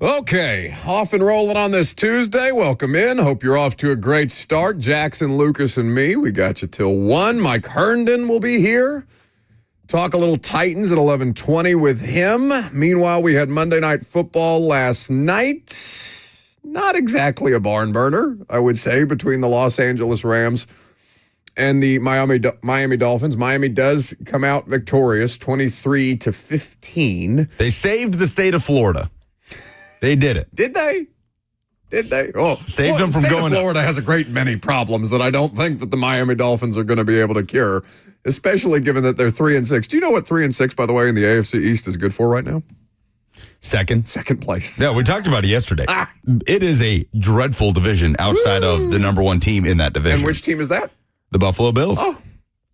Okay, off and rolling on this Tuesday. Welcome in. Hope you're off to a great start. Jackson, Lucas, and me, we got you till 1. Mike Herndon will be here. Talk a little Titans at 11:20 with him. Meanwhile, we had Monday Night Football last night. Not exactly a barn burner, I would say, between the Los Angeles Rams and the Miami Dolphins. Miami does come out victorious, 23-15. They saved the state of Florida. They did it. Did they? Oh, saved them from the state going. Of Florida has a great many problems that I don't think that the Miami Dolphins are going to be able to cure, especially given that they're 3-6. Do you know what 3-6, by the way, in the AFC East is good for right now? Second place. Yeah, we talked about it yesterday. It is a dreadful division outside of the number one team in that division. And which team is that? The Buffalo Bills. Oh,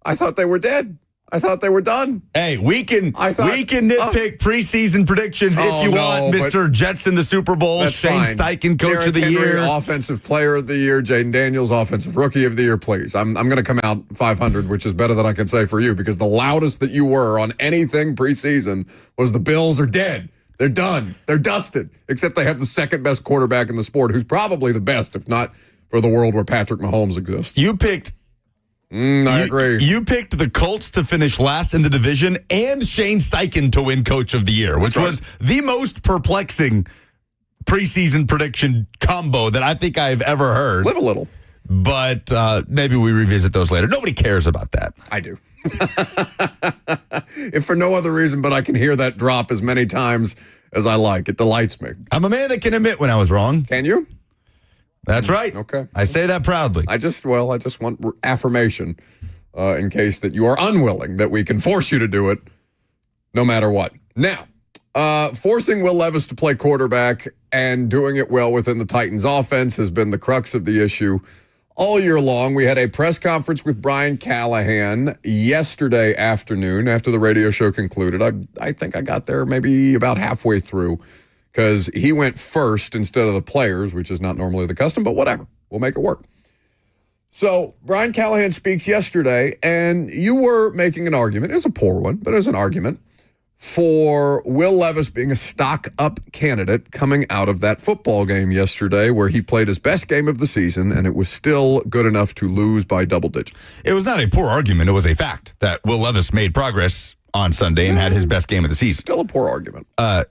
I thought they were dead. I thought they were done. Hey, we can nitpick preseason predictions if you want. Mr. Jets in the Super Bowl, Shane Steichen, Coach of the Year. Offensive Player of the Year, Jaden Daniels, Offensive Rookie of the Year, please. I'm going to come out 500, which is better than I can say for you, because the loudest that you were on anything preseason was the Bills are dead. They're done. They're dusted, except they have the second best quarterback in the sport, who's probably the best, if not for the world where Patrick Mahomes exists. You picked... I agree. You picked the Colts to finish last in the division and Shane Steichen to win Coach of the Year, which was the most perplexing preseason prediction combo that I think I've ever heard. Live a little. But maybe we revisit those later. Nobody cares about that. I do. If for no other reason, but I can hear that drop as many times as I like. It delights me. I'm a man that can admit when I was wrong. Can you? That's right. Okay. I say that proudly. I just want affirmation in case that you are unwilling, that we can force you to do it no matter what. Now, forcing Will Levis to play quarterback and doing it well within the Titans offense has been the crux of the issue all year long. We had a press conference with Brian Callahan yesterday afternoon after the radio show concluded. I think I got there maybe about halfway through, because he went first instead of the players, which is not normally the custom, but whatever. We'll make it work. So Brian Callahan speaks yesterday, and you were making an argument. It's a poor one, but it's an argument for Will Levis being a stock-up candidate coming out of that football game yesterday where he played his best game of the season, and it was still good enough to lose by double digits. It was not a poor argument. It was a fact that Will Levis made progress on Sunday and had his best game of the season. Still a poor argument.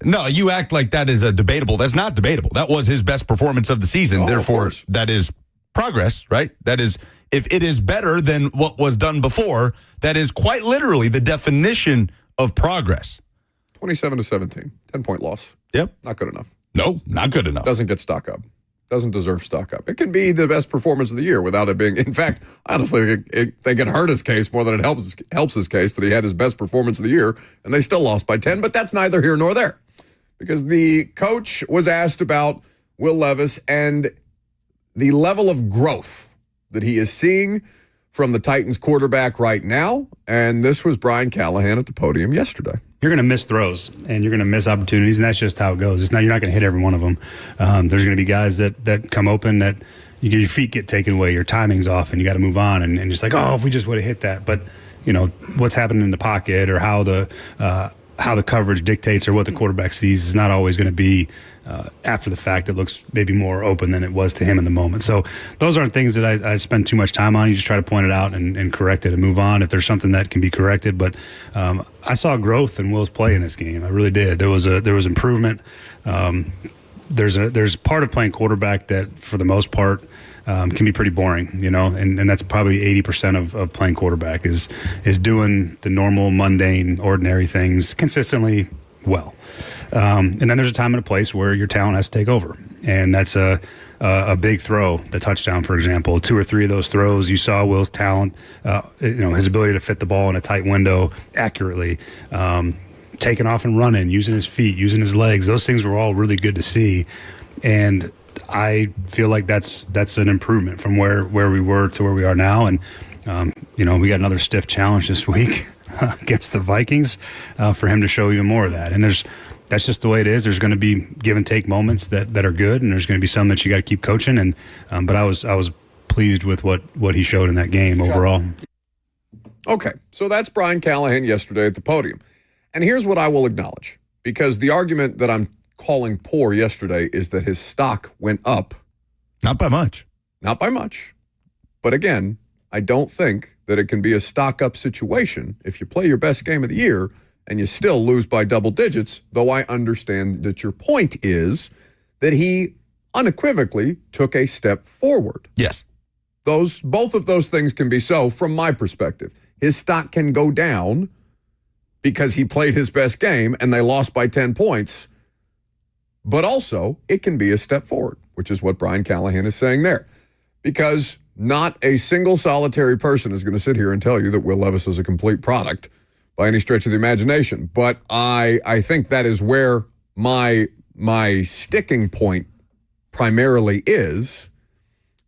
No, you act like that is a debatable. That's not debatable. That was his best performance of the season. Therefore, that is progress, right? That is, if it is better than what was done before, that is quite literally the definition of progress. 27-17, 10-point loss. Yep. Not good enough. No, not good enough. Doesn't get stock up. Doesn't deserve stock up. It can be the best performance of the year without it being. In fact, honestly, I think it hurt his case more than it helps his case that he had his best performance of the year, and they still lost by 10. But that's neither here nor there, because the coach was asked about Will Levis and the level of growth that he is seeing from the Titans quarterback right now, and this was Brian Callahan at the podium yesterday. You're going to miss throws and you're going to miss opportunities, and that's just how it goes. You're not going to hit every one of them. There's going to be guys that come open that your feet get taken away, your timing's off, and you got to move on. And just like, oh, if we just would have hit that. But what's happening in the pocket or how the coverage dictates or what the quarterback sees is not always going to be after the fact. It looks maybe more open than it was to him in the moment. So those aren't things that I spend too much time on. You just try to point it out and correct it and move on if there's something that can be corrected. But I saw growth in Will's play in this game. I really did. There was improvement. There's part of playing quarterback that, for the most part, can be pretty boring, and that's probably 80% of playing quarterback is doing the normal, mundane, ordinary things consistently well. And then there's a time and a place where your talent has to take over, and that's a big throw, the touchdown, for example. 2 or 3 of those throws, you saw Will's talent, his ability to fit the ball in a tight window accurately, taking off and running, using his feet, using his legs. Those things were all really good to see, and I feel like that's an improvement from where we were to where we are now. And we got another stiff challenge this week against the Vikings for him to show even more of that. And that's just the way it is. There's going to be give and take moments that are good, and there's going to be some that you got to keep coaching. And but I was pleased with what he showed in that game overall. Okay, so that's Brian Callahan yesterday at the podium. And here's what I will acknowledge, because the argument that I'm calling poor yesterday is that his stock went up. Not by much. Not by much. But again, I don't think that it can be a stock-up situation if you play your best game of the year and you still lose by double digits, though I understand that your point is that he unequivocally took a step forward. Yes. Both of those things can be so from my perspective. His stock can go down because he played his best game and they lost by 10 points. But also, it can be a step forward, which is what Brian Callahan is saying there. Because not a single solitary person is going to sit here and tell you that Will Levis is a complete product by any stretch of the imagination. But I think that is where my sticking point primarily is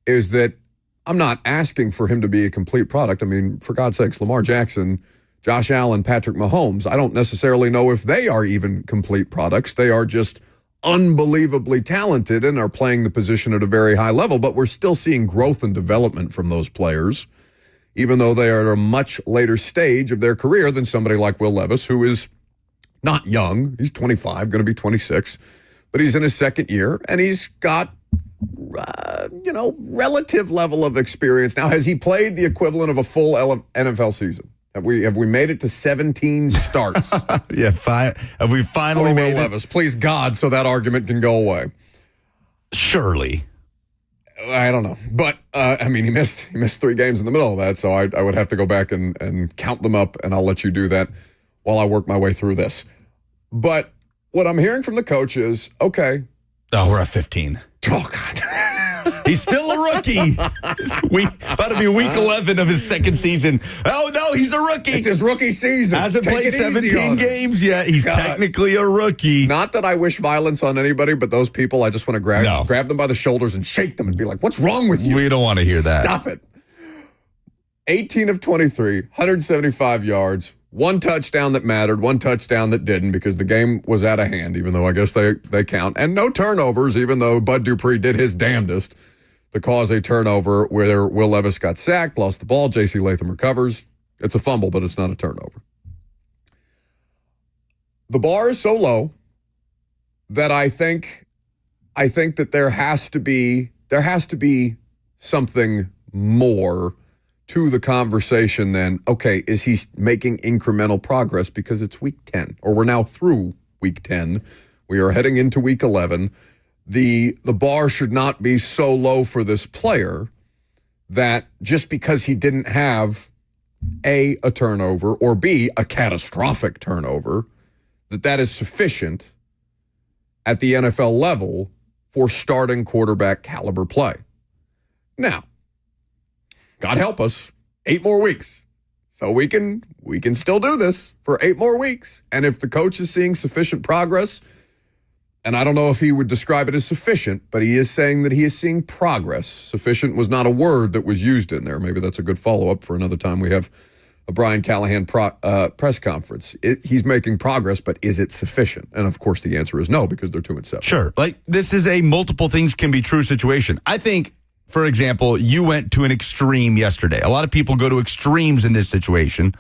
that I'm not asking for him to be a complete product. I mean, for God's sakes, Lamar Jackson, Josh Allen, Patrick Mahomes, I don't necessarily know if they are even complete products. They are just unbelievably talented and are playing the position at a very high level, but we're still seeing growth and development from those players, even though they are at a much later stage of their career than somebody like Will Levis, who is not young. He's 25, going to be 26, but he's in his second year, and he's got relative level of experience. Now, has he played the equivalent of a full NFL season? Have we made it to 17 starts? Yeah, have we finally made Will Levis, please God, so that argument can go away? Surely. I don't know. But, he missed 3 games in the middle of that, so I would have to go back and count them up, and I'll let you do that while I work my way through this. But what I'm hearing from the coach is, okay. Oh, we're at 15. Oh, God. He's still a rookie. About to be week 11 of his second season. Oh, no, he's a rookie. It's his rookie season. Hasn't played 17 games yet. He's technically a rookie. Not that I wish violence on anybody, but those people, I just want to grab them by the shoulders and shake them and be like, what's wrong with you? We don't want to hear that. Stop it. 18 of 23, 175 yards, 1 touchdown that mattered, 1 touchdown that didn't because the game was out of hand, even though I guess they count. And no turnovers, even though Bud Dupree did his damnedest to cause a turnover where Will Levis got sacked, lost the ball, J.C. Latham recovers. It's a fumble, but it's not a turnover. The bar is so low that I think that there has to be something more to the conversation than, okay, is he making incremental progress because it's week 10, or we're now through week 10. We are heading into week 11. The bar should not be so low for this player that just because he didn't have A, a turnover, or B, a catastrophic turnover, that is sufficient at the NFL level for starting quarterback caliber play. Now, God help us, 8 more weeks. So we can still do this for 8 more weeks. And if the coach is seeing sufficient progress, and I don't know if he would describe it as sufficient, but he is saying that he is seeing progress. Sufficient was not a word that was used in there. Maybe that's a good follow-up for another time we have a Brian Callahan press conference. He's making progress, but is it sufficient? And of course the answer is no, because they're 2-7. Sure. This is a multiple things can be true situation. I think, for example, you went to an extreme yesterday. A lot of people go to extremes in this situation.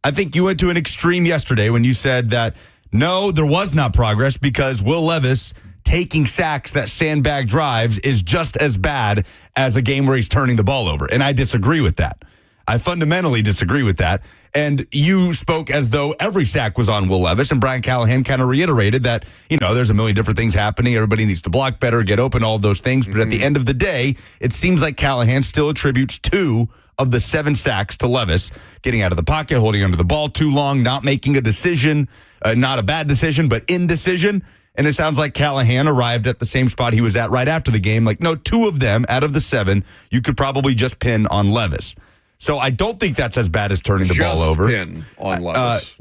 I think you went to an extreme yesterday when you said that, no, there was not progress because Will Levis taking sacks that sandbag drives is just as bad as a game where he's turning the ball over. And I disagree with that. I fundamentally disagree with that. And you spoke as though every sack was on Will Levis, and Brian Callahan kind of reiterated that, there's a million different things happening. Everybody needs to block better, get open, all of those things. But at the end of the day, it seems like Callahan still attributes 2 of the 7 sacks to Levis, getting out of the pocket, holding onto the ball too long, not making a decision, not a bad decision, but indecision. And it sounds like Callahan arrived at the same spot he was at right after the game. 2 of them out of the 7, you could probably just pin on Levis. So I don't think that's as bad as turning the ball over. Just pin on Levis.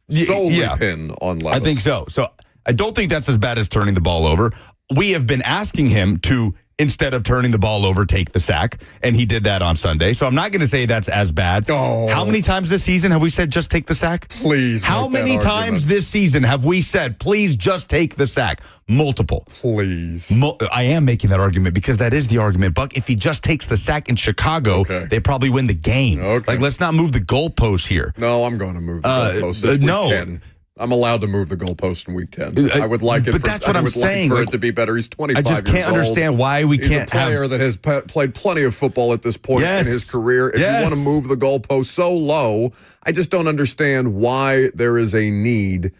Solely pin on Levis. I think so. So I don't think that's as bad as turning the ball over. We have been asking him to, instead of turning the ball over, take the sack, and he did that on Sunday. So I'm not going to say that's as bad. Oh. How many times this season have we said just take the sack? Please. How many times this season have we said, please just take the sack? Multiple. Please. I am making that argument because that is the argument, Buck. If he just takes the sack in Chicago, they probably win the game. Okay. Let's not move the goalpost here. No, I'm going to move the goalpost. It's week 10. I'm allowed to move the goalpost in week 10. I would like it. But that's what I'm saying. Like for it to be better. He's 25 years old. I just can't understand why we can't He's a player that has played plenty of football at this point in his career. If you want to move the goalpost so low, I just don't understand why there is a need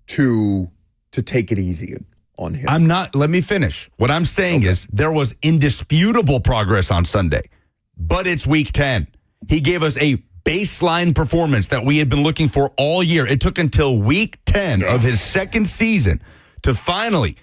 to take it easy on him. Let me finish. What I'm saying is there was indisputable progress on Sunday, but it's week 10. He gave us a baseline performance that we had been looking for all year. It took until week 10 of his second season to finally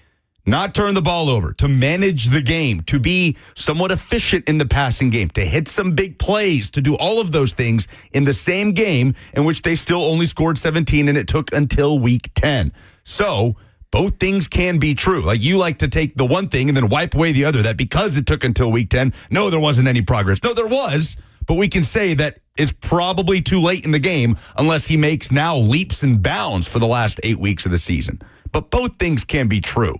not turn the ball over, to manage the game, to be somewhat efficient in the passing game, to hit some big plays, to do all of those things in the same game in which they still only scored 17, and it took until week 10. So both things can be true. Like, you like to take the one thing and then wipe away the other, that because it took until week 10, no, there wasn't any progress. No, there was, but we can say that it's probably too late in the game unless he makes now leaps and bounds for the last 8 weeks of the season. But both things can be true.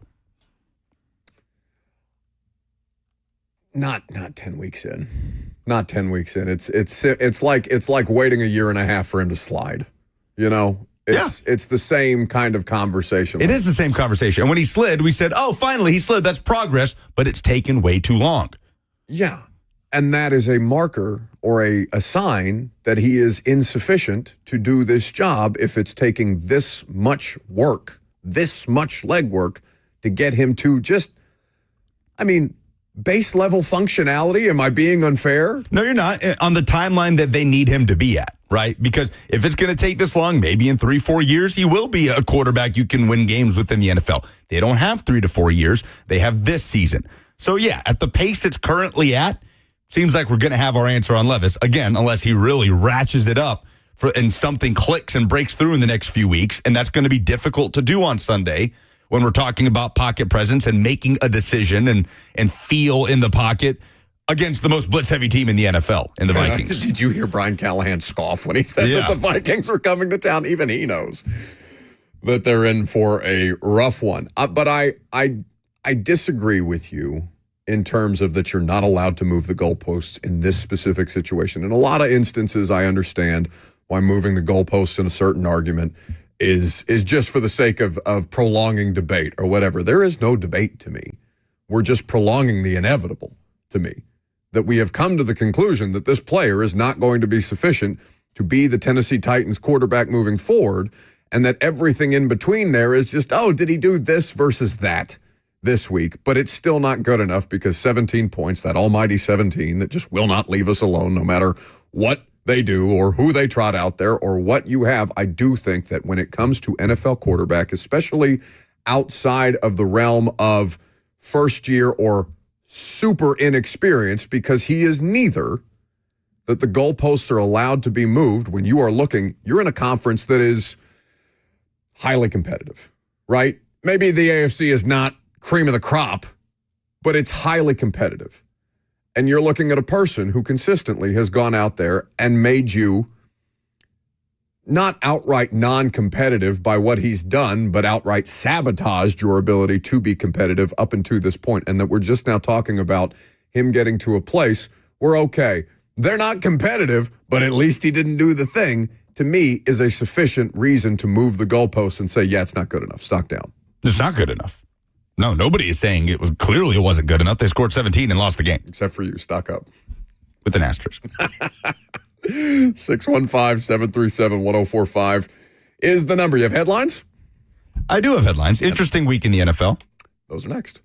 Not 10 weeks in. Not 10 weeks in. It's like waiting a year and a half for him to slide. You know? It's the same kind of conversation. It is the same conversation. And when he slid, we said, oh, finally he slid. That's progress, but it's taken way too long. Yeah. And that is a marker or a sign that he is insufficient to do this job if it's taking this much work, this much legwork to get him to just, base level functionality. Am I being unfair? No, you're not. On the timeline that they need him to be at, right? Because if it's going to take this long, maybe in 3-4 years, he will be a quarterback you can win games within the NFL. They don't have 3 to 4 years. They have this season. So, yeah, at the pace it's currently at, seems like we're going to have our answer on Levis, again, unless he really ratchets it up and something clicks and breaks through in the next few weeks. And that's going to be difficult to do on Sunday when we're talking about pocket presence and making a decision and feel in the pocket against the most blitz-heavy team in the NFL, in the Vikings. Did you hear Brian Callahan scoff when he said that the Vikings were coming to town? Even he knows that they're in for a rough one. But I disagree with you in terms of that you're not allowed to move the goalposts in this specific situation. In a lot of instances, I understand why moving the goalposts in a certain argument is just for the sake of prolonging debate or whatever. There is no debate to me. We're just prolonging the inevitable to me, that we have come to the conclusion that this player is not going to be sufficient to be the Tennessee Titans quarterback moving forward, and that everything in between there is just, did he do this versus that this week? But it's still not good enough because 17 points, that almighty 17 that just will not leave us alone no matter what they do or who they trot out there or what you have. I do think that when it comes to NFL quarterback, especially outside of the realm of first year or super inexperienced, because he is neither, that the goalposts are allowed to be moved when you are looking, you're in a conference that is highly competitive, right? Maybe the AFC is not cream of the crop, but it's highly competitive. And you're looking at a person who consistently has gone out there and made you not outright non-competitive by what he's done, but outright sabotaged your ability to be competitive up until this point. And that we're just now talking about him getting to a place where, okay, they're not competitive, but at least he didn't do the thing, to me is a sufficient reason to move the goalposts and say, yeah, it's not good enough. Stock down. It's not good enough. No, nobody is saying it wasn't good enough. They scored 17 and lost the game. Except for you. Stock up. With an asterisk. 615-737-1045 is the number. You have headlines? I do have headlines. Interesting week in the NFL. Those are next.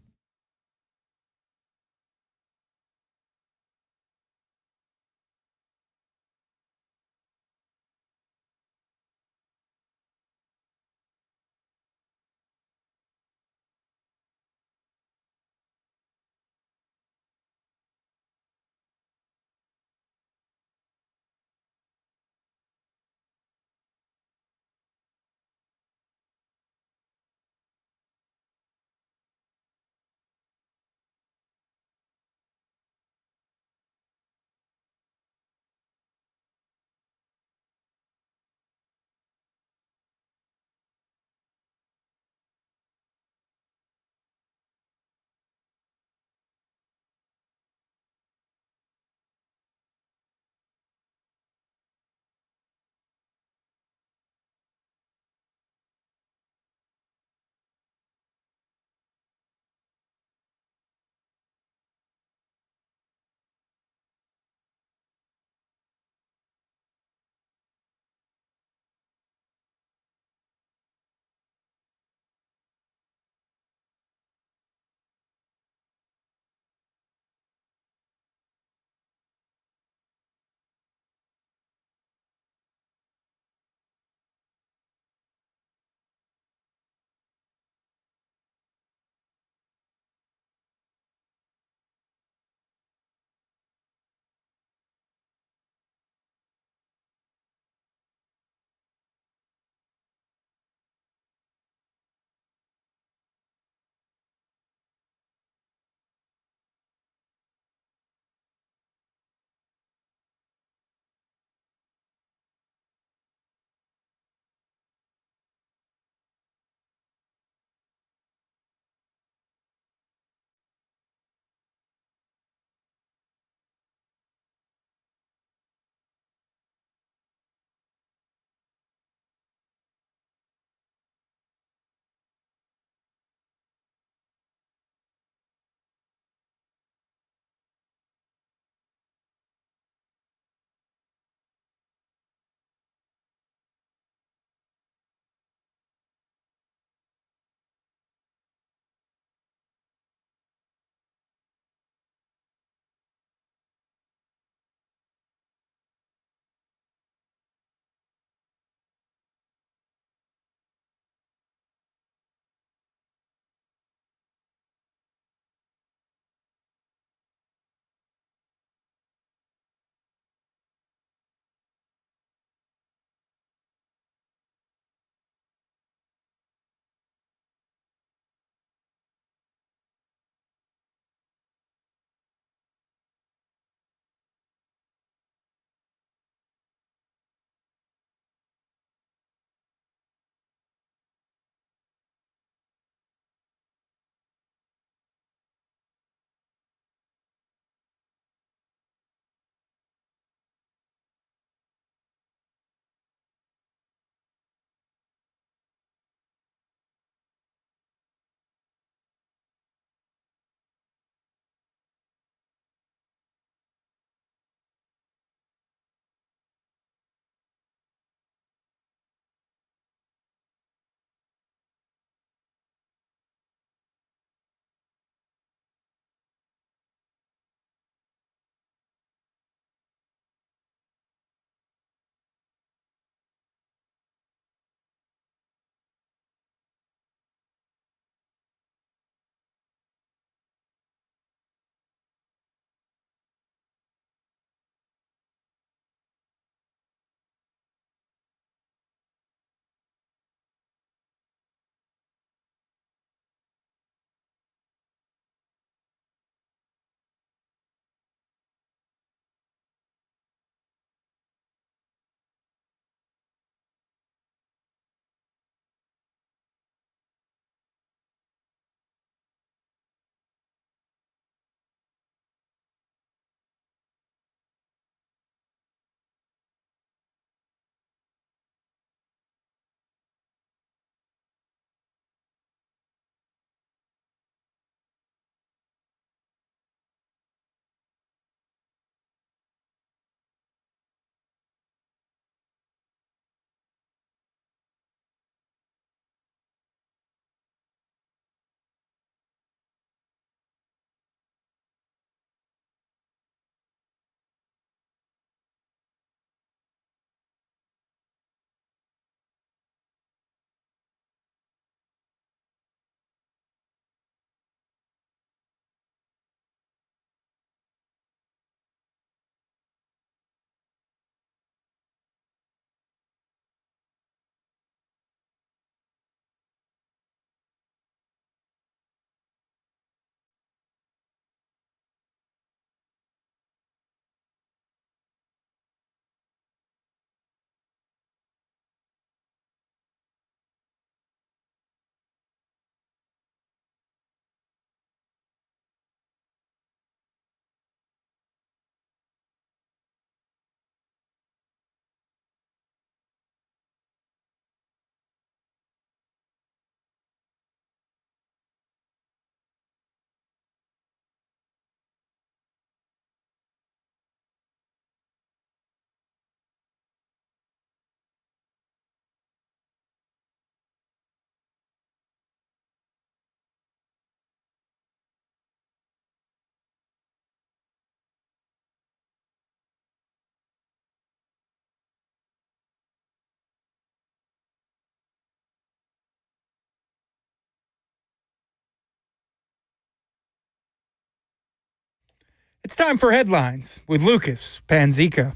It's time for headlines with Lucas Panzica.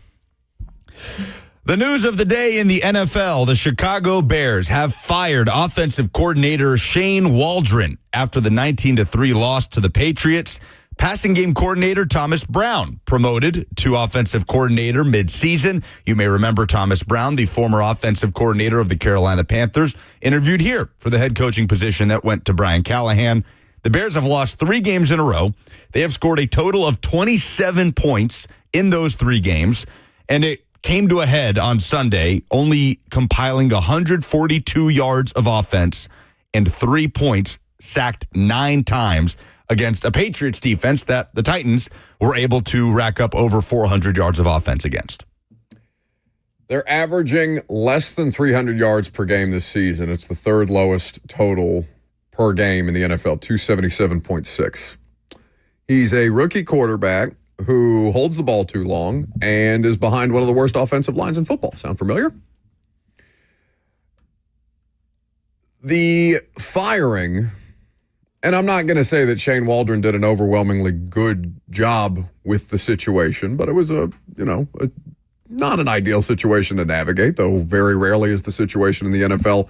The news of the day in the NFL, the Chicago Bears have fired offensive coordinator Shane Waldron after the 19-3 loss to the Patriots. Passing game coordinator Thomas Brown promoted to offensive coordinator midseason. You may remember Thomas Brown, the former offensive coordinator of the Carolina Panthers, interviewed here for the head coaching position that went to Brian Callahan. The Bears have lost 3 games in a row. They have scored a total of 27 points in those 3 games, and it came to a head on Sunday, only compiling 142 yards of offense and 3 points, sacked 9 times against a Patriots defense that the Titans were able to rack up over 400 yards of offense against. They're averaging less than 300 yards per game this season. It's the 3rd lowest total per game in the NFL, 277.6. He's a rookie quarterback who holds the ball too long and is behind one of the worst offensive lines in football. Sound familiar? The firing, and I'm not going to say that Shane Waldron did an overwhelmingly good job with the situation, but it was not an ideal situation to navigate, though very rarely is the situation in the NFL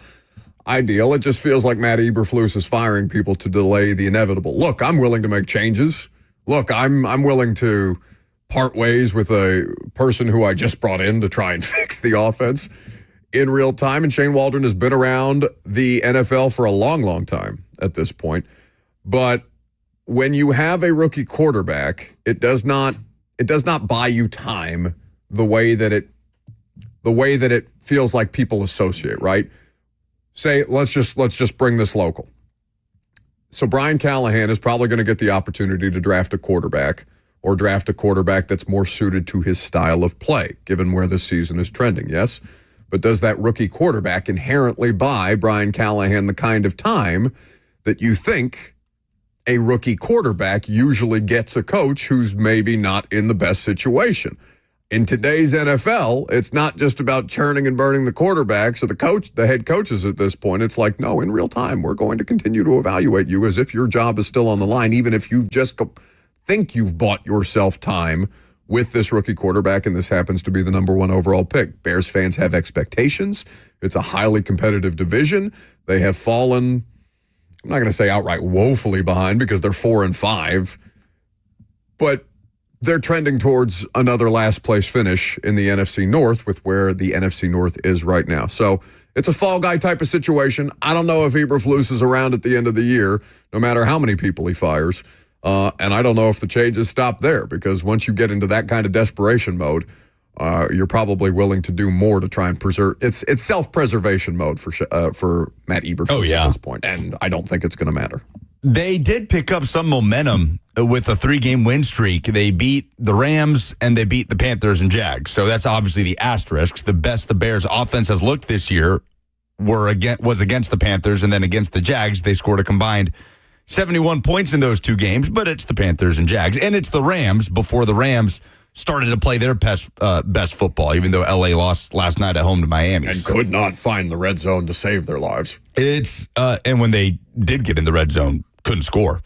ideal. It just feels like Matt Eberflus is firing people to delay the inevitable. Look, I'm willing to make changes. Look, I'm willing to part ways with a person who I just brought in to try and fix the offense in real time. And Shane Waldron has been around the NFL for a long, long time at this point. But when you have a rookie quarterback, it does not buy you time the way that it feels like people associate, right? Say, let's just bring this local. So Brian Callahan is probably going to get the opportunity to draft a quarterback or draft a quarterback that's more suited to his style of play, given where the season is trending, yes? But does that rookie quarterback inherently buy Brian Callahan the kind of time that you think a rookie quarterback usually gets a coach who's maybe not in the best situation? In today's NFL, it's not just about churning and burning the quarterbacks or the head coaches at this point. It's like, no, in real time, we're going to continue to evaluate you as if your job is still on the line, even if you just think you've bought yourself time with this rookie quarterback, and this happens to be the number 1 overall pick. Bears fans have expectations. It's a highly competitive division. They have fallen, I'm not going to say outright woefully behind because they're 4-5, but they're trending towards another last place finish in the NFC North with where the NFC North is right now. So it's a fall guy type of situation. I don't know if Eberflus is around at the end of the year, no matter how many people he fires. And I don't know if the changes stop there, because once you get into that kind of desperation mode, you're probably willing to do more to try and preserve. It's self-preservation mode for Matt Eberflus at this point, and I don't think it's going to matter. They did pick up some momentum with a 3-game win streak. They beat the Rams and they beat the Panthers and Jags. So that's obviously the asterisk. The best the Bears offense has looked this year was against the Panthers, and then against the Jags, they scored a combined 71 points in those 2 games, but it's the Panthers and Jags. And it's the Rams before the Rams started to play their best football, even though LA lost last night at home to Miami. And could not find the red zone to save their lives. And when they did get in the red zone, couldn't score.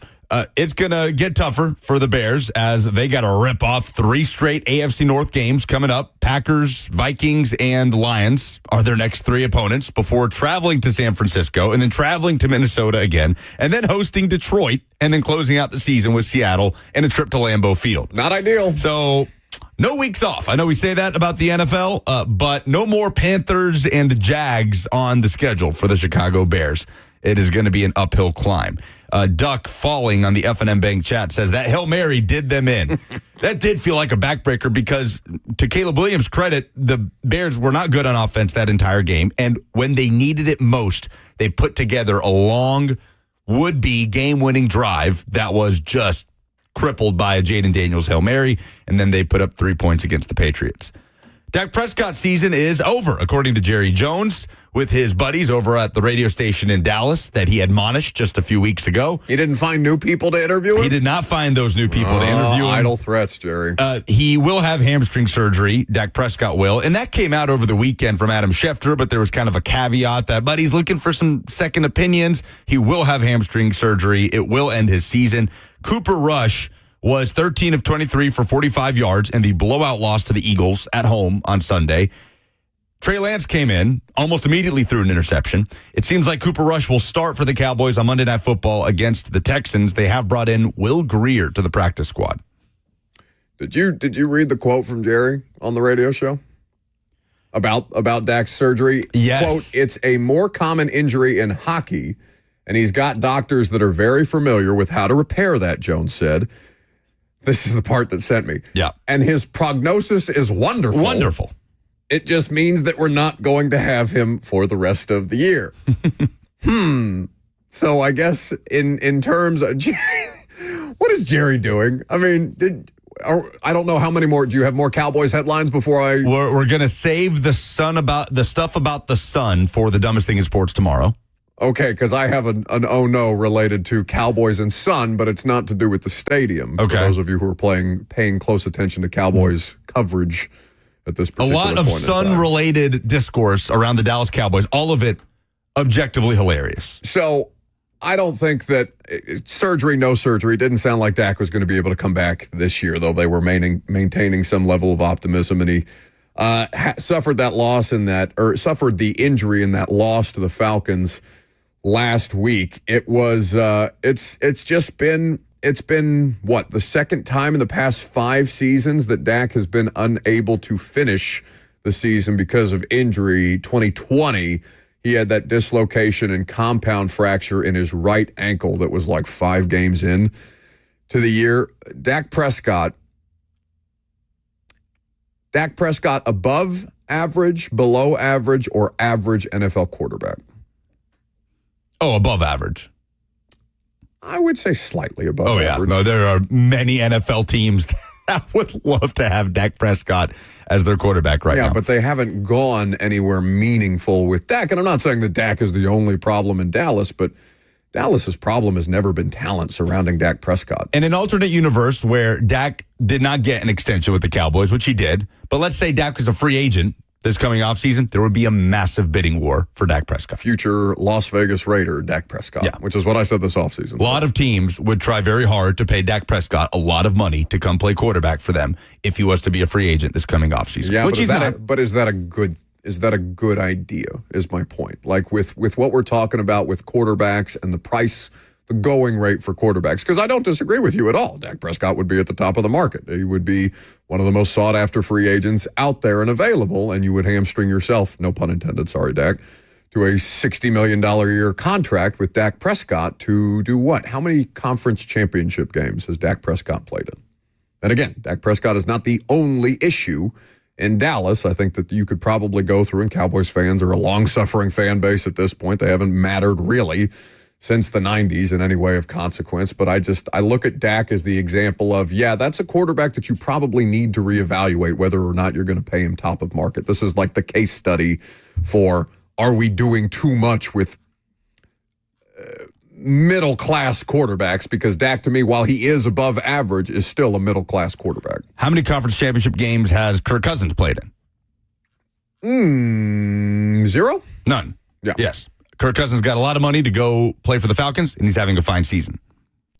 It's going to get tougher for the Bears as they got to rip off 3 straight AFC North games coming up. Packers, Vikings, and Lions are their next 3 opponents before traveling to San Francisco and then traveling to Minnesota again and then hosting Detroit and then closing out the season with Seattle and a trip to Lambeau Field. Not ideal. So no weeks off. I know we say that about the NFL, but no more Panthers and Jags on the schedule for the Chicago Bears. It is going to be an uphill climb. Duck Falling on the F&M Bank chat says that Hail Mary did them in. That did feel like a backbreaker because, to Caleb Williams' credit, the Bears were not good on offense that entire game. And when they needed it most, they put together a long, would-be game-winning drive that was just crippled by a Jaden Daniels Hail Mary, and then they put up 3 points against the Patriots. Dak Prescott's season is over, according to Jerry Jones, with his buddies over at the radio station in Dallas that he admonished just a few weeks ago. He didn't find new people to interview him? He did not find those new people to interview him. Idle threats, Jerry. He will have hamstring surgery, Dak Prescott will, and that came out over the weekend from Adam Schefter, but there was kind of a caveat that, but he's looking for some second opinions. He will have hamstring surgery. It will end his season. Cooper Rush was 13 of 23 for 45 yards in the blowout loss to the Eagles at home on Sunday. Trey Lance came in, almost immediately threw an interception. It seems like Cooper Rush will start for the Cowboys on Monday Night Football against the Texans. They have brought in Will Greer to the practice squad. Did you read the quote from Jerry on the radio show about Dak's surgery? Yes. Quote, it's a more common injury in hockey, and he's got doctors that are very familiar with how to repair that, Jones said. This is the part that sent me. Yeah. And his prognosis is wonderful. Wonderful. It just means that we're not going to have him for the rest of the year. So I guess in terms of Jerry, what is Jerry doing? I mean, I don't know how many more. Do you have more Cowboys headlines before I? We're going to save the stuff about the sun for the dumbest thing in sports tomorrow. Okay, because I have an oh no related to Cowboys and Sun, but it's not to do with the stadium. Okay. For those of you who are paying close attention to Cowboys coverage at this particular point. A lot of Sun-related discourse around the Dallas Cowboys, all of it objectively hilarious. So I don't think that surgery, no surgery. It didn't sound like Dak was going to be able to come back this year, though they were maintaining some level of optimism, and he suffered that loss suffered the injury in that loss to the Falcons last week. It was it's been what, the second time in the past 5 seasons that Dak has been unable to finish the season because of injury. 2020, he had that dislocation and compound fracture in his right ankle that was like 5 games in to the year. Dak Prescott above average, below average, or average NFL quarterback? Oh, above average. I would say slightly above average. No, there are many NFL teams that would love to have Dak Prescott as their quarterback right now. Yeah, but they haven't gone anywhere meaningful with Dak. And I'm not saying that Dak is the only problem in Dallas, but Dallas's problem has never been talent surrounding Dak Prescott. In an alternate universe where Dak did not get an extension with the Cowboys, which he did, but let's say Dak was a free agent this coming offseason, there would be a massive bidding war for Dak Prescott. Future Las Vegas Raider Dak Prescott, which is what I said this offseason. A lot of teams would try very hard to pay Dak Prescott a lot of money to come play quarterback for them if he was to be a free agent this coming offseason. Yeah, which but is that a good idea, is my point. Like with what we're talking about with quarterbacks and the price, the going rate for quarterbacks, because I don't disagree with you at all. Dak Prescott would be at the top of the market. He would be one of the most sought-after free agents out there and available, and you would hamstring yourself, no pun intended, sorry, Dak, to a $60 million a year contract with Dak Prescott to do what? How many conference championship games has Dak Prescott played in? And again, Dak Prescott is not the only issue in Dallas. I think that you could probably go through, and Cowboys fans are a long-suffering fan base at this point. They haven't mattered really since the 90s in any way of consequence. But I look at Dak as the example of, that's a quarterback that you probably need to reevaluate whether or not you're going to pay him top of market. This is like the case study for, are we doing too much with middle-class quarterbacks? Because Dak, to me, while he is above average, is still a middle-class quarterback. How many conference championship games has Kirk Cousins played in? 0? None. Yeah. Yes. Kirk Cousins got a lot of money to go play for the Falcons, and he's having a fine season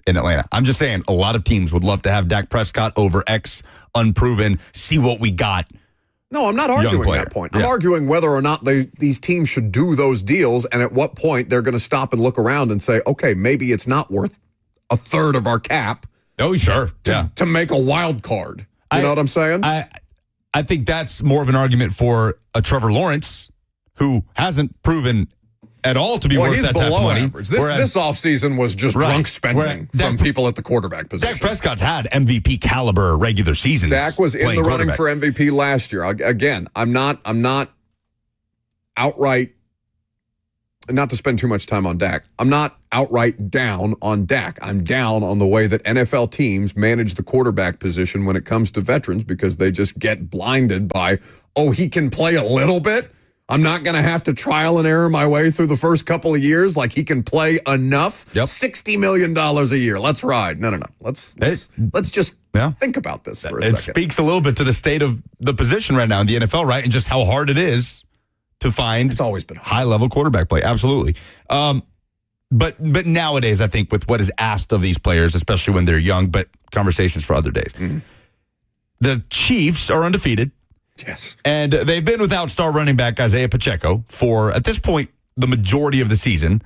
in Atlanta. I'm just saying, a lot of teams would love to have Dak Prescott over X unproven, see what we got. No, I'm not arguing that point. I'm arguing whether or not these teams should do those deals, and at what point they're going to stop and look around and say, okay, maybe it's not worth a third of our cap. Oh, sure. To make a wild card. You know what I'm saying? I think that's more of an argument for a Trevor Lawrence, who hasn't proven at all to be worth that type of money. Average. This offseason was just drunk spending from people at the quarterback position. Dak Prescott's had MVP caliber regular seasons. Dak was in the running for MVP last year. Again, I'm not outright, not to spend too much time on Dak, I'm not outright down on Dak. I'm down on the way that NFL teams manage the quarterback position when it comes to veterans, because they just get blinded by, he can play a little bit. I'm not going to have to trial and error my way through the first couple of years. Like, he can play enough. Yep. $60 million a year. Let's ride. No. Let's just think about this for a second. It speaks a little bit to the state of the position right now in the NFL, right? And just how hard it is to find it's always been high-level quarterback play. Absolutely. But nowadays, I think with what is asked of these players, especially when they're young, but conversations for other days. Mm-hmm. The Chiefs are undefeated. Yes. And they've been without star running back Isaiah Pacheco for, at this point, the majority of the season.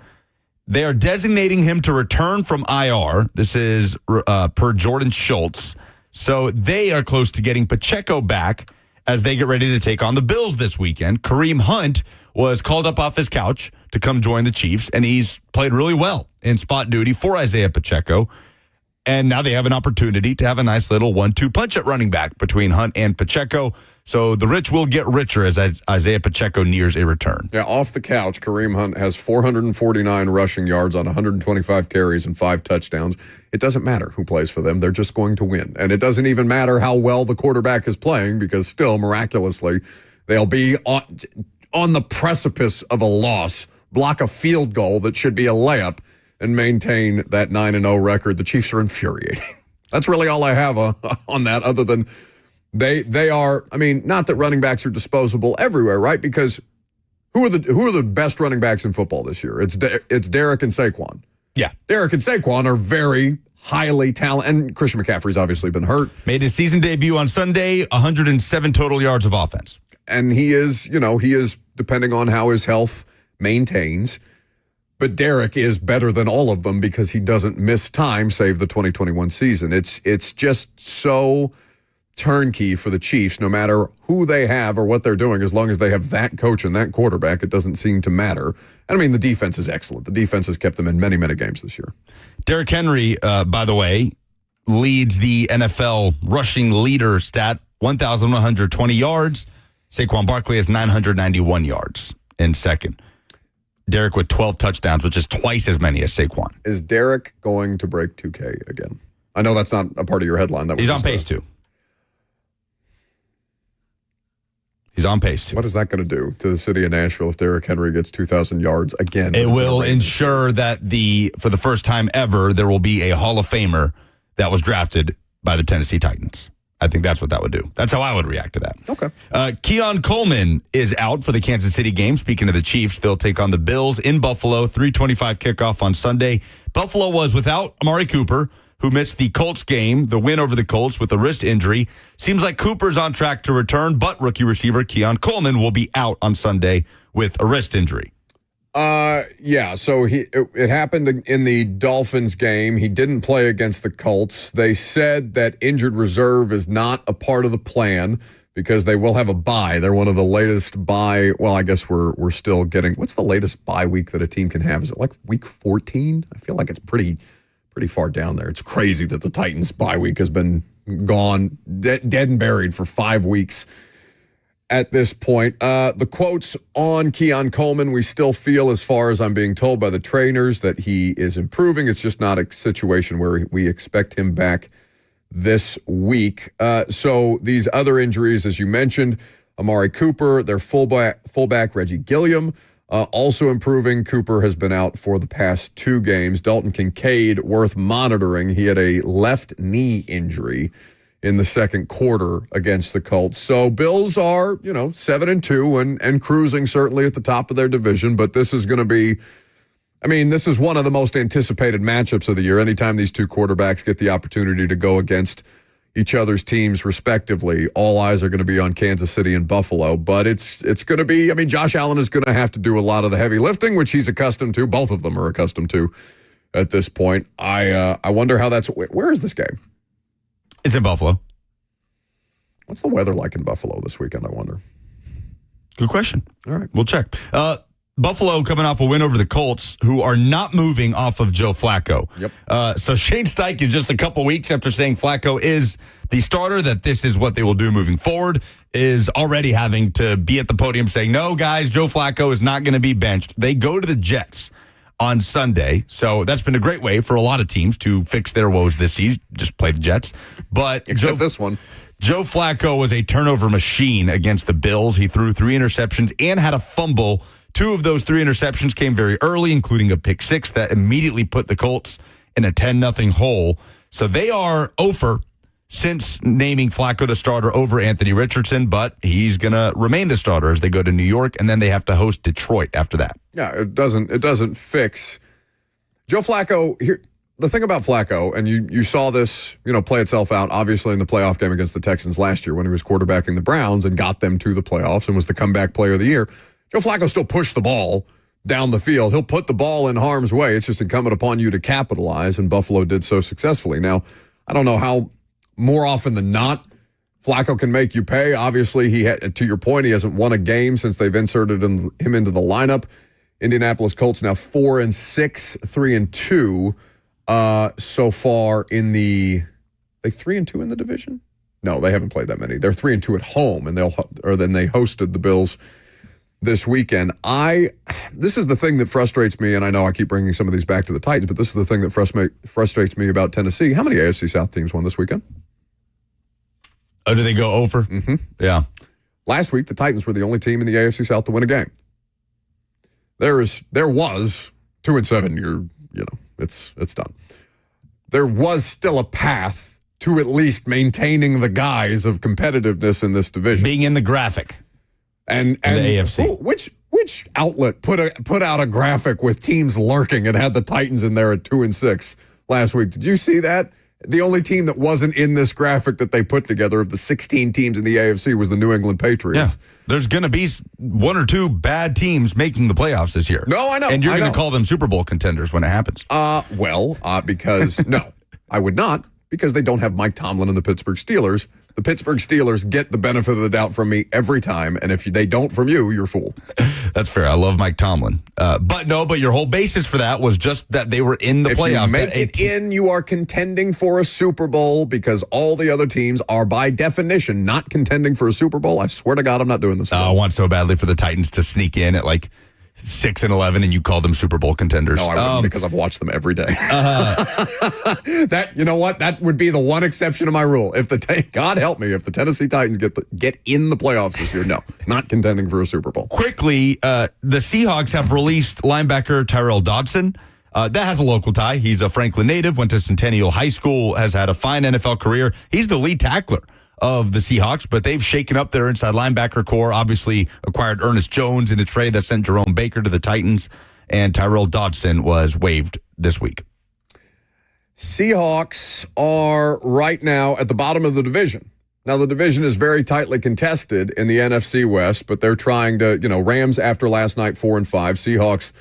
They are designating him to return from IR. This is per Jordan Schultz. So they are close to getting Pacheco back as they get ready to take on the Bills this weekend. Kareem Hunt was called up off his couch to come join the Chiefs, and he's played really well in spot duty for Isaiah Pacheco. And now they have an opportunity to have a nice little 1-2 punch at running back between Hunt and Pacheco. So the rich will get richer as Isaiah Pacheco nears a return. Yeah, off the couch, Kareem Hunt has 449 rushing yards on 125 carries and 5 touchdowns. It doesn't matter who plays for them. They're just going to win. And it doesn't even matter how well the quarterback is playing because still, miraculously, they'll be on the precipice of a loss, block a field goal that should be a layup, and maintain that 9-0 record. The Chiefs are infuriating. That's really all I have on that, other than they are. I mean, not that running backs are disposable everywhere, right? Because who are the best running backs in football this year? It's Derrick and Saquon. Yeah, Derrick and Saquon are very highly talented, and Christian McCaffrey's obviously been hurt. Made his season debut on Sunday, 107 total yards of offense. And he is depending on how his health maintains. But Derrick is better than all of them because he doesn't miss time, save the 2021 season. It's just so turnkey for the Chiefs, no matter who they have or what they're doing, as long as they have that coach and that quarterback, it doesn't seem to matter. And I mean, the defense is excellent. The defense has kept them in many, many games this year. Derrick Henry, by the way, leads the NFL rushing leader stat, 1,120 yards. Saquon Barkley has 991 yards in second. Derrick with 12 touchdowns, which is twice as many as Saquon. Is Derrick going to break 2K again? I know that's not a part of your headline. He's on pace to. He's on pace to. What is that going to do to the city of Nashville if Derrick Henry gets 2,000 yards again? It will ensure that for the first time ever, there will be a Hall of Famer that was drafted by the Tennessee Titans. I think that's what that would do. That's how I would react to that. Okay. Keon Coleman is out for the Kansas City game. Speaking of the Chiefs, they'll take on the Bills in Buffalo, 3:25 kickoff on Sunday. Buffalo was without Amari Cooper, who missed the Colts game, the win over the Colts with a wrist injury. Seems like Cooper's on track to return, but rookie receiver Keon Coleman will be out on Sunday with a wrist injury. Yeah, so it happened in the Dolphins game. He didn't play against the Colts. They said that injured reserve is not a part of the plan because they will have a bye. They're one of the latest bye. Well, I guess we're still getting. What's the latest bye week that a team can have? Is it like week 14? I feel like it's pretty far down there. It's crazy that the Titans bye week has been gone, dead and buried for 5 weeks. At this point, the quotes on Keon Coleman, we still feel, as far as I'm being told by the trainers, that he is improving. It's just not a situation where we expect him back this week. So these other injuries, as you mentioned, Amari Cooper, their fullback Reggie Gilliam, also improving. Cooper has been out for the past 2 games. Dalton Kincaid, worth monitoring. He had a left knee injury in the second quarter against the Colts. So Bills are, 7-2 and cruising certainly at the top of their division, but this is going to be, this is one of the most anticipated matchups of the year. Anytime these two quarterbacks get the opportunity to go against each other's teams respectively, all eyes are going to be on Kansas City and Buffalo, but it's going to be, Josh Allen is going to have to do a lot of the heavy lifting, which he's accustomed to. Both of them are accustomed to at this point. I wonder how where is this game? It's in Buffalo. What's the weather like in Buffalo this weekend, I wonder? Good question. All right. We'll check. Buffalo coming off a win over the Colts, who are not moving off of Joe Flacco. Yep. So Shane Steichen, just a couple weeks after saying Flacco is the starter, that this is what they will do moving forward, is already having to be at the podium saying, no, guys, Joe Flacco is not going to be benched. They go to the Jets on Sunday. So that's been a great way for a lot of teams to fix their woes this season. Just play the Jets. But except this one. Joe Flacco was a turnover machine against the Bills. He threw 3 interceptions and had a fumble. 2 of those 3 interceptions came very early, including a pick 6 that immediately put the Colts in a 10-0 hole. So they are over since naming Flacco the starter over Anthony Richardson, but he's going to remain the starter as they go to New York, and then they have to host Detroit after that. Yeah, it doesn't fix Joe Flacco, here, the thing about Flacco, and you saw this, play itself out, obviously, in the playoff game against the Texans last year when he was quarterbacking the Browns and got them to the playoffs and was the comeback player of the year. Joe Flacco still pushed the ball down the field. He'll put the ball in harm's way. It's just incumbent upon you to capitalize, and Buffalo did so successfully. Now, I don't know how more often than not Flacco can make you pay. Obviously, to your point, he hasn't won a game since they've inserted him into the lineup. Indianapolis Colts now 4-6, 3-2 so far in the. They 3-2 in the division? No, they haven't played that many. They're 3-2 at home, and then they hosted the Bills this weekend. This is the thing that frustrates me, and I know I keep bringing some of these back to the Titans, but this is the thing that frustrates me about Tennessee. How many AFC South teams won this weekend? Oh, do they go over? Mm-hmm. Yeah. Last week, the Titans were the only team in the AFC South to win a game. There was 2-7. It's done. There was still a path to at least maintaining the guise of competitiveness in this division, being in the graphic, and the AFC. Which outlet put out a graphic with teams lurking and had the Titans in there at 2-6 last week? Did you see that? The only team that wasn't in this graphic that they put together of the 16 teams in the AFC was the New England Patriots. Yeah. There's going to be one or two bad teams making the playoffs this year. No, I know. And you're going to call them Super Bowl contenders when it happens. Because no, I would not, because they don't have Mike Tomlin and the Pittsburgh Steelers. The Pittsburgh Steelers get the benefit of the doubt from me every time, and if they don't from you, you're a fool. That's fair. I love Mike Tomlin. But your whole basis for that was just that they were in the playoffs. If you make it in, you are contending for a Super Bowl, because all the other teams are, by definition, not contending for a Super Bowl. I swear to God, I'm not doing this. I want so badly for the Titans to sneak in at 6-11, and you call them Super Bowl contenders. No, I wouldn't, because I've watched them every day. That, you know what? That would be the one exception to my rule. God help me, if the Tennessee Titans get in the playoffs this year, no, not contending for a Super Bowl. Quickly, the Seahawks have released linebacker Tyrell Dodson. That has a local tie. He's a Franklin native, went to Centennial High School, has had a fine NFL career. He's the lead tackler of the Seahawks, but they've shaken up their inside linebacker core, obviously acquired Ernest Jones in a trade that sent Jerome Baker to the Titans, and Tyrell Dodson was waived this week. Seahawks are right now at the bottom of the division. Now, the division is very tightly contested in the NFC West, but they're trying to, Rams after last night 4-5. Seahawks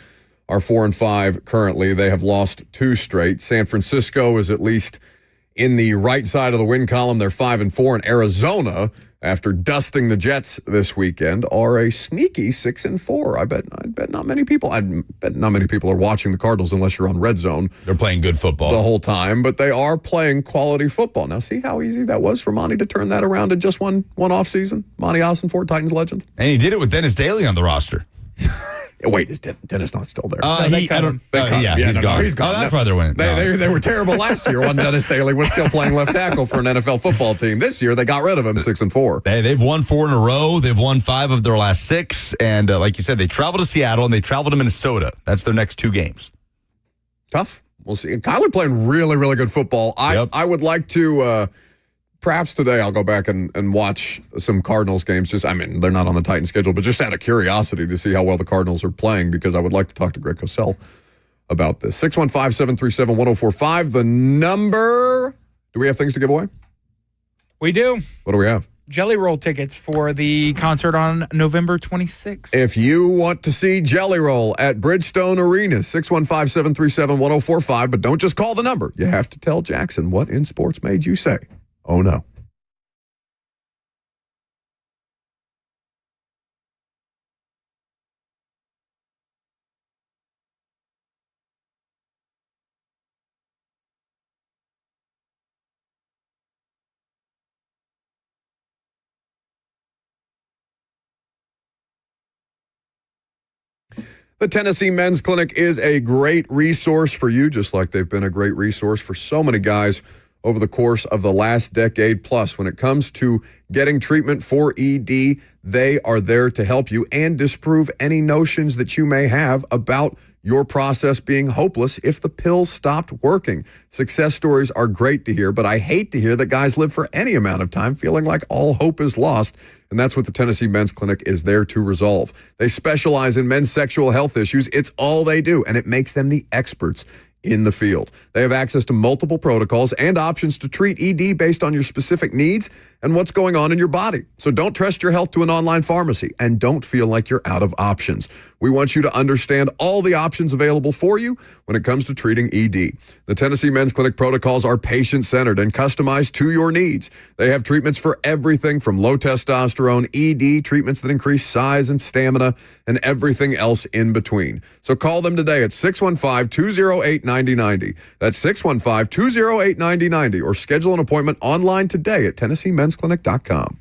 are 4-5 currently. They have lost 2 straight. San Francisco is at least in the right side of the win column. They're 5-4, and Arizona, after dusting the Jets this weekend, are a sneaky 6-4. I bet not many people are watching the Cardinals unless you're on Red Zone. They're playing good football the whole time, but they are playing quality football. Now, see how easy that was for Monty to turn that around in just one off season? Monty Ossenfort, Titans legend. And he did it with Dennis Daly on the roster. Wait, is Dennis not still there? He's gone. He's gone. That's why they're winning. They were terrible last year when Dennis Staley was still playing left tackle for an NFL football team. This year, they got rid of him 6-4. They've won 4 in a row. They've won 5 of their last 6. And like you said, they traveled to Seattle and they traveled to Minnesota. That's their next 2 games. Tough. We'll see. Kyler playing really, really good football. I would like to... Perhaps today I'll go back and watch some Cardinals games. They're not on the Titans schedule, but just out of curiosity to see how well the Cardinals are playing, because I would like to talk to Greg Cosell about this. 615-737-1045. The number. Do we have things to give away? We do. What do we have? Jelly Roll tickets for the concert on November 26th. If you want to see Jelly Roll at Bridgestone Arena, 615-737-1045. But don't just call the number. You have to tell Jackson what in sports made you say, oh no. The Tennessee Men's Clinic is a great resource for you, just like they've been a great resource for so many guys over the course of the last decade plus. When it comes to getting treatment for ED, they are there to help you and disprove any notions that you may have about your process being hopeless if the pills stopped working. Success stories are great to hear, but I hate to hear that guys live for any amount of time feeling like all hope is lost. And that's what the Tennessee Men's Clinic is there to resolve. They specialize in men's sexual health issues. It's all they do, and it makes them the experts in the field. They have access to multiple protocols and options to treat ED based on your specific needs and what's going on in your body. So don't trust your health to an online pharmacy and don't feel like you're out of options. We want you to understand all the options available for you when it comes to treating ED. The Tennessee Men's Clinic protocols are patient-centered and customized to your needs. They have treatments for everything from low testosterone, ED, treatments that increase size and stamina, and everything else in between. So call them today at 615-208-9090. That's 615-208-9090, or schedule an appointment online today at TennesseeMen'sClinic.com.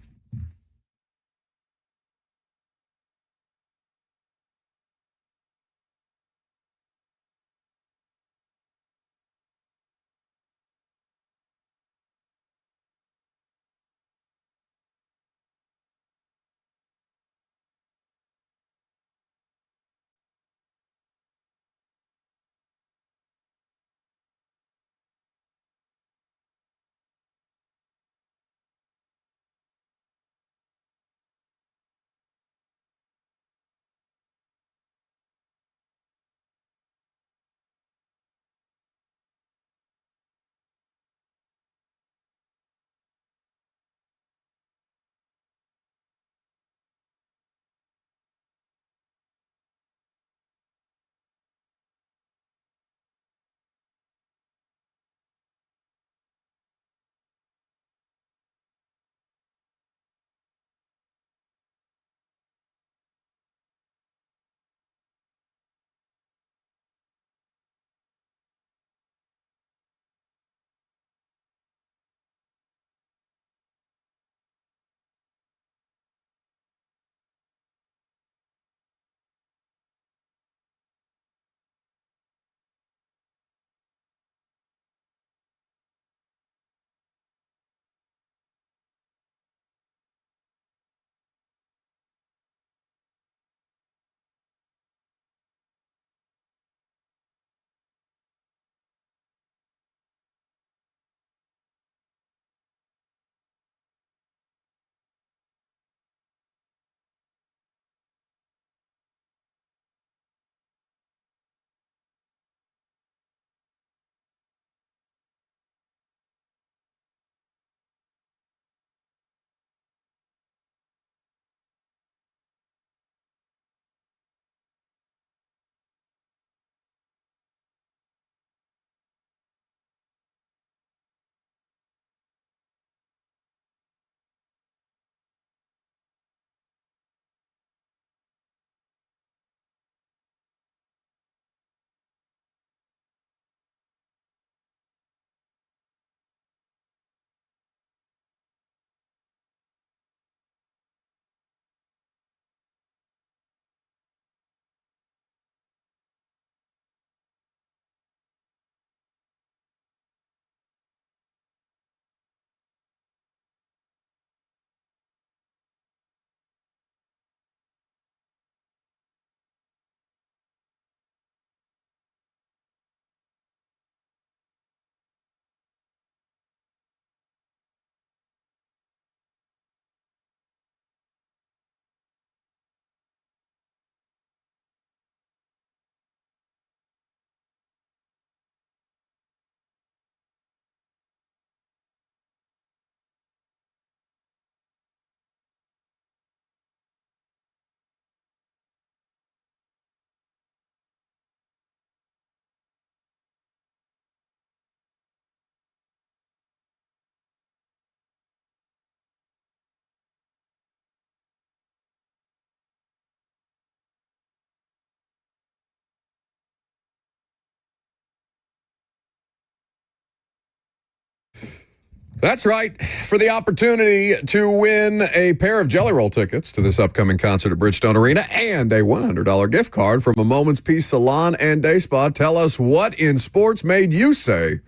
That's right. For the opportunity to win a pair of Jelly Roll tickets to this upcoming concert at Bridgestone Arena and a $100 gift card from A Moment's Peace Salon and Day Spa, tell us what in sports made you say,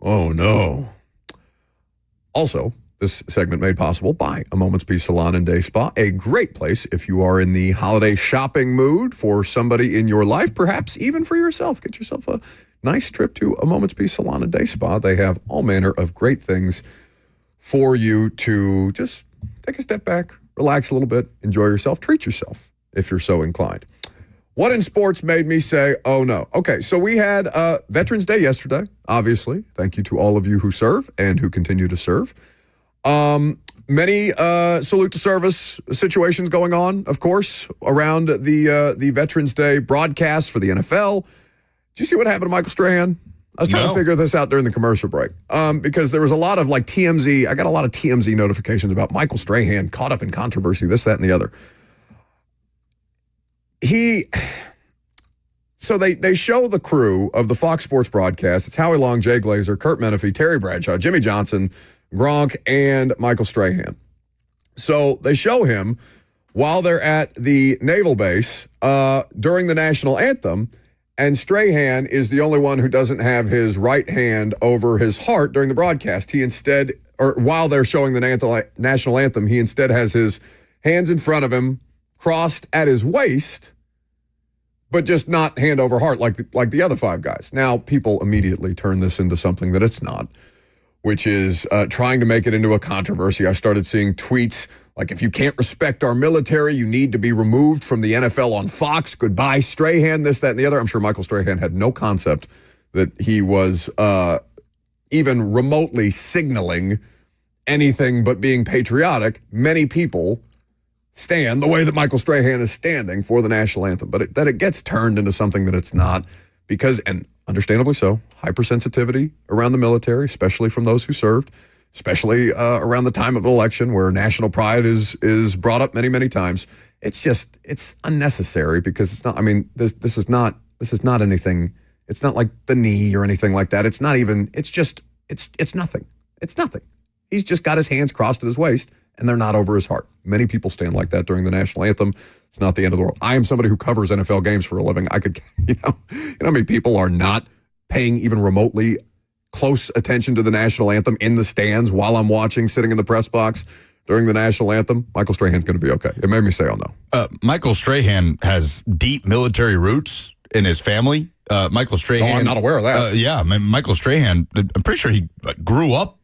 oh no. Also, this segment made possible by A Moment's Peace Salon and Day Spa, a great place if you are in the holiday shopping mood for somebody in your life, perhaps even for yourself. Get yourself a nice trip to A Moment's Peace Salon and Day Spa. They have all manner of great things for you to just take a step back, relax a little bit, enjoy yourself, treat yourself if you're so inclined. What in sports made me say, oh no? Okay, so we had Veterans Day yesterday, obviously. Thank you to all of you who serve and who continue to serve. Many salute to service situations going on, of course, around the Veterans Day broadcast for the NFL. Did you see what happened to Michael Strahan? I was trying to figure this out during the commercial break because there was a lot of like TMZ. I got a lot of TMZ notifications about Michael Strahan caught up in controversy, this, that, and the other. So they show the crew of the Fox Sports broadcast. It's Howie Long, Jay Glazer, Kurt Menefee, Terry Bradshaw, Jimmy Johnson, Gronk, and Michael Strahan. So they show him while they're at the naval base during the national anthem, and Strahan is the only one who doesn't have his right hand over his heart during the broadcast. He instead, or while they're showing the national anthem, he instead has his hands in front of him, crossed at his waist, but just not hand over heart like the other five guys. Now, people immediately turn this into something that it's not, which is trying to make it into a controversy. I started seeing tweets like, if you can't respect our military, you need to be removed from the NFL on Fox. Goodbye, Strahan, this, that, and the other. I'm sure Michael Strahan had no concept that he was even remotely signaling anything but being patriotic. Many people stand the way that Michael Strahan is standing for the national anthem, but that it gets turned into something that it's not because, and understandably so, hypersensitivity around the military, especially from those who served, especially around the time of an election where national pride is brought up many, many times. It's unnecessary because it's not, I mean, this is not anything. It's not like the knee or anything like that. It's not even, it's nothing. It's nothing. He's just got his hands crossed at his waist and they're not over his heart. Many people stand like that during the national anthem. It's not the end of the world. I am somebody who covers NFL games for a living. I could, you know how many people are not paying even remotely close attention to the national anthem in the stands while I'm watching, sitting in the press box during the national anthem. Michael Strahan's going to be okay. It made me say, oh no. Michael Strahan has deep military roots in his family. Michael Strahan. Oh, I'm not aware of that. Yeah, Michael Strahan, I'm pretty sure he grew up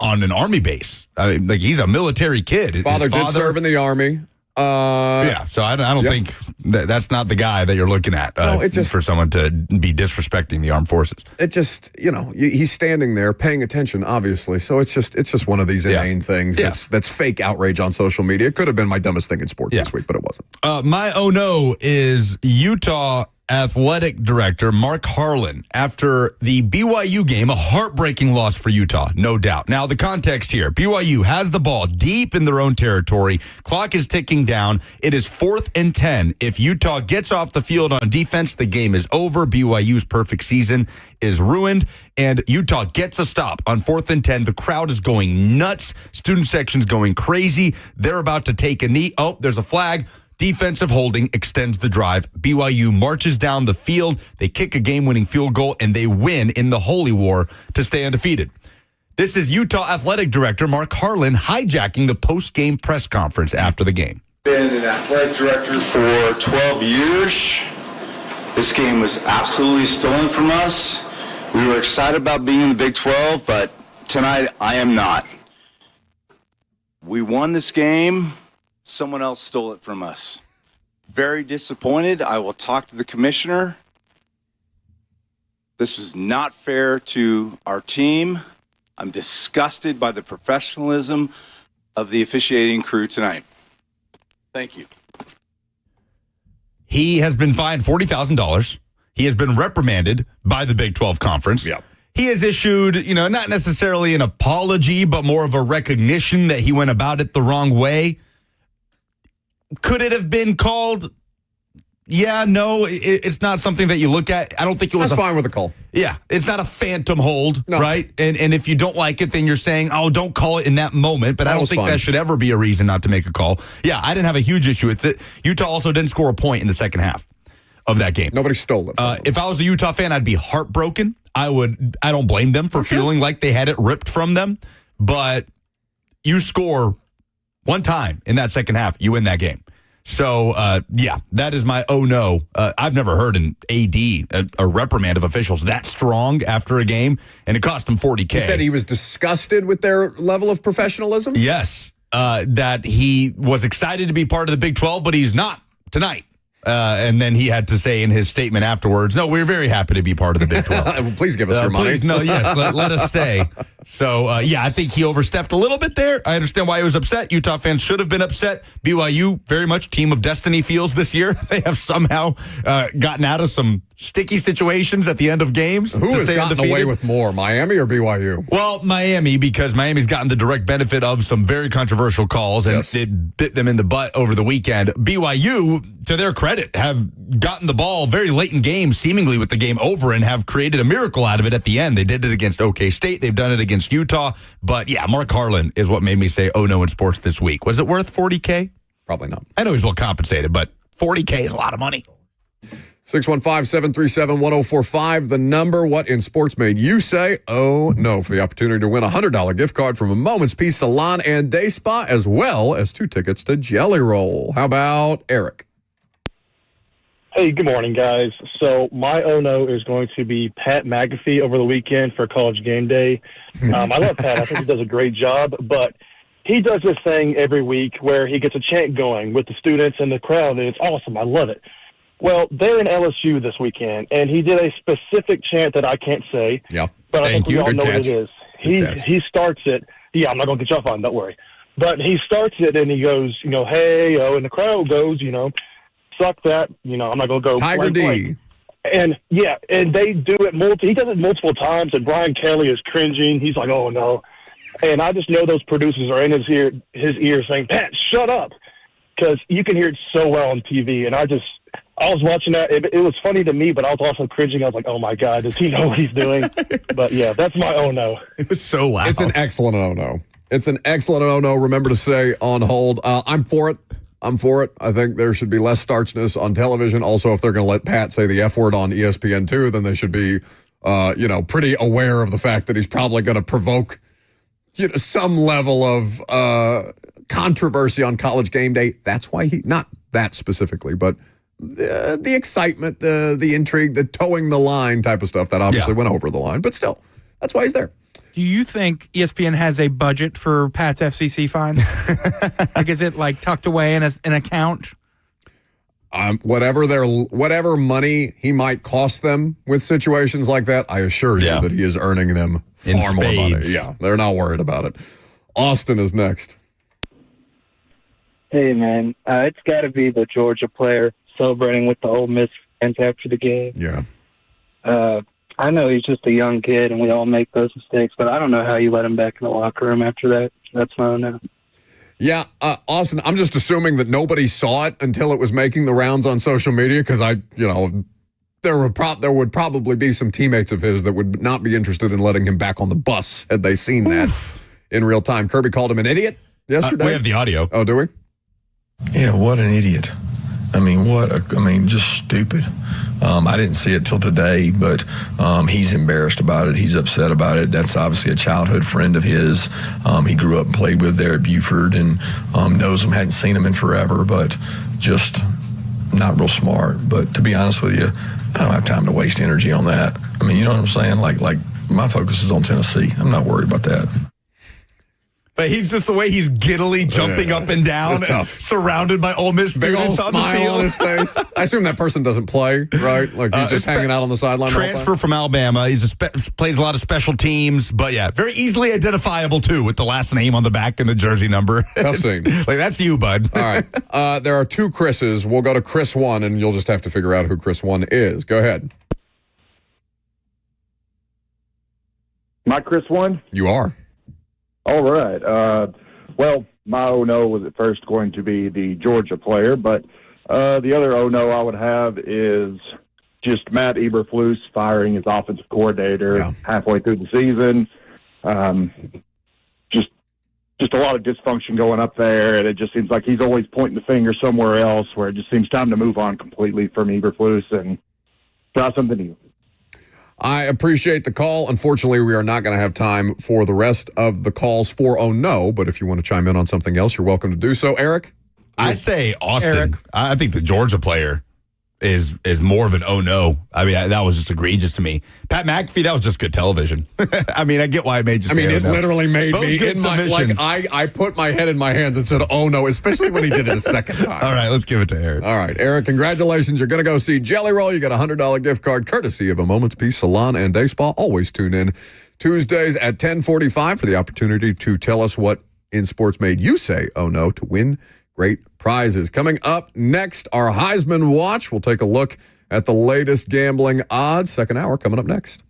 on an army base. I mean, like he's a military kid. His father did serve in the army. Yeah, so I don't think that's not the guy that you're looking at for someone to be disrespecting the armed forces. It just, he's standing there paying attention, obviously. So it's just one of these inane things that's fake outrage on social media. It could have been my dumbest thing in sports this week, but it wasn't. My oh no is Utah athletic director Mark Harland after the BYU game, a heartbreaking loss for Utah, no doubt. Now, the context here, BYU has the ball deep in their own territory. Clock is ticking down. It is 4th and 10. If Utah gets off the field on defense, the game is over. BYU's perfect season is ruined, and Utah gets a stop on 4th and 10. The crowd is going nuts. Student section's going crazy. They're about to take a knee. Oh, there's a flag. Defensive holding extends the drive. BYU marches down the field. They kick a game-winning field goal, and they win in the Holy War to stay undefeated. This is Utah Athletic Director Mark Harland hijacking the post-game press conference after the game. Been an athletic director for 12 years. This game was absolutely stolen from us. We were excited about being in the Big 12, but tonight I am not. We won this game. Someone else stole it from us. Very disappointed. I will talk to the commissioner. This was not fair to our team. I'm disgusted by the professionalism of the officiating crew tonight. Thank you. He has been fined $40,000. He has been reprimanded by the Big 12 Conference. Yeah. He has issued, not necessarily an apology, but more of a recognition that he went about it the wrong way. Could it have been called? Yeah, no, it's not something that you look at. I don't think it was fine with a call. Yeah, it's not a phantom hold, right? And if you don't like it, then you're saying, oh, don't call it in that moment. But I don't think that should ever be a reason not to make a call. Yeah, I didn't have a huge issue with it. Utah also didn't score a point in the second half of that game. Nobody stole it. If I was a Utah fan, I'd be heartbroken. I don't blame them for feeling like they had it ripped from them. But you score one time in that second half, you win that game. So, that is my oh no. I've never heard an AD, a reprimand of officials that strong after a game, and it cost him $40K. He said he was disgusted with their level of professionalism? Yes, that he was excited to be part of the Big 12, but he's not tonight. And then he had to say in his statement afterwards, no, we're very happy to be part of the Big 12. Please give us your money. Please, no, yes, let us stay. So, I think he overstepped a little bit there. I understand why he was upset. Utah fans should have been upset. BYU, very much team of destiny feels this year. They have somehow gotten out of some sticky situations at the end of games. Who has gotten away with more, Miami or BYU? Well, Miami, because Miami's gotten the direct benefit of some very controversial calls, and it bit them in the butt over the weekend. BYU, to their credit, have gotten the ball very late in games, seemingly with the game over, and have created a miracle out of it at the end. They did it against OK State. They've done it against Utah. But, Mark Harland is what made me say, oh, no, in sports this week. Was it worth $40K? Probably not. I know he's well compensated, but $40K is a lot of money. 615-737-1045, the number. What in sports made you say, oh, no, for the opportunity to win a $100 gift card from A Moment's Peace Salon and Day Spa, as well as 2 tickets to Jelly Roll. How about Eric? Hey, good morning, guys. So my oh no is going to be Pat McAfee over the weekend for College Game Day. I love Pat. I think he does a great job, but he does this thing every week where he gets a chant going with the students and the crowd, and it's awesome. I love it. Well, they're in LSU this weekend, and he did a specific chant that I can't say. Yeah. But I think we all know what it is. He starts it. Yeah, I'm not going to get you off on it, don't worry. But he starts it, and he goes, hey, and the crowd goes, suck that, I'm not going to go. Tiger D. Blank. And, and they do it he does it multiple times, and Brian Kelly is cringing. He's like, oh, no. And I just know those producers are in his ear saying, Pat, shut up. Because you can hear it so well on TV, and I was watching that. It was funny to me, but I was also cringing. I was like, oh, my God, does he know what he's doing? But, that's my oh, no. It was so loud. It's an excellent oh, no. It's an excellent oh, no. Remember to say on hold, I'm for it. I think there should be less starchness on television. Also, if they're going to let Pat say the F word on ESPN too, then they should be, pretty aware of the fact that he's probably going to provoke, some level of controversy on College Game Day. That's why not that specifically, but the excitement, the intrigue, the towing the line type of stuff that obviously went over the line. But still, that's why he's there. Do you think ESPN has a budget for Pat's FCC fines? Is it tucked away in an account? Whatever money he might cost them with situations like that, I assure you that he is earning them far more money. Yeah, they're not worried about it. Austin is next. Hey, man, it's got to be the Georgia player celebrating with the Ole Miss fans after the game. Yeah. I know he's just a young kid, and we all make those mistakes, but I don't know how you let him back in the locker room after that. That's my own now. Yeah, Austin, I'm just assuming that nobody saw it until it was making the rounds on social media, because there would probably be some teammates of his that would not be interested in letting him back on the bus had they seen that in real time. Kirby called him an idiot yesterday. We have the audio. Oh, do we? Yeah, what an idiot. Just stupid. I didn't see it till today, but he's embarrassed about it. He's upset about it. That's obviously a childhood friend of his. He grew up and played with there at Buford and knows him, hadn't seen him in forever, but just not real smart. But to be honest with you, I don't have time to waste energy on that. You know what I'm saying? Like my focus is on Tennessee. I'm not worried about that. But he's just the way he's giddily jumping up and down, and surrounded by Ole Miss big old students on the smile field. on his face. I assume that person doesn't play, right? He's just hanging out on the sideline. Transfer from Alabama. He's plays a lot of special teams, but very easily identifiable too with the last name on the back and the jersey number. Tough scene. That's you, bud. All right. There are 2 Chris's. We'll go to Chris 1, and you'll just have to figure out who Chris 1 is. Go ahead. My Chris 1? You are. All right. Well, my oh no was at first going to be the Georgia player, but the other oh no I would have is just Matt Eberflus firing his offensive coordinator halfway through the season. Just a lot of dysfunction going up there, and it just seems like he's always pointing the finger somewhere else, where it just seems time to move on completely from Eberflus and try something new. I appreciate the call. Unfortunately, we are not going to have time for the rest of the calls for oh no, but if you want to chime in on something else, you're welcome to do so. Eric? I say Austin. Eric. I think the Georgia player is more of an oh no. I mean, that was just egregious to me. Pat McAfee, that was just good television. I mean, I get why I made you say it oh, no. literally made Both me good in my, like submissions. I put my head in my hands and said, "Oh no!" Especially when he did it a second time. All right, let's give it to Eric. All right, Eric, congratulations. You're going to go see Jelly Roll. You got a $100 gift card courtesy of A Moment's Peace Salon and Day Spa. Always tune in Tuesdays at 10:45 for the opportunity to tell us what in sports made you say, oh no, to win great prizes. Coming up next, our Heisman Watch. We'll take a look at the latest gambling odds. Second hour coming up next.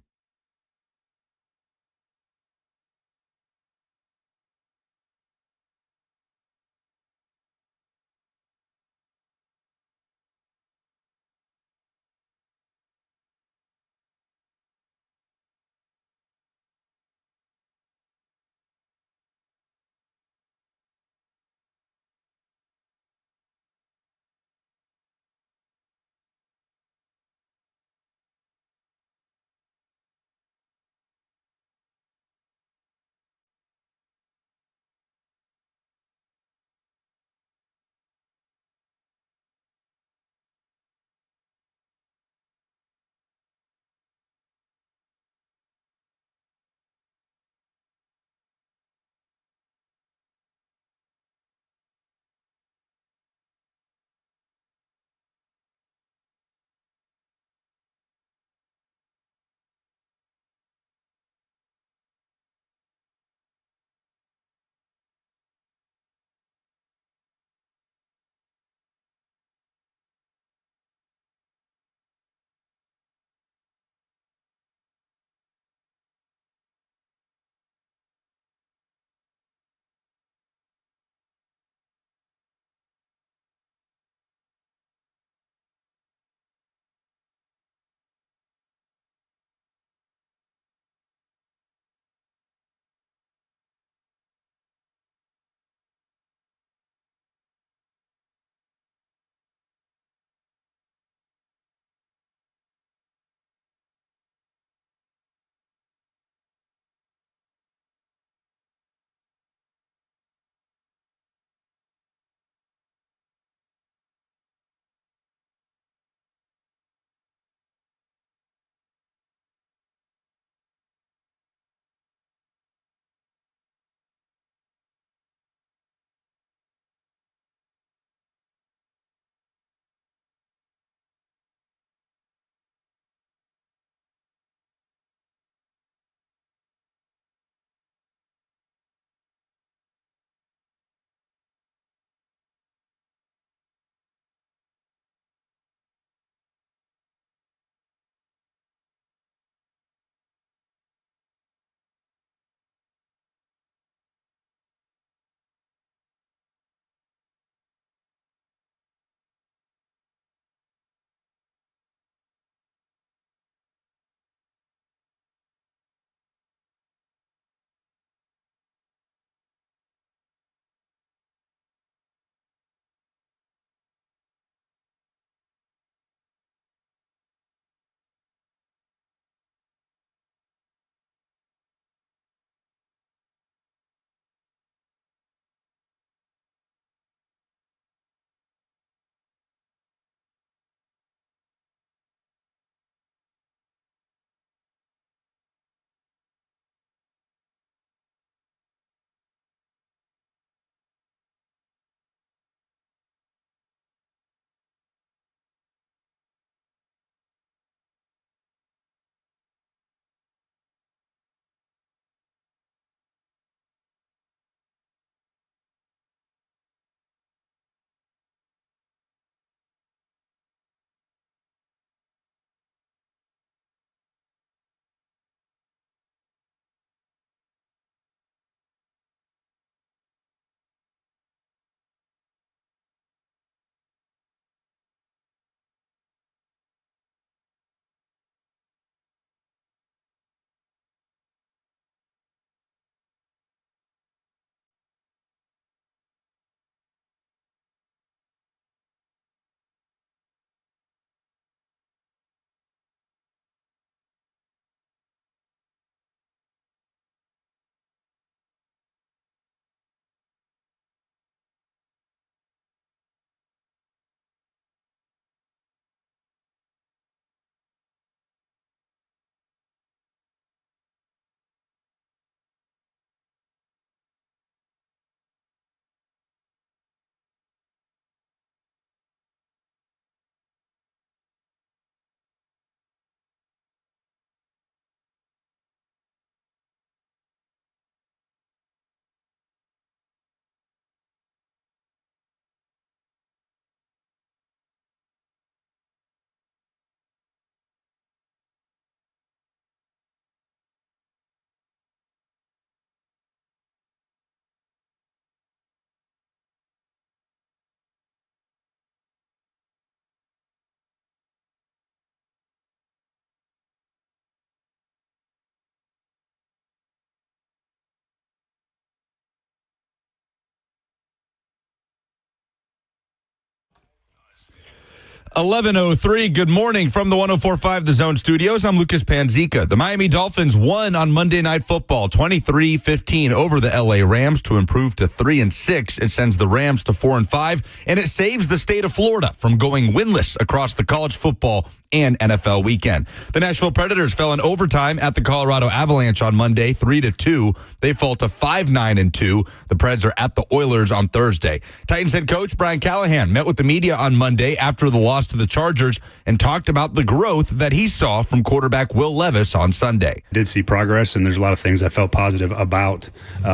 11:03. Good morning from the 104.5 The Zone studios. I'm Lucas Panzica. The Miami Dolphins won on Monday Night Football 23-15 over the LA Rams to improve to 3-6. It sends the Rams to 4-5, and it saves the state of Florida from going winless across the college football and NFL weekend. The Nashville Predators fell in overtime at the Colorado Avalanche on Monday, 3-2. They fall to 5-9-2. The Preds are at the Oilers on Thursday. Titans head coach Brian Callahan met with the media on Monday after the loss to the Chargers and talked about the growth that he saw from quarterback Will Levis on Sunday. Did see progress, and there's a lot of things I felt positive about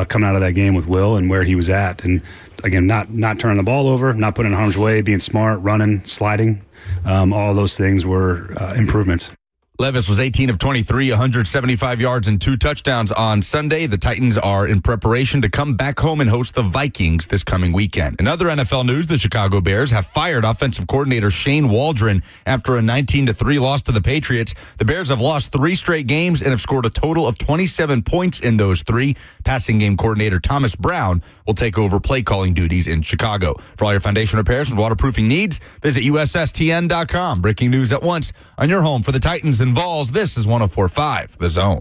coming out of that game with Will and where he was at. And again, not turning the ball over, not putting in harm's way, being smart, running, sliding. All those things were improvements. Levis was 18 of 23, 175 yards and 2 touchdowns on Sunday. The Titans are in preparation to come back home and host the Vikings this coming weekend. In other NFL news, the Chicago Bears have fired offensive coordinator Shane Walsh after a 19-3 loss to the Patriots. The Bears have lost 3 straight games and have scored a total of 27 points in those 3. Passing game coordinator Thomas Brown will take over play calling duties in Chicago. For all your foundation repairs and waterproofing needs, visit USSTN.com. Breaking news at once on your home for the Titans and Vols. This is 104.5 The Zone.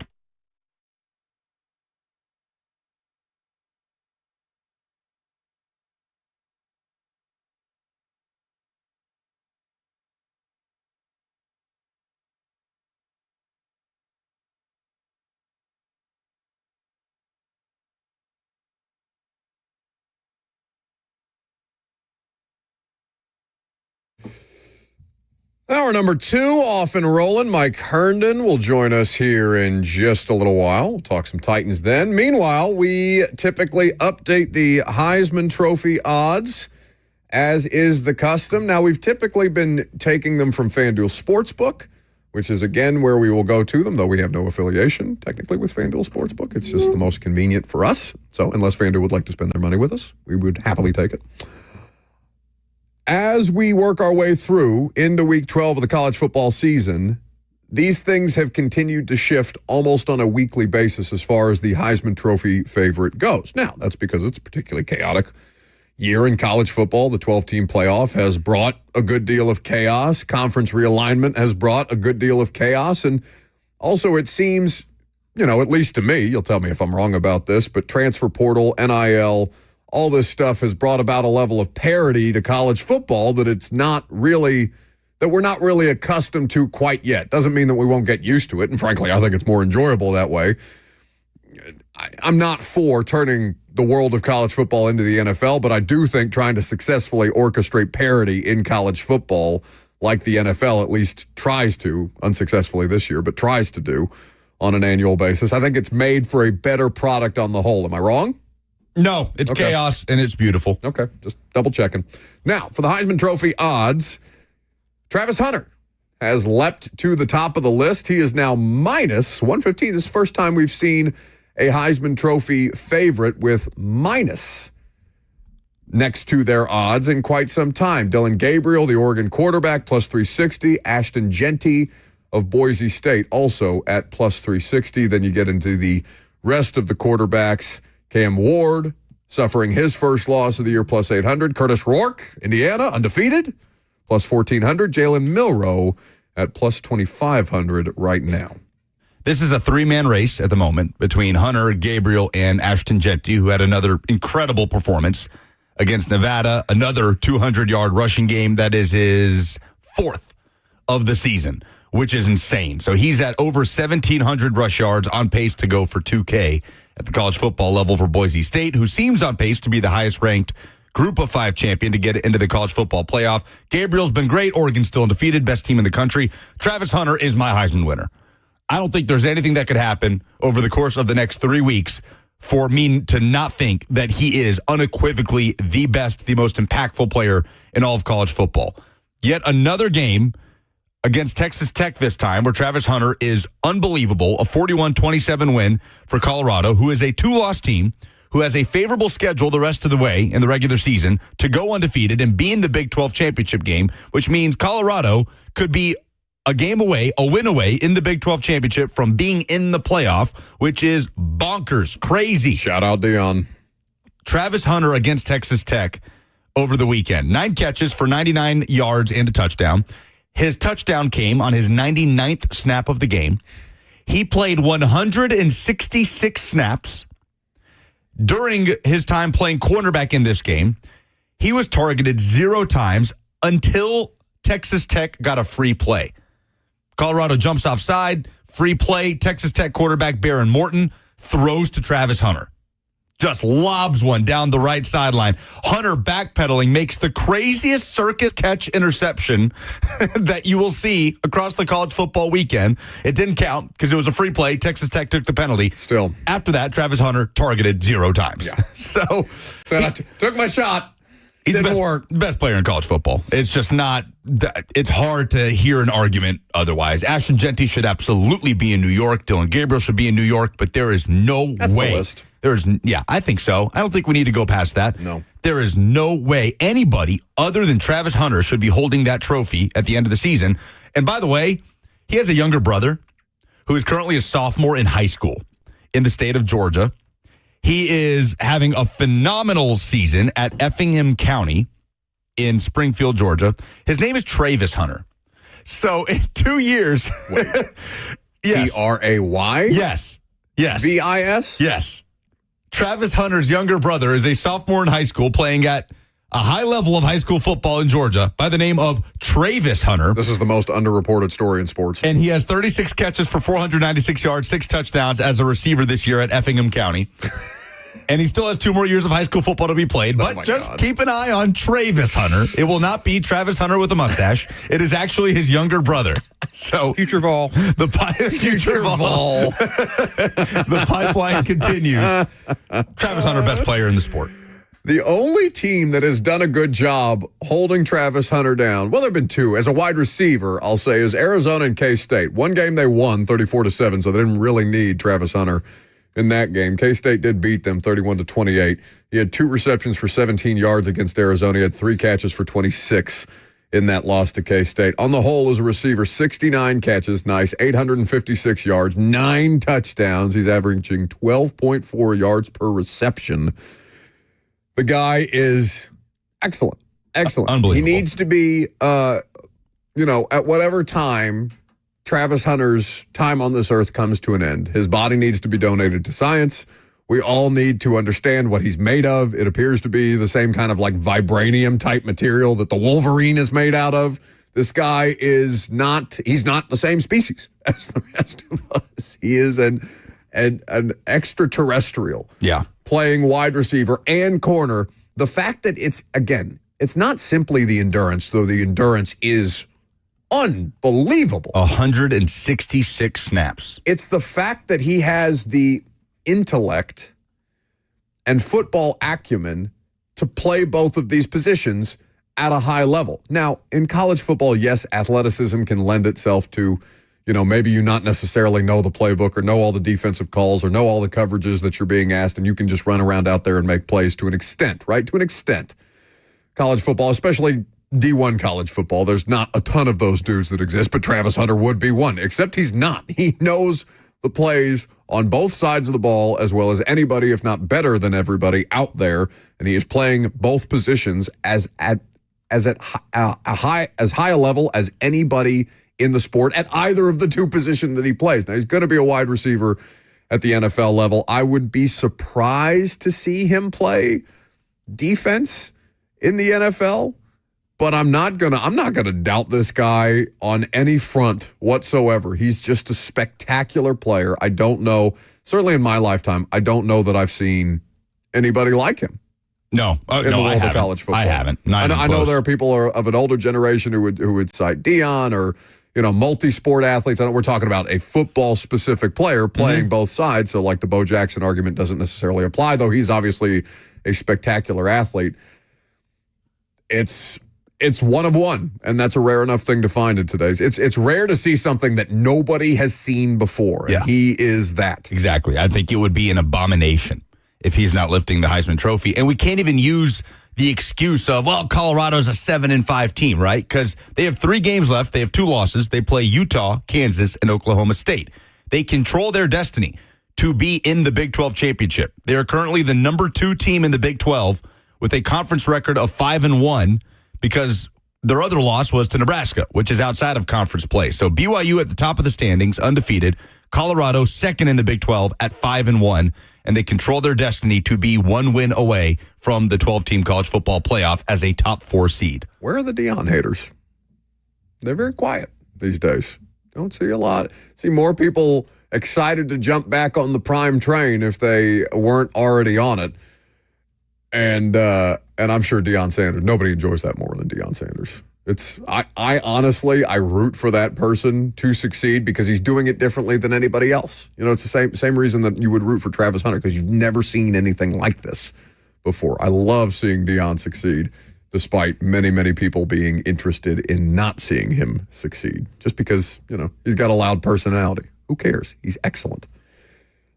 Hour number 2 off and rolling. Mike Herndon will join us here in just a little while. We'll talk some Titans then. Meanwhile, we typically update the Heisman Trophy odds, as is the custom. Now, we've typically been taking them from FanDuel Sportsbook, which is, again, where we will go to them, though we have no affiliation, technically, with FanDuel Sportsbook. It's just the most convenient for us. So unless FanDuel would like to spend their money with us, we would happily take it. As we work our way through into week 12 of the college football season, these things have continued to shift almost on a weekly basis as far as the Heisman Trophy favorite goes. Now, that's because it's a particularly chaotic year in college football. The 12-team playoff has brought a good deal of chaos. Conference realignment has brought a good deal of chaos. And also it seems, at least to me, you'll tell me if I'm wrong about this, but transfer portal, NIL, all this stuff has brought about a level of parity to college football that we're not really accustomed to quite yet. Doesn't mean that we won't get used to it. And frankly, I think it's more enjoyable that way. I'm not for turning the world of college football into the NFL, but I do think trying to successfully orchestrate parity in college football, like the NFL at least tries to, unsuccessfully this year, but tries to do on an annual basis, I think it's made for a better product on the whole. Am I wrong? No, it's chaos, and it's beautiful. Okay, just double checking. Now, for the Heisman Trophy odds, Travis Hunter has leapt to the top of the list. He is now minus 115. This is the first time we've seen a Heisman Trophy favorite with minus next to their odds in quite some time. Dylan Gabriel, the Oregon quarterback, plus 360. Ashton Jeanty of Boise State, also at plus 360. Then you get into the rest of the quarterbacks. Cam Ward, suffering his first loss of the year, plus 800. Curtis Rourke, Indiana, undefeated, plus 1,400. Jalen Milroe at plus 2,500 right now. This is a 3-man race at the moment between Hunter, Gabriel, and Ashton Jeanty, who had another incredible performance against Nevada, another 200-yard rushing game. That is his 4th of the season, which is insane. So he's at over 1,700 rush yards, on pace to go for 2K at the college football level for Boise State, who seems on pace to be the highest-ranked Group of 5 champion to get into the college football playoff. Gabriel's been great. Oregon's still undefeated, best team in the country. Travis Hunter is my Heisman winner. I don't think there's anything that could happen over the course of the next 3 weeks for me to not think that he is unequivocally the best, the most impactful player in all of college football. Yet another game against Texas Tech this time where Travis Hunter is unbelievable, a 41-27 win for Colorado, who is a 2-loss team, who has a favorable schedule the rest of the way in the regular season to go undefeated and be in the Big 12 championship game, which means Colorado could be a game away, a win away in the Big 12 championship from being in the playoff, which is bonkers, crazy. Shout out Dion. Travis Hunter against Texas Tech over the weekend. 9 catches for 99 yards and a touchdown. His touchdown came on his 99th snap of the game. He played 166 snaps. During his time playing cornerback in this game, he was targeted 0 times until Texas Tech got a free play. Colorado jumps offside, free play. Texas Tech quarterback Baron Morton throws to Travis Hunter. Just lobs one down the right sideline. Hunter backpedaling makes the craziest circus catch interception that you will see across the college football weekend. It didn't count because it was a free play. Texas Tech took the penalty. Still. After that, Travis Hunter targeted 0 times. Yeah. So I took my shot. He's Didn't the work. best player in college football. It's just not, it's hard to hear an argument otherwise. Ashton Genty should absolutely be in New York. Dylan Gabriel should be in New York, but there is no That's way. the list. Yeah, I think so. I don't think we need to go past that. No. There is no way anybody other than Travis Hunter should be holding that trophy at the end of the season. And by the way, he has a younger brother who is currently a sophomore in high school in the state of Georgia. He is having a phenomenal season at Effingham County in Springfield, Georgia. His name is Travis Hunter. So in 2 years, Wait. yes, T-R-A-Y? yes, V-I-S? yes. Travis Hunter's younger brother is a sophomore in high school playing at a high level of high school football in Georgia by the name of Travis Hunter. This is the most underreported story in sports. And he has 36 catches for 496 yards, 6 touchdowns as a receiver this year at Effingham County. And he still has 2 more years of high school football to be played. But just keep an eye on Travis Hunter. It will not be Travis Hunter with a mustache. It is actually his younger brother. So Future Vol. the future Vol. The pipeline continues. Travis Hunter, best player in the sport. The only team that has done a good job holding Travis Hunter down, well, there have been 2. As a wide receiver, I'll say, is Arizona and K-State. One game they won 34-7, so they didn't really need Travis Hunter in that game. K-State did beat them 31-28. He had 2 receptions for 17 yards against Arizona. He had 3 catches for 26 in that loss to K-State. On the whole, as a receiver, 69 catches, nice, 856 yards, 9 touchdowns. He's averaging 12.4 yards per reception. The guy is excellent. Excellent. Unbelievable. He needs to be, at whatever time Travis Hunter's time on this earth comes to an end. His body needs to be donated to science. We all need to understand what he's made of. It appears to be the same kind of like vibranium type material that the Wolverine is made out of. This guy is not, he's not the same species as the rest of us. He is an extraterrestrial. Yeah. Playing wide receiver and corner. The fact that it's not simply the endurance, though the endurance is unbelievable. 166 snaps. It's the fact that he has the intellect and football acumen to play both of these positions at a high level. Now, in college football, yes, athleticism can lend itself to, maybe you not necessarily know the playbook or know all the defensive calls or know all the coverages that you're being asked, and you can just run around out there and make plays to an extent, right? To an extent. College football, especially D1 college football, there's not a ton of those dudes that exist, but Travis Hunter would be one, except he's not. He knows the plays on both sides of the ball as well as anybody, if not better than everybody out there, and he is playing both positions as high a level as anybody in the sport at either of the 2 positions that he plays. Now, he's going to be a wide receiver at the NFL level. I would be surprised to see him play defense in the NFL, but I'm not gonna doubt this guy on any front whatsoever. He's just a spectacular player. I don't know, certainly in my lifetime, I don't know that I've seen anybody like him. No, in the world of college football. I haven't. I know there are people of an older generation who would cite Dion or multi-sport athletes. I know we're talking about a football-specific player playing both sides, so like the Bo Jackson argument doesn't necessarily apply, though he's obviously a spectacular athlete. It's one of one, and that's a rare enough thing to find in today's. It's rare to see something that nobody has seen before, and he is that. Exactly. I think it would be an abomination if he's not lifting the Heisman Trophy. And we can't even use the excuse of, Colorado's a 7-5 team, right? Because they have 3 games left. They have 2 losses. They play Utah, Kansas, and Oklahoma State. They control their destiny to be in the Big 12 championship. They are currently the number 2 team in the Big 12 with a conference record of 5-1 because their other loss was to Nebraska, which is outside of conference play. So BYU at the top of the standings, undefeated. Colorado second in the Big 12 at 5-1, and they control their destiny to be one win away from the 12-team college football playoff as a top 4 seed. Where are the Deion haters? They're very quiet these days. Don't see a lot. See more people excited to jump back on the prime train if they weren't already on it. And I'm sure Deion Sanders, nobody enjoys that more than Deion Sanders. I honestly root for that person to succeed because he's doing it differently than anybody else. You know, it's the same reason that you would root for Travis Hunter because you've never seen anything like this before. I love seeing Deion succeed, despite many, many people being interested in not seeing him succeed. Just because, you know, he's got a loud personality. Who cares? He's excellent.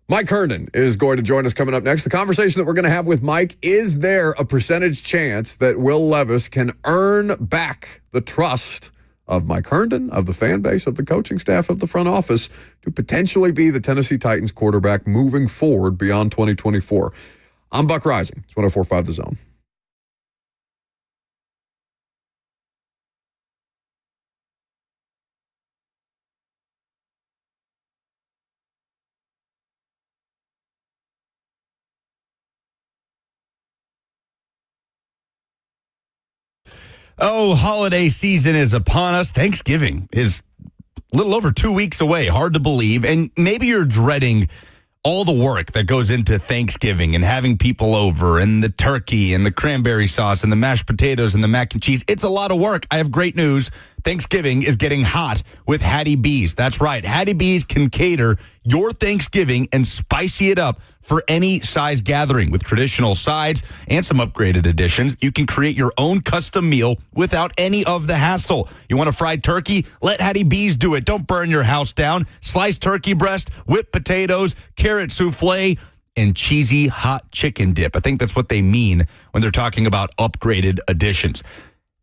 Mike Herndon is going to join us coming up next. The conversation that we're going to have with Mike, is there a percentage chance that Will Levis can earn back the trust of Mike Herndon, of the fan base, of the coaching staff, of the front office, to potentially be the Tennessee Titans quarterback moving forward beyond 2024? I'm Buck Rising. It's 104.5 The Zone. Oh, holiday season is upon us. Thanksgiving is a little over 2 weeks away. Hard to believe. And maybe you're dreading all the work that goes into Thanksgiving and having people over and the turkey and the cranberry sauce and the mashed potatoes and the mac and cheese. It's a lot of work. I have great news. Thanksgiving is getting hot with Hattie B's. That's right. Hattie B's can cater your Thanksgiving and spicy it up for any size gathering with traditional sides and some upgraded additions. You can create your own custom meal without any of the hassle. You want a fried turkey? Let Hattie B's do it. Don't burn your house down. Sliced turkey breast, whipped potatoes, carrot souffle, and cheesy hot chicken dip. I think that's what they mean when they're talking about upgraded additions.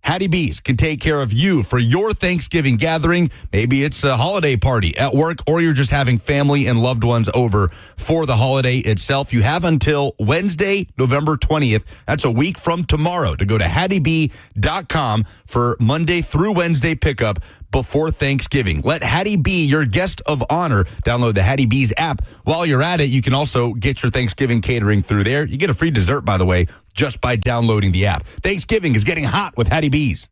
Hattie B's can take care of you for your Thanksgiving gathering. Maybe it's a holiday party at work, or you're just having family and loved ones over for the holiday itself. You have until Wednesday, November 20th. That's a week from tomorrow to go to HattieB.com for Monday through Wednesday pickup before Thanksgiving. Let Hattie be your guest of honor. Download the Hattie B's app. While you're at it, you can also get your Thanksgiving catering through there. You get a free dessert, by the way, just by downloading the app. Thanksgiving is getting hot with Hattie B's.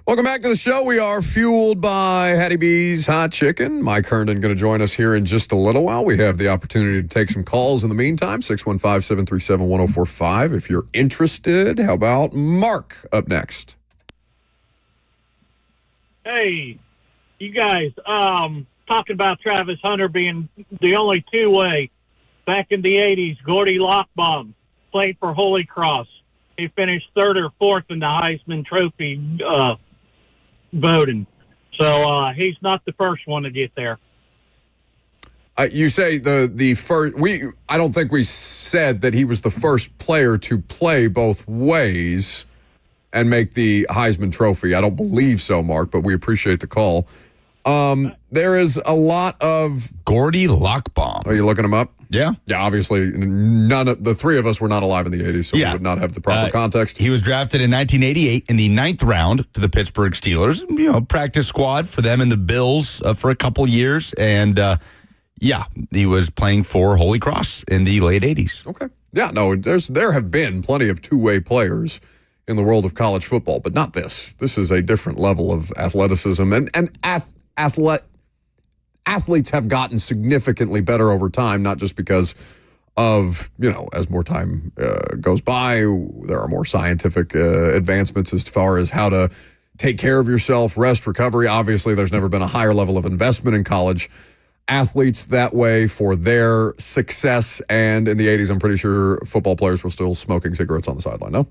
Welcome back to the show. We are fueled by Hattie B's Hot Chicken. Mike Herndon going to join us here in just a little while. We have the opportunity to take some calls in the meantime, 615-737-1045. If you're interested, how about Mark up next? Hey, you guys, talking about Travis Hunter being the only two-way. Back in the 80s, Gordy Lockbaum played for Holy Cross. He finished third or fourth in the Heisman Trophy voting. So he's not the first one to get there. You say the first. I don't think we said that he was the first player to play both ways and make the Heisman Trophy. I don't believe so, Mark, but we appreciate the call. There is a lot of Gordy Lockbaum. Are you looking him up? Yeah. Yeah, obviously, none of the three of us were not alive in the 80s, so we would not have the proper context. He was drafted in 1988 in the 9th round to the Pittsburgh Steelers. Practice squad for them and the Bills for a couple years. And, he was playing for Holy Cross in the late 80s. Okay. Yeah, no, there have been plenty of two-way players in the world of college football, but not this. This is a different level of athleticism. And athletes have gotten significantly better over time, not just because of, as more time goes by, there are more scientific advancements as far as how to take care of yourself, rest, recovery. Obviously, there's never been a higher level of investment in college athletes that way for their success. And in the 80s, I'm pretty sure football players were still smoking cigarettes on the sideline, no?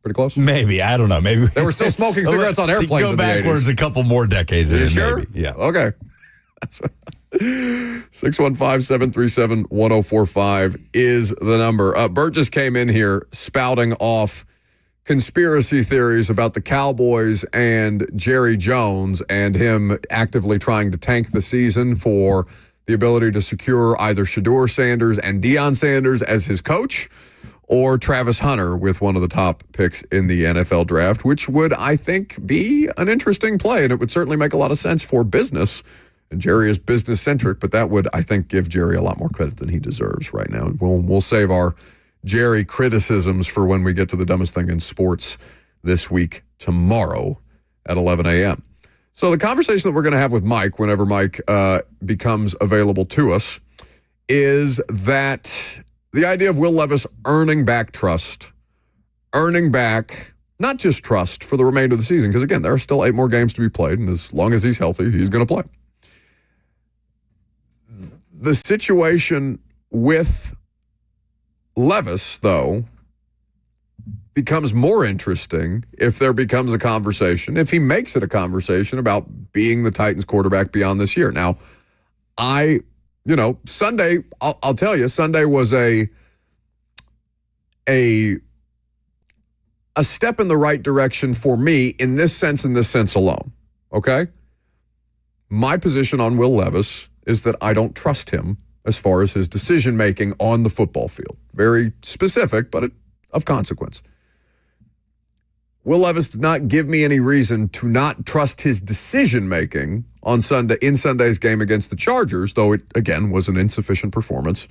Pretty close? Maybe. I don't know. Maybe they were still smoking cigarettes on airplanes in the 80s. Go backwards a couple more decades. Are you sure? Maybe. Yeah. Okay. That's right. 615-737-1045 is the number. Bert just came in here spouting off conspiracy theories about the Cowboys and Jerry Jones and him actively trying to tank the season for the ability to secure either Shedeur Sanders and Deion Sanders as his coach or Travis Hunter with one of the top picks in the NFL draft, which would, I think, be an interesting play, and it would certainly make a lot of sense for business. And Jerry is business-centric, but that would, I think, give Jerry a lot more credit than he deserves right now. We'll save our Jerry criticisms for when we get to the dumbest thing in sports this week tomorrow at 11 a.m. So the conversation that we're going to have with Mike, whenever Mike becomes available to us, is that the idea of Will Levis earning back trust, earning back not just trust for the remainder of the season, because, again, there are still 8 more games to be played, and as long as he's healthy, he's going to play. The situation with Levis, though, becomes more interesting if there becomes a conversation, if he makes it a conversation about being the Titans quarterback beyond this year. Now, Sunday, I'll tell you, Sunday was a step in the right direction for me in this sense alone, okay? My position on Will Levis is that I don't trust him as far as his decision-making on the football field. Very specific, but of consequence. Will Levis did not give me any reason to not trust his decision-making on Sunday in Sunday's game against the Chargers, though it, again, was an insufficient performance,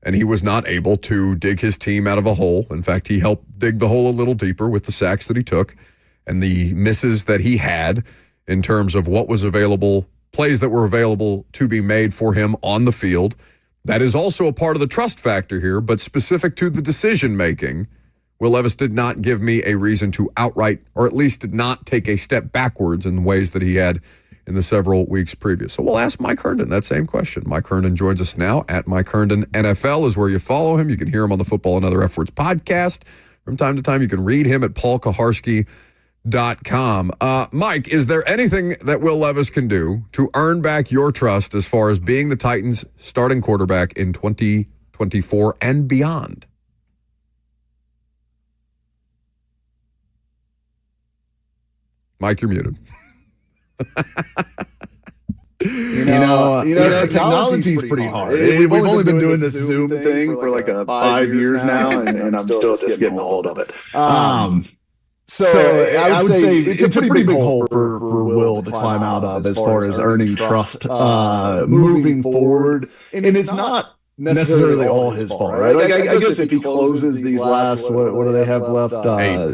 and he was not able to dig his team out of a hole. In fact, he helped dig the hole a little deeper with the sacks that he took and the misses that he had in terms of what was available, plays that were available to be made for him on the field. That is also a part of the trust factor here, but specific to the decision-making, Will Levis did not give me a reason to outright, or at least did not take a step backwards in ways that he had in the several weeks previous. So we'll ask Mike Herndon that same question. Mike Herndon joins us now at Mike Herndon NFL is where you follow him. You can hear him on the Football and Other F Words podcast. From time to time, you can read him at paulkaharski.com. Mike, is there anything that Will Levis can do to earn back your trust as far as being the Titans' starting quarterback in 2024 and beyond? Mike, you're muted. Technology's pretty hard. We've only been doing this Zoom thing for like 5 years now, and I'm still just getting a hold of it. So I would say it's a pretty big hole for Will to climb out of as far as earning trust moving forward. And it's not necessarily all his fault, right? Like I guess if he closes these last, what do they have left?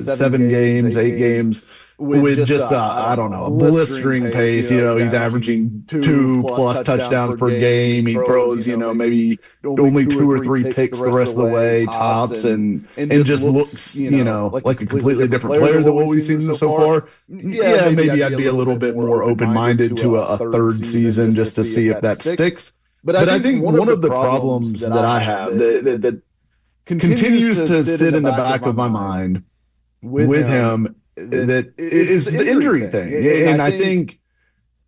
7 games, 8 games. with just I don't know, a blistering pace. He's averaging 2+ touchdowns per game. He throws, maybe only 2 or 3 picks the rest of the way, tops, and just looks, like a completely different player than what we've seen so far. Yeah, maybe I'd be a little bit more open-minded to a third season just to see if that sticks. But I think one of the problems that I have that continues to sit in the back of my mind with him that is the injury thing. And I think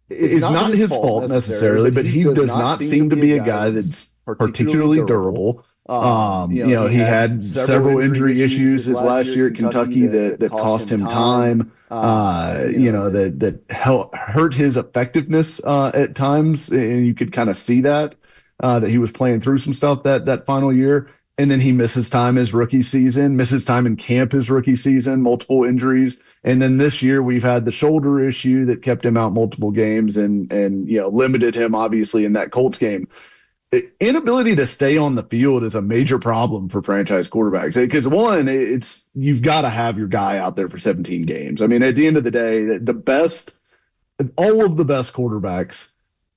it's not his fault necessarily, but he does not seem to be a guy that's particularly durable. He had several injury issues his last year at Kentucky that cost him time, that hurt his effectiveness at times. And you could kind of see that he was playing through some stuff that final year. And then he misses time his rookie season, misses time in camp his rookie season, multiple injuries. And then this year we've had the shoulder issue that kept him out multiple games and limited him obviously in that Colts game. Inability to stay on the field is a major problem for franchise quarterbacks because one, you've got to have your guy out there for 17 games. I mean, at the end of the day, all of the best quarterbacks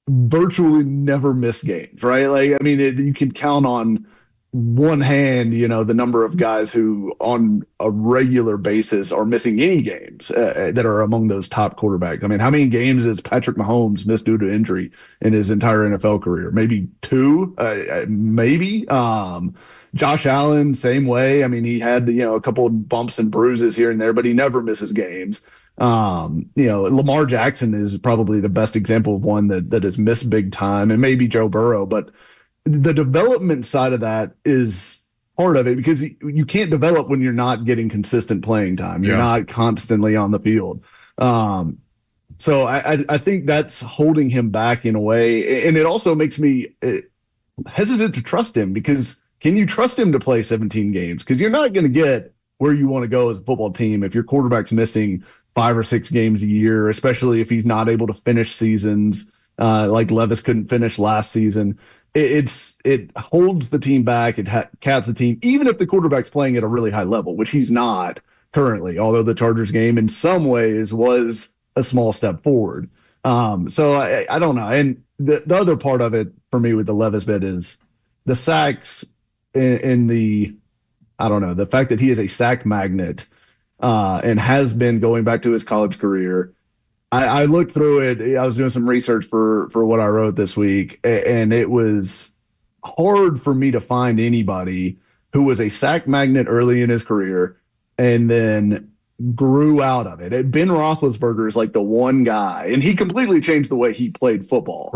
virtually never miss games, right? You can count on one hand, the number of guys who on a regular basis are missing any games that are among those top quarterbacks. I mean, how many games has Patrick Mahomes missed due to injury in his entire NFL career? Maybe 2, maybe. Josh Allen, same way. I mean, he had, a couple of bumps and bruises here and there, but he never misses games. Lamar Jackson is probably the best example of one that has missed big time, and maybe Joe Burrow, but the development side of that is part of it because you can't develop when you're not getting consistent playing time. You're not constantly on the field. So I think that's holding him back in a way. And it also makes me hesitant to trust him because can you trust him to play 17 games? Because you're not going to get where you want to go as a football team if your quarterback's missing 5 or 6 games a year, especially if he's not able to finish seasons like Levis couldn't finish last season. It holds the team back. It caps the team, even if the quarterback's playing at a really high level, which he's not currently, although the Chargers game in some ways was a small step forward. So I don't know. And the other part of it for me with the Levis bit is the sacks and the fact that he is a sack magnet and has been going back to his college career. I looked through it. I was doing some research for what I wrote this week, and it was hard for me to find anybody who was a sack magnet early in his career and then grew out of it. Ben Roethlisberger is like the one guy, and he completely changed the way he played football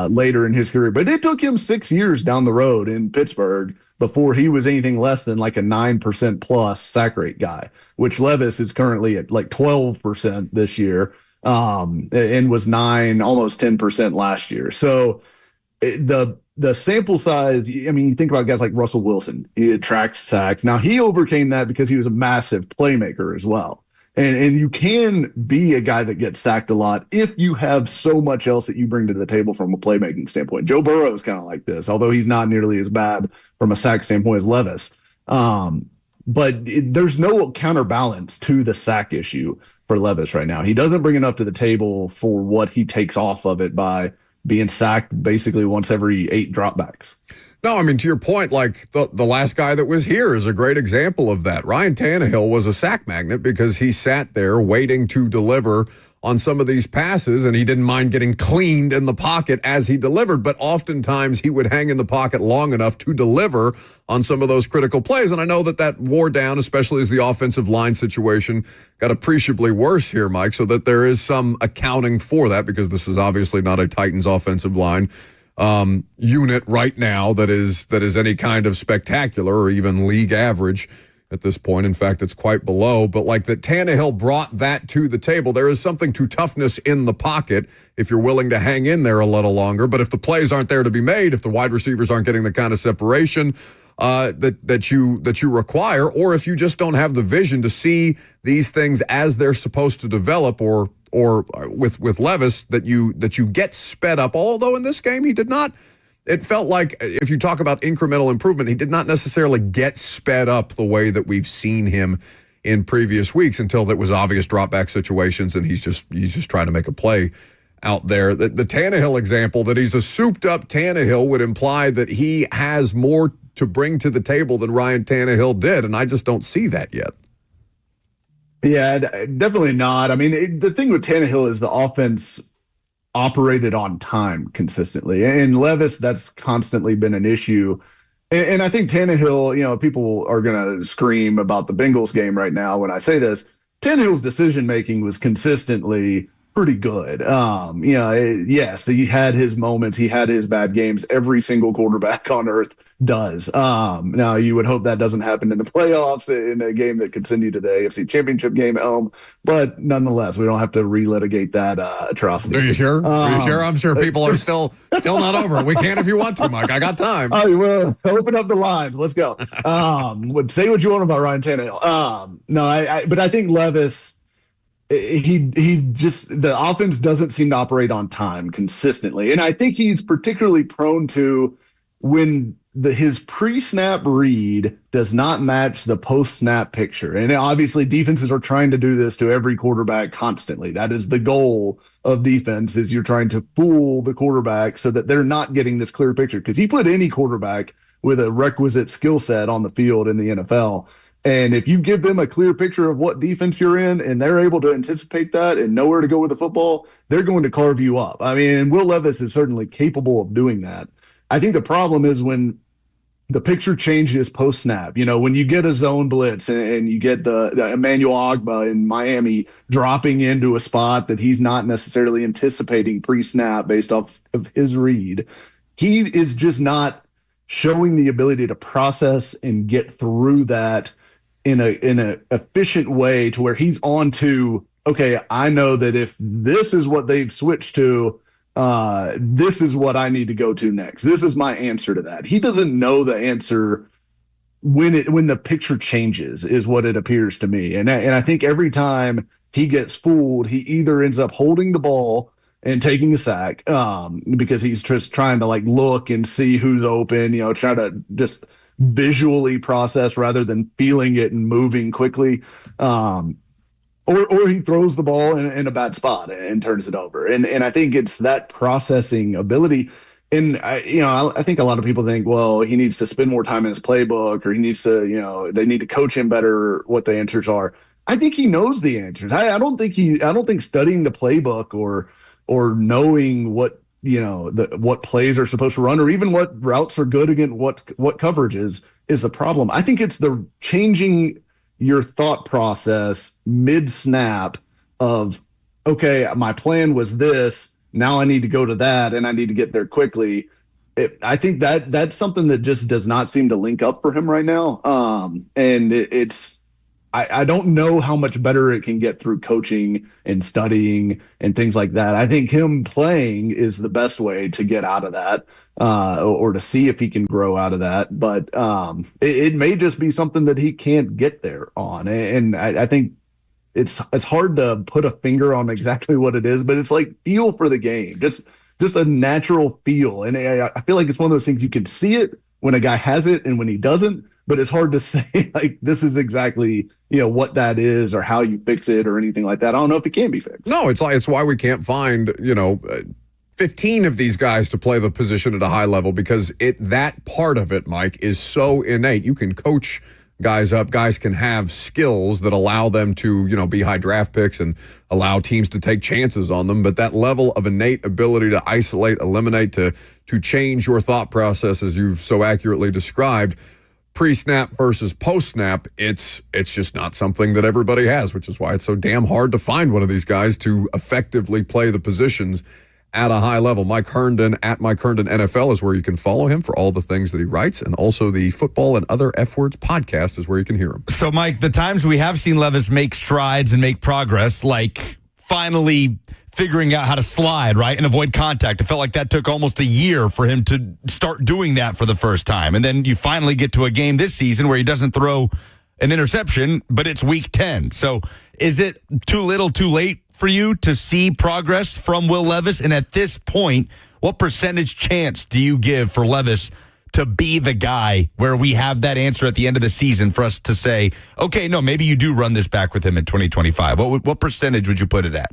later in his career. But it took him 6 years down the road in Pittsburgh before he was anything less than like a 9% plus sack rate guy, which Levis is currently at like 12% this year. And was 9, almost 10% last year. So the sample size, I mean, you think about guys like Russell Wilson, he attracts sacks. Now he overcame that because he was a massive playmaker as well. And you can be a guy that gets sacked a lot if you have so much else that you bring to the table from a playmaking standpoint. Joe Burrow is kind of like this, although he's not nearly as bad from a sack standpoint as Levis. But there's no counterbalance to the sack issue for Levis right now. He doesn't bring enough to the table for what he takes off of it by being sacked basically once every 8 dropbacks. No, I mean, to your point, like the last guy that was here is a great example of that. Ryan Tannehill was a sack magnet because he sat there waiting to deliver on some of these passes, and he didn't mind getting cleaned in the pocket as he delivered, but oftentimes he would hang in the pocket long enough to deliver on some of those critical plays. And I know that wore down, especially as the offensive line situation got appreciably worse here, Mike, so that there is some accounting for that because this is obviously not a Titans offensive line unit right now that is any kind of spectacular or even league average at this point. In fact, it's quite below. But like that Tannehill brought that to the table. There is something to toughness in the pocket if you're willing to hang in there a little longer. But if the plays aren't there to be made, if the wide receivers aren't getting the kind of separation that you require, or if you just don't have the vision to see these things as they're supposed to develop, or with Levis that you get sped up. Although in this game he did not. It felt like, if you talk about incremental improvement, he did not necessarily get sped up the way that we've seen him in previous weeks until there was obvious drop back situations, and he's just trying to make a play out there. The Tannehill example, that he's a souped-up Tannehill, would imply that he has more to bring to the table than Ryan Tannehill did, and I just don't see that yet. Yeah, definitely not. I mean, the thing with Tannehill is the offense operated on time consistently. And Levis, that's constantly been an issue. And I think Tannehill, people are going to scream about the Bengals game right now when I say this. Tannehill's decision-making was consistently pretty good. Yes, he had his moments. He had his bad games. Every single quarterback on earth does. Now, you would hope that doesn't happen in the playoffs in a game that could send you to the AFC Championship game at home. But nonetheless, we don't have to relitigate that atrocity. Are you sure? Are you sure? I'm sure people are still not over it. We can if you want to, Mike. I got time. Oh, well, open up the lines. Let's go. Say what you want about Ryan Tannehill. But I think Levis, he just, the offense doesn't seem to operate on time consistently. And I think he's particularly prone to when his pre-snap read does not match the post-snap picture. And obviously defenses are trying to do this to every quarterback constantly. That is the goal of defense, is you're trying to fool the quarterback so that they're not getting this clear picture. Because you put any quarterback with a requisite skill set on the field in the NFL, and if you give them a clear picture of what defense you're in and they're able to anticipate that and know where to go with the football, they're going to carve you up. I mean, Will Levis is certainly capable of doing that. I think the problem is when the picture changes post-snap. When you get a zone blitz and you get the Emmanuel Ogbah in Miami dropping into a spot that he's not necessarily anticipating pre-snap based off of his read, he is just not showing the ability to process and get through that in a efficient way to where he's on to, okay, I know that if this is what they've switched to, this is what I need to go to next. This is my answer to that. He doesn't know the answer when the picture changes, is what it appears to me. And I think every time he gets fooled, he either ends up holding the ball and taking a sack, because he's just trying to look and see who's open, try to just visually process rather than feeling it and moving quickly. Or he throws the ball in a bad spot and turns it over. And I think it's that processing ability. And I think a lot of people think, well, he needs to spend more time in his playbook, or he needs to, they need to coach him better what the answers are. I think he knows the answers. I don't think studying the playbook or knowing what, what plays are supposed to run, or even what routes are good against what coverage is a problem. I think it's the changing your thought process mid-snap of, okay, my plan was this, now I need to go to that, and I need to get there quickly. I think that's something that just does not seem to link up for him right now. And I don't know how much better it can get through coaching and studying and things like that. I think him playing is the best way to get out of that, or to see if he can grow out of that. But it may just be something that he can't get there on. And I think it's hard to put a finger on exactly what it is, but it's like feel for the game, just a natural feel. And I feel like it's one of those things you can see it when a guy has it and when he doesn't, but it's hard to say this is exactly what that is or how you fix it or anything like that. I don't know if it can be fixed. No, it's why we can't find 15 of these guys to play the position at a high level, because that part of it, Mike, is so innate. You can coach guys up. Guys can have skills that allow them to be high draft picks and allow teams to take chances on them. But that level of innate ability to isolate, eliminate, to change your thought process, as you've so accurately described, pre-snap versus post-snap, it's just not something that everybody has, which is why it's so damn hard to find one of these guys to effectively play the positions at a high level. Mike Herndon at Mike Herndon NFL is where you can follow him for all the things that he writes, and also the Football and Other F Words podcast is where you can hear him. So, Mike, the times we have seen Levis make strides and make progress, like finally figuring out how to slide, right, and avoid contact. It felt like that took almost a year for him to start doing that for the first time. And then you finally get to a game this season where he doesn't throw an interception, but it's week 10. So is it too little, too late for you to see progress from Will Levis? And at this point, what percentage chance do you give for Levis to be the guy where we have that answer at the end of the season for us to say, okay, no, maybe you do run this back with him in 2025? What percentage would you put it at?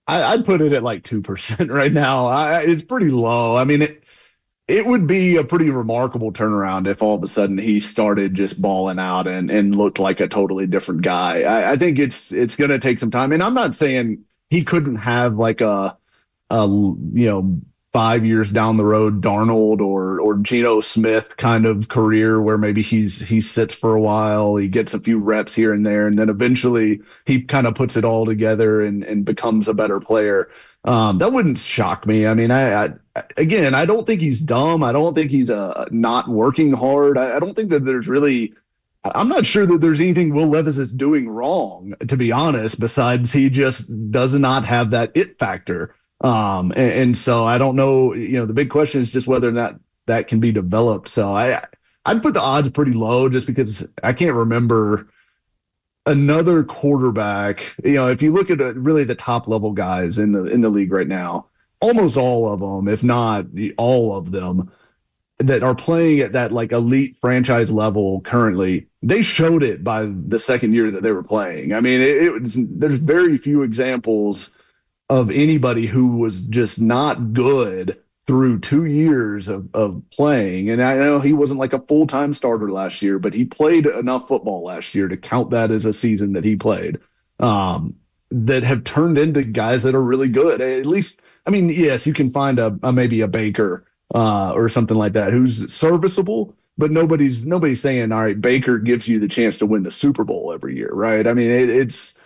I'd put it at like 2% right now. It's pretty low. I mean, it would be a pretty remarkable turnaround if all of a sudden he started just balling out and looked like a totally different guy. I think it's going to take some time. And I'm not saying he couldn't have like a 5 years down the road Darnold or Geno Smith kind of career where maybe he sits for a while, he gets a few reps here and there, and then eventually he kind of puts it all together and becomes a better player. That wouldn't shock me. I mean, I don't think he's dumb. I don't think he's not working hard. I don't think that there's really – I'm not sure that there's anything Will Levis is doing wrong, to be honest, besides he just does not have that it factor. And so I don't know, the big question is just whether or not that can be developed. So I'd put the odds pretty low just because I can't remember another quarterback. If you look at really the top level guys in the league right now, almost all of them, if not all of them that are playing at that like elite franchise level currently, they showed it by the second year that they were playing. I mean, there's very few examples of anybody who was just not good through 2 years of playing. And I know he wasn't like a full-time starter last year, but he played enough football last year to count that as a season that he played, that have turned into guys that are really good. At least, I mean, yes, you can find maybe a Baker or something like that who's serviceable, but nobody's saying, all right, Baker gives you the chance to win the Super Bowl every year, right? I mean, it's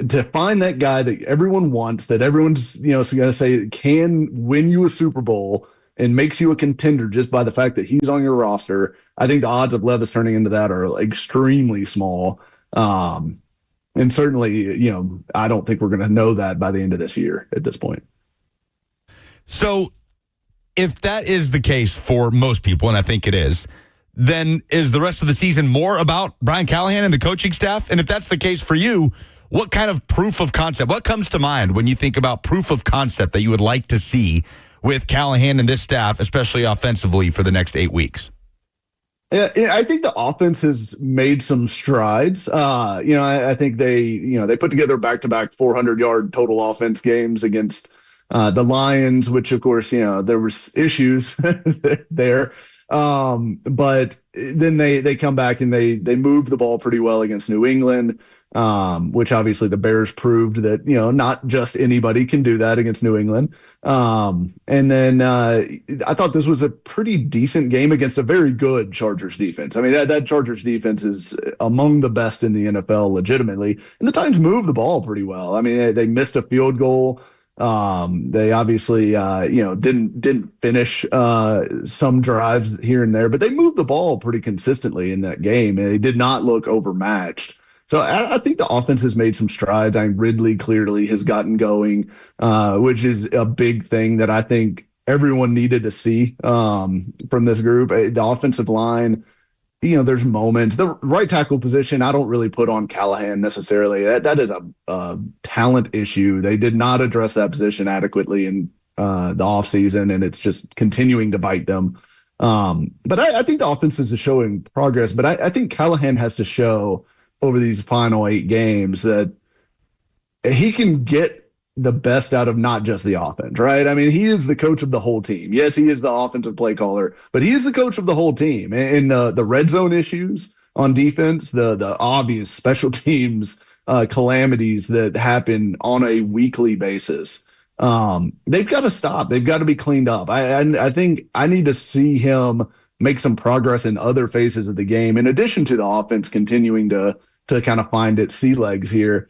to find that guy that everyone wants, that everyone's going to say can win you a Super Bowl and makes you a contender just by the fact that he's on your roster. I think the odds of Levis turning into that are extremely small. And certainly, I don't think we're going to know that by the end of this year at this point. So if that is the case for most people, and I think it is, then is the rest of the season more about Brian Callahan and the coaching staff? And if that's the case for you, what kind of proof of concept, what comes to mind when you think about proof of concept that you would like to see with Callahan and this staff, especially offensively, for the next 8 weeks? Yeah, I think the offense has made some strides. I think they put together back-to-back 400-yard total offense games against the Lions, which, of course, there was issues there. But then they come back and they move the ball pretty well against New England. Which obviously the Bears proved that, not just anybody can do that against New England. And then I thought this was a pretty decent game against a very good Chargers defense. I mean, that Chargers defense is among the best in the NFL legitimately. And the Titans moved the ball pretty well. I mean, they missed a field goal. They obviously, didn't finish some drives here and there, but they moved the ball pretty consistently in that game. And they did not look overmatched. So I think the offense has made some strides. Ridley clearly has gotten going, which is a big thing that I think everyone needed to see from this group. The offensive line, there's moments. The right tackle position, I don't really put on Callahan necessarily. That is a talent issue. They did not address that position adequately in the offseason, and it's just continuing to bite them. But I think the offense is showing progress. But I think Callahan has to show over these final 8 games that he can get the best out of not just the offense, right? I mean, he is the coach of the whole team. Yes, he is the offensive play caller, but he is the coach of the whole team. And the red zone issues on defense, the obvious special teams calamities that happen on a weekly basis, they've got to stop. They've got to be cleaned up. I think I need to see him make some progress in other phases of the game, in addition to the offense continuing to kind of find its sea legs here.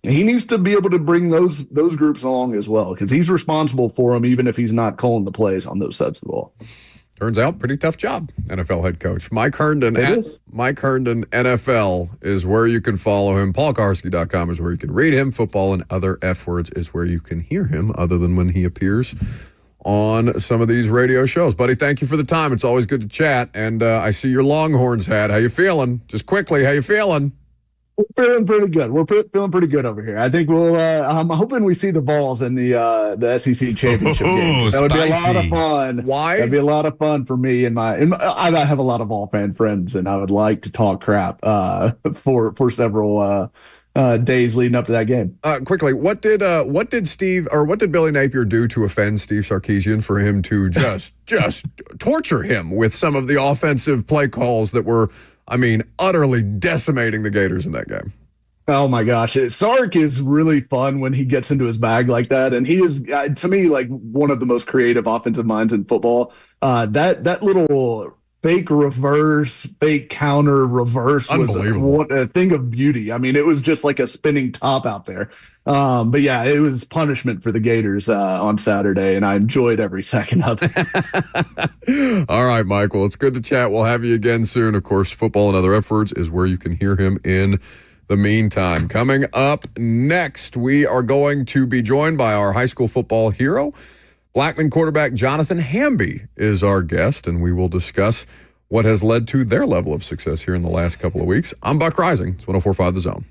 He needs to be able to bring those groups along as well, because he's responsible for them, even if he's not calling the plays on those sides of the ball. Turns out, pretty tough job, NFL head coach. Mike Herndon at Mike Herndon NFL is where you can follow him. PaulKarski.com is where you can read him. Football and Other F Words is where you can hear him, other than when he appears on some of these radio shows. Buddy, thank you for the time. It's always good to chat. And I see your Longhorns hat. How you feeling? Just quickly, how you feeling? We're feeling pretty good. Feeling pretty good over here. I think we'll. I'm hoping we see the Vols in the SEC championship game. That would be a lot of fun. Why? That'd be a lot of fun for me and I have a lot of Vol fan friends, and I would like to talk crap for several days leading up to that game. Quickly, what did Billy Napier do to offend Steve Sarkisian for him to just torture him with some of the offensive play calls that were, I mean, utterly decimating the Gators in that game? Oh my gosh, Sark is really fun when he gets into his bag like that, and he is to me like one of the most creative offensive minds in football. That little fake reverse, fake counter reverse was a thing of beauty. I mean, it was just like a spinning top out there. But yeah, it was punishment for the Gators on Saturday, and I enjoyed every second of it. All right, Mike. Well, it's good to chat. We'll have you again soon. Of course, Football and Other Efforts is where you can hear him in the meantime. Coming up next, we are going to be joined by our high school football hero. Blackman quarterback Jonathan Hamby is our guest, and we will discuss what has led to their level of success here in the last couple of weeks. I'm Buck Rising. It's 104.5 The Zone.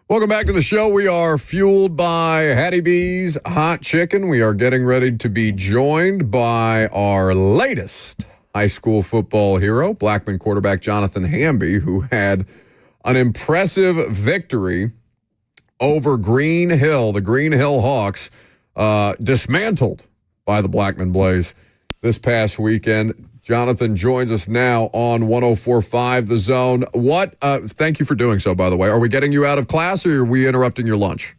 Welcome back to the show. We are fueled by Hattie B's Hot Chicken. We are getting ready to be joined by our latest high school football hero, Blackman quarterback Jonathan Hamby, who had an impressive victory over Green Hill. The Green Hill Hawks dismantled by the Blackman Blaze this past weekend. Jonathan joins us now on 104.5 The Zone. Thank you for doing so, by the way. Are we getting you out of class or are we interrupting your lunch?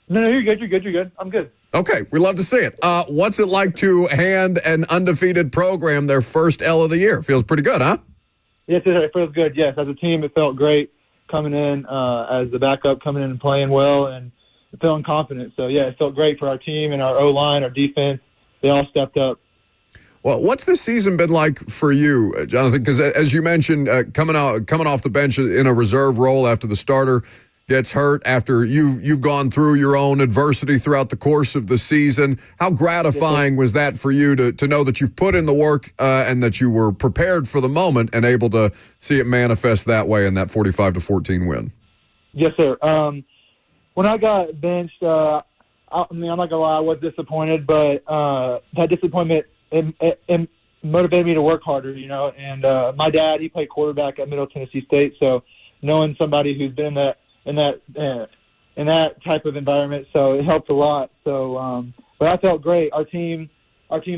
No, you're good. I'm good. Okay, we love to see it. What's it like to hand an undefeated program their first L of the year? Feels pretty good, huh? Yes, it feels good. Yes, as a team, it felt great coming in as the backup, coming in and playing well and feeling confident. So, yeah, it felt great for our team and our O-line, our defense. They all stepped up. Well, what's this season been like for you, Jonathan? Because as you mentioned, coming off the bench in a reserve role after the starter gets hurt, after you've gone through your own adversity throughout the course of the season, how gratifying was that for you to know that you've put in the work and that you were prepared for the moment and able to see it manifest that way in that 45-14 win? Yes, sir. When I got benched, I'm not gonna lie, I was disappointed, but that disappointment. It motivated me to work harder, and my dad, he played quarterback at Middle Tennessee State, so knowing somebody who's been in that type of environment, so it helped a lot. So, but I felt great. Our team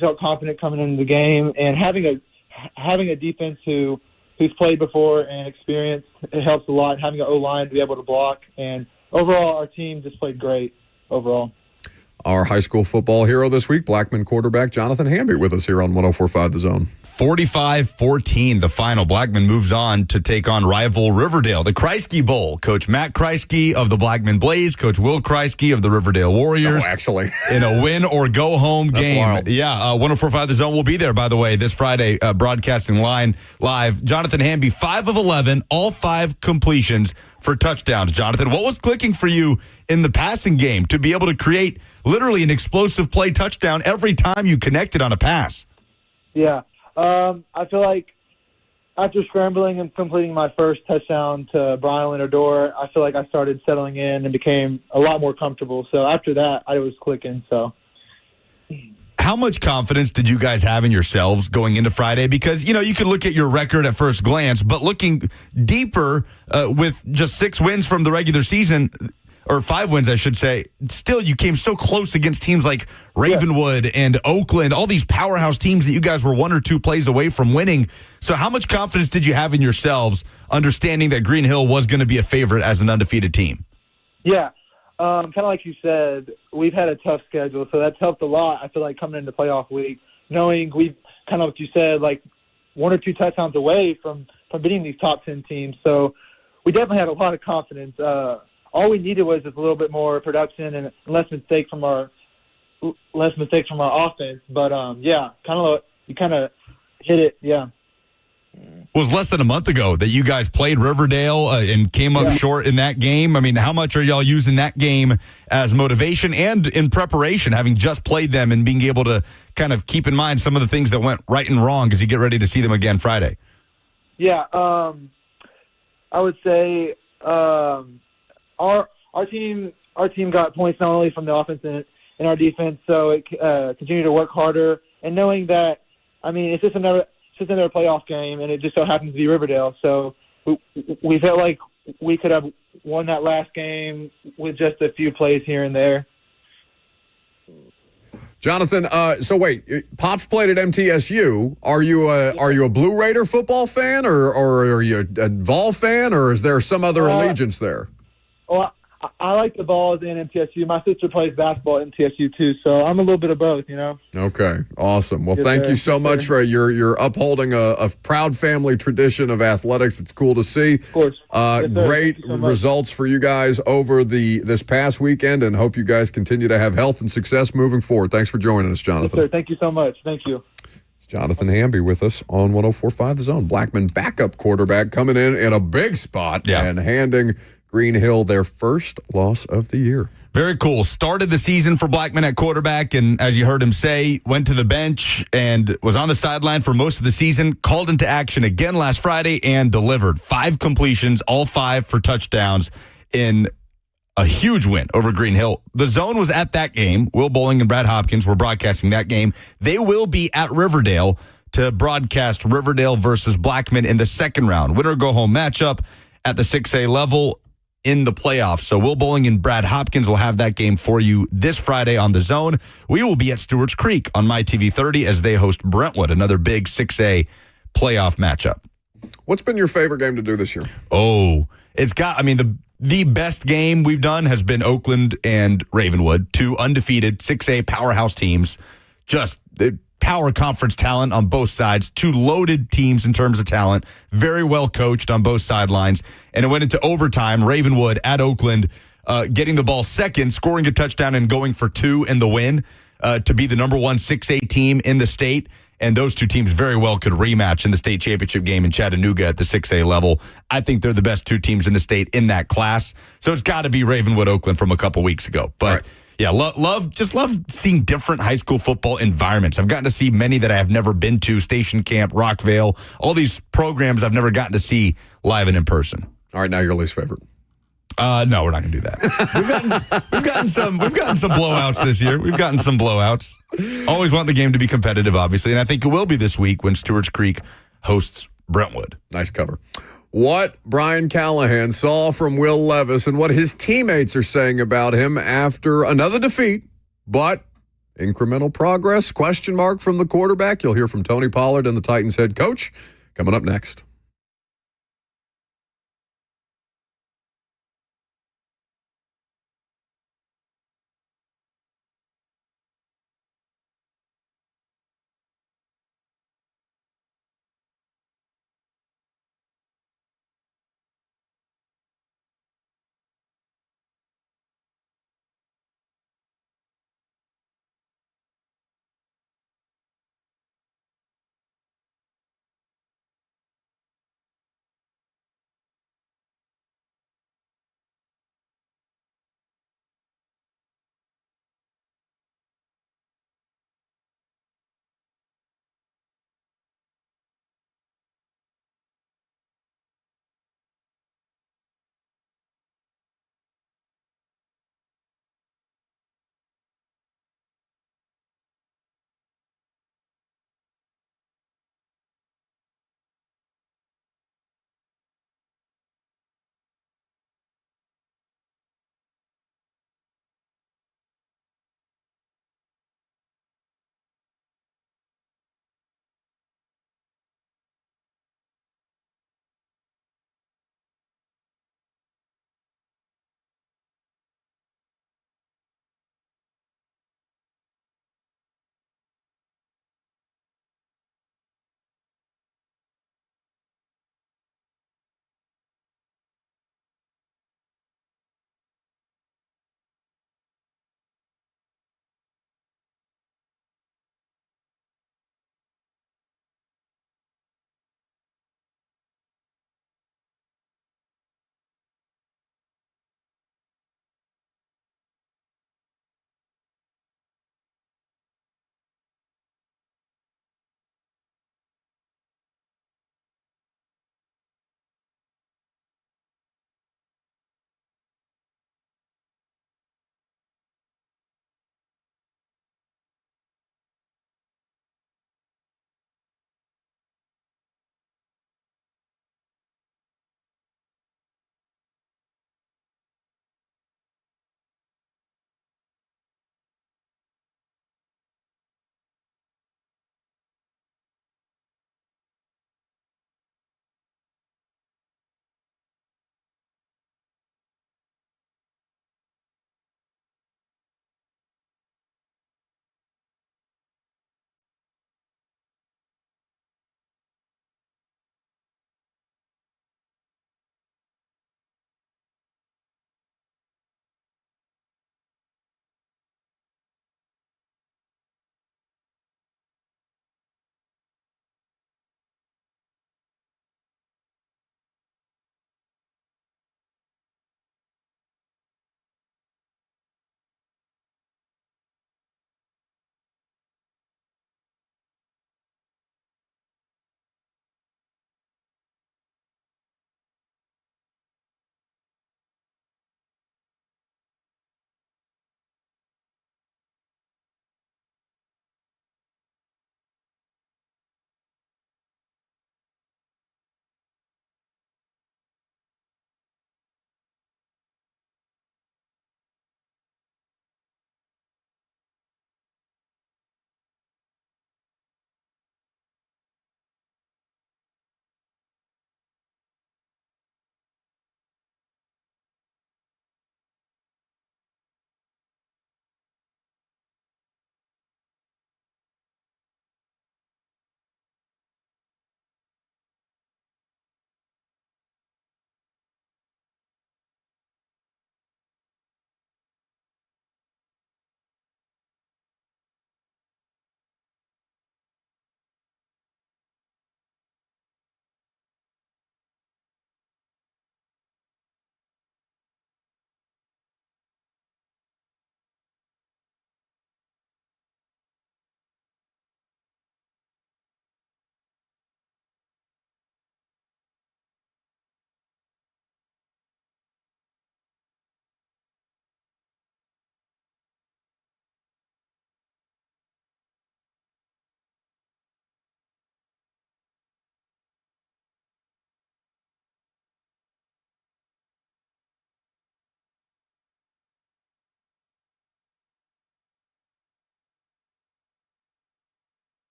felt confident coming into the game, and having a defense who's played before and experienced, it helps a lot. Having an O-line to be able to block, and overall, our team just played great overall. Our high school football hero this week, Blackman quarterback Jonathan Hamby, with us here on 104.5 The Zone. 45-14, the final. Blackman moves on to take on rival Riverdale, the Kreisky Bowl. Coach Matt Kreisky of the Blackman Blaze, Coach Will Kreisky of the Riverdale Warriors. Oh, actually. In a win or go home game. Wild. Yeah, 104.5 The Zone will be there, by the way, this Friday, broadcasting live. Jonathan Hamby, 5 of 11, all 5 completions for touchdowns. Jonathan, what was clicking for you in the passing game to be able to create literally an explosive play touchdown every time you connected on a pass? Yeah. I feel like after scrambling and completing my first touchdown to Brian Leonardor, I feel like I started settling in and became a lot more comfortable. So after that, I was clicking. So, how much confidence did you guys have in yourselves going into Friday? Because, you could look at your record at first glance, but looking deeper with just 6 wins from the regular season, or 5 wins, I should say, still you came so close against teams like Ravenwood and Oakland, all these powerhouse teams that you guys were 1 or 2 plays away from winning. So how much confidence did you have in yourselves, understanding that Green Hill was going to be a favorite as an undefeated team? Yeah. Kind of like you said, we've had a tough schedule, so that's helped a lot. I feel like coming into playoff week, knowing we've kind of what you said, like 1 or 2 touchdowns away from beating these top 10 teams. So we definitely had a lot of confidence. All we needed was just a little bit more production and less mistakes from our offense. But yeah, you kind of hit it. Yeah. It was less than a month ago that you guys played Riverdale and came up short in that game. I mean, how much are y'all using that game as motivation and in preparation, having just played them and being able to kind of keep in mind some of the things that went right and wrong as you get ready to see them again Friday? Yeah, I would say our team got points not only from the offense and our defense, so it continued to work harder. And knowing that, I mean, it's just another playoff game, and it just so happens to be Riverdale. So we felt like we could have won that last game with just a few plays here and there. Jonathan, so wait, Pops played at MTSU. Are you a Blue Raider football fan, or are you a Vol fan, or is there some other allegiance there? Well, I like the Vols and MTSU. My sister plays basketball at MTSU too, so I'm a little bit of both, Okay, awesome. Well, Yes, thank sir. you so much for your upholding a proud family tradition of athletics. It's cool to see. Of course. Yes, sir. Great Thank you so much. results for you guys over this past weekend, and hope you guys continue to have health and success moving forward. Thanks for joining us, Yes, Jonathan. sir. Thank you so much. Thank you. It's Jonathan Hamby with us on 104.5 The Zone. Blackman backup quarterback coming in a big spot and handing Green Hill their first loss of the year. Very cool. Started the season for Blackman at quarterback, and as you heard him say, went to the bench and was on the sideline for most of the season, called into action again last Friday and delivered 5 completions, all 5 for touchdowns in a huge win over Green Hill. The Zone was at that game. Will Bowling and Brad Hopkins were broadcasting that game. They will be at Riverdale to broadcast Riverdale versus Blackman in the second round. Winner go home matchup at the 6A level in the playoffs. So Will Bowling and Brad Hopkins will have that game for you this Friday on The Zone. We will be at Stewart's Creek on MyTV 30 as they host Brentwood, another big 6A playoff matchup. What's been your favorite game to do this year? Oh, the best game we've done has been Oakland and Ravenwood, two undefeated 6A powerhouse teams. Just the power conference talent on both sides, two loaded teams in terms of talent, very well coached on both sidelines. And it went into overtime, Ravenwood at Oakland, getting the ball second, scoring a touchdown and going for two in the win to be the number one 6A team in the state. And those two teams very well could rematch in the state championship game in Chattanooga at the 6A level. I think they're the best two teams in the state in that class. So it's got to be Ravenwood Oakland from a couple weeks ago. But right. Yeah, love seeing different high school football environments. I've gotten to see many that I have never been to, Station Camp, Rockvale, all these programs I've never gotten to see live and in person. All right, now your least favorite. No, we're not going to do that. We've gotten some blowouts this year. We've gotten some blowouts. Always want the game to be competitive, obviously, and I think it will be this week when Stewart's Creek hosts Brentwood. Nice cover. What Brian Callahan saw from Will Levis and what his teammates are saying about him after another defeat, but incremental progress, question mark from the quarterback. You'll hear from Tony Pollard and the Titans head coach coming up next.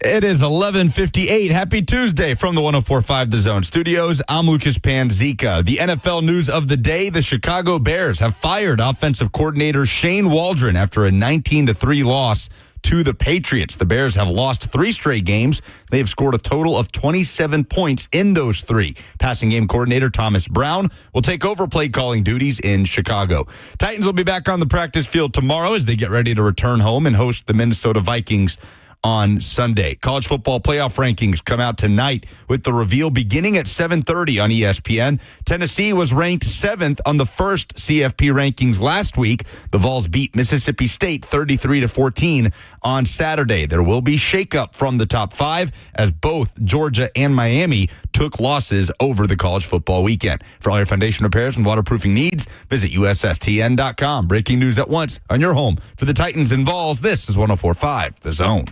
It is 11:58. Happy Tuesday from the 104.5 The Zone Studios. I'm Lucas Panzika. The NFL news of the day, the Chicago Bears have fired offensive coordinator Shane Walsh after a 19-3 loss to the Patriots. The Bears have lost 3 straight games. They have scored a total of 27 points in those 3. Passing game coordinator Thomas Brown will take over play calling duties in Chicago. Titans will be back on the practice field tomorrow as they get ready to return home and host the Minnesota Vikings on Sunday. College football playoff rankings come out tonight with the reveal beginning at 7:30 on ESPN. Tennessee was ranked 7th on the first CFP rankings last week. The Vols beat Mississippi State 33-14 on Saturday. There will be shakeup from the top 5 as both Georgia and Miami took losses over the college football weekend. For all your foundation repairs and waterproofing needs, visit USSTN.com. Breaking news at once on your home for the Titans and Vols. This is 104.5 The Zone.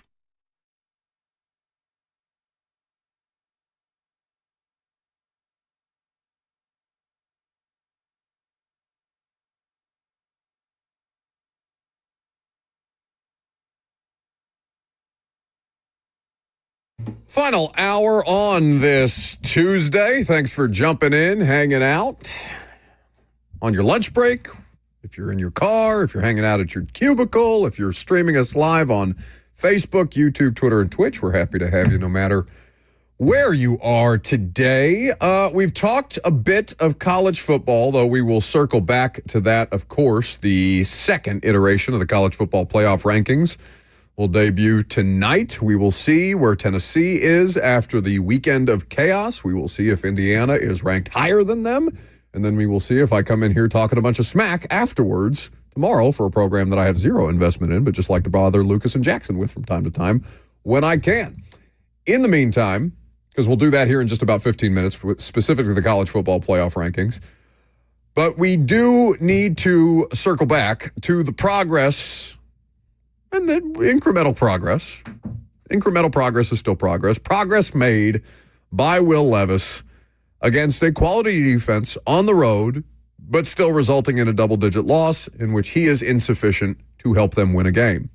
Final hour on this Tuesday. Thanks for jumping in, hanging out on your lunch break. If you're in your car, if you're hanging out at your cubicle, if you're streaming us live on Facebook, YouTube, Twitter, and Twitch, we're happy to have you no matter where you are today. We've talked a bit of college football, though we will circle back to that, of course. The second iteration of the college football playoff rankings will debut tonight. We will see where Tennessee is after the weekend of chaos. We will see if Indiana is ranked higher than them. And then we will see if I come in here talking a bunch of smack afterwards tomorrow for a program that I have zero investment in, but just like to bother Lucas and Jackson with from time to time when I can. In the meantime, because we'll do that here in just about 15 minutes, specifically the college football playoff rankings, but we do need to circle back to the progress and then incremental progress. Incremental progress is still progress. Progress made by Will Levis against a quality defense on the road, but still resulting in a double-digit loss in which he is insufficient to help them win a game.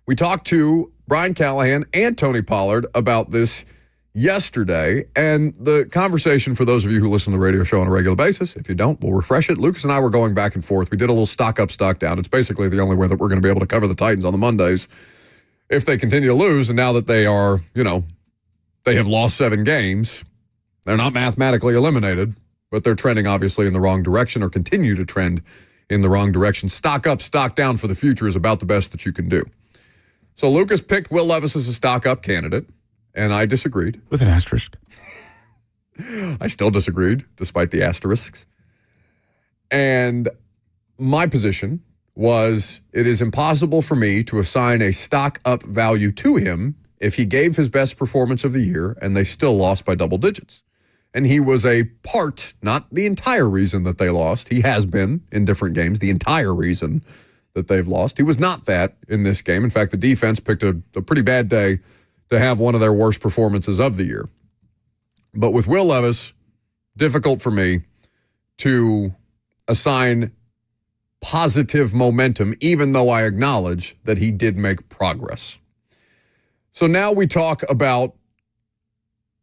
We talked to Brian Callahan and Tony Pollard about this yesterday, and the conversation, for those of you who listen to the radio show on a regular basis, if you don't, we'll refresh it. Lucas and I were going back and forth. We did a little stock up, stock down. It's basically the only way that we're going to be able to cover the Titans on the Mondays if they continue to lose. And now that they are, they have lost 7 games, they're not mathematically eliminated, but they're trending obviously in the wrong direction, or continue to trend in the wrong direction. Stock up, stock down for the future is about the best that you can do. So Lucas picked Will Levis as a stock up candidate, and I disagreed. With an asterisk. I still disagreed, despite the asterisks. And my position was it is impossible for me to assign a stock up value to him if he gave his best performance of the year and they still lost by double digits. And he was a part, not the entire reason that they lost. He has been in different games, the entire reason that they've lost. He was not that in this game. In fact, the defense picked a pretty bad day to have one of their worst performances of the year. But with Will Levis, difficult for me to assign positive momentum, even though I acknowledge that he did make progress. So now we talk about,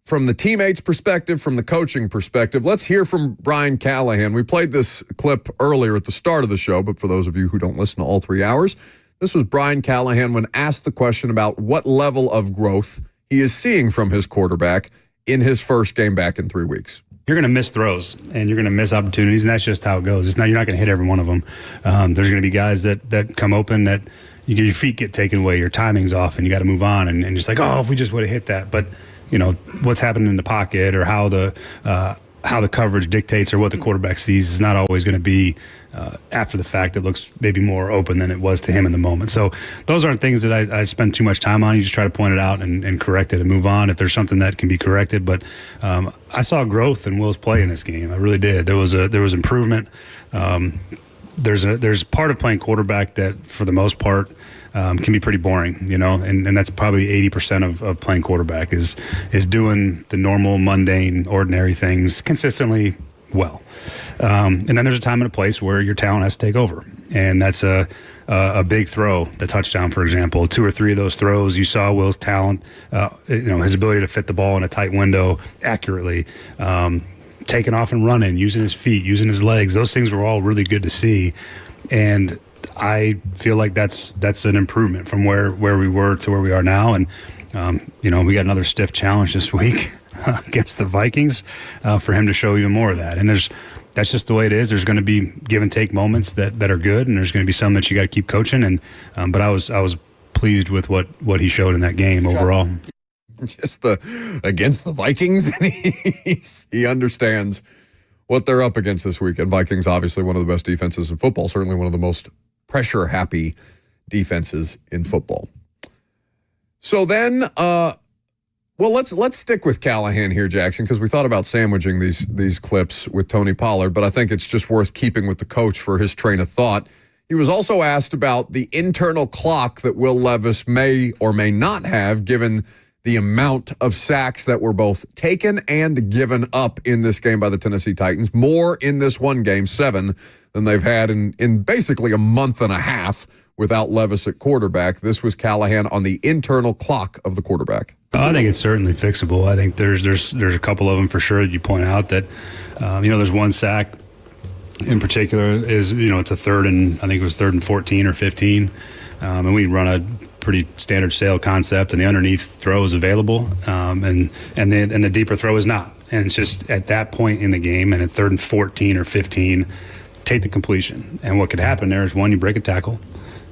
from the teammates' perspective, from the coaching perspective. Let's hear from Brian Callahan. We played this clip earlier at the start of the show, but for those of you who don't listen to all 3 hours, this was Brian Callahan when asked the question about what level of growth he is seeing from his quarterback in his first game back in 3 weeks. You're going to miss throws and you're going to miss opportunities, and that's just how it goes. You're not going to hit every one of them. There's going to be guys that come open that your feet get taken away, your timing's off, and you got to move on. And just like, if we just would have hit that. But, what's happening in the pocket or how the coverage dictates or what the quarterback sees is not always going to be after the fact. It looks maybe more open than it was to him in the moment. So those aren't things that I spend too much time on. You just try to point it out and correct it and move on if there's something that can be corrected. But I saw growth in Will's play in this game. I really did. There was improvement. There's part of playing quarterback that, for the most part, can be pretty boring, and that's probably 80% of playing quarterback is doing the normal, mundane, ordinary things consistently well. And then there's a time and a place where your talent has to take over. And that's a big throw, the touchdown, for example. 2 or 3 of those throws, you saw Will's talent, his ability to fit the ball in a tight window accurately, taking off and running, using his feet, using his legs. Those things were all really good to see. And I feel like that's an improvement from where we were to where we are now. And, we got another stiff challenge this week against the Vikings for him to show even more of that. And that's just the way it is. There's going to be give and take moments that are good, and there's going to be some that you got to keep coaching. And but I was pleased with what he showed in that game overall. Just against the Vikings, and he understands what they're up against this weekend. Vikings, obviously one of the best defenses in football, certainly one of the most pressure-happy defenses in football. So then, let's stick with Callahan here, Jackson, because we thought about sandwiching these clips with Tony Pollard, but I think it's just worth keeping with the coach for his train of thought. He was also asked about the internal clock that Will Levis may or may not have, given the amount of sacks that were both taken and given up in this game by the Tennessee Titans. More in this one game, 7, than they've had in basically a month and a half without Levis at quarterback. This was Callahan on the internal clock of the quarterback. I think it's certainly fixable. I think there's a couple of them for sure that you point out that, there's one sack in particular is, it's a 3rd and I think it was 3rd and 14 or 15. And we run a pretty standard sail concept, and the underneath throw is available, and the deeper throw is not. And it's just at that point in the game, and at 3rd and 14 or 15, take the completion. And what could happen there is, 1, you break a tackle,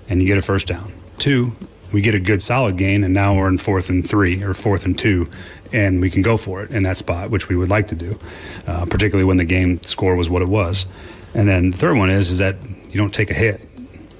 and you get a first down. 2, we get a good solid gain, and now we're in 4th and 3 or 4th and 2, and we can go for it in that spot, which we would like to do, particularly when the game score was what it was. And then the third one is that you don't take a hit.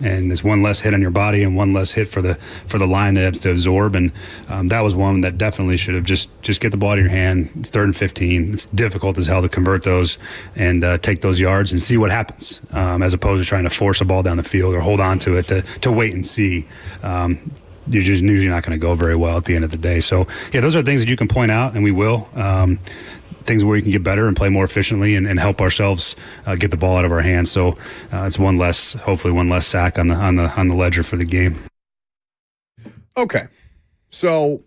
And there's one less hit on your body and one less hit for the line to absorb. And that was one that definitely should have just get the ball out of your hand. It's 3rd and 15. It's difficult as hell to convert those and take those yards and see what happens, as opposed to trying to force a ball down the field or hold on to it to wait and see. You're just usually not going to go very well at the end of the day. So, yeah, those are things that you can point out, and we will. Things where we can get better and play more efficiently and help ourselves get the ball out of our hands. So it's hopefully one less sack on the ledger for the game. Okay, so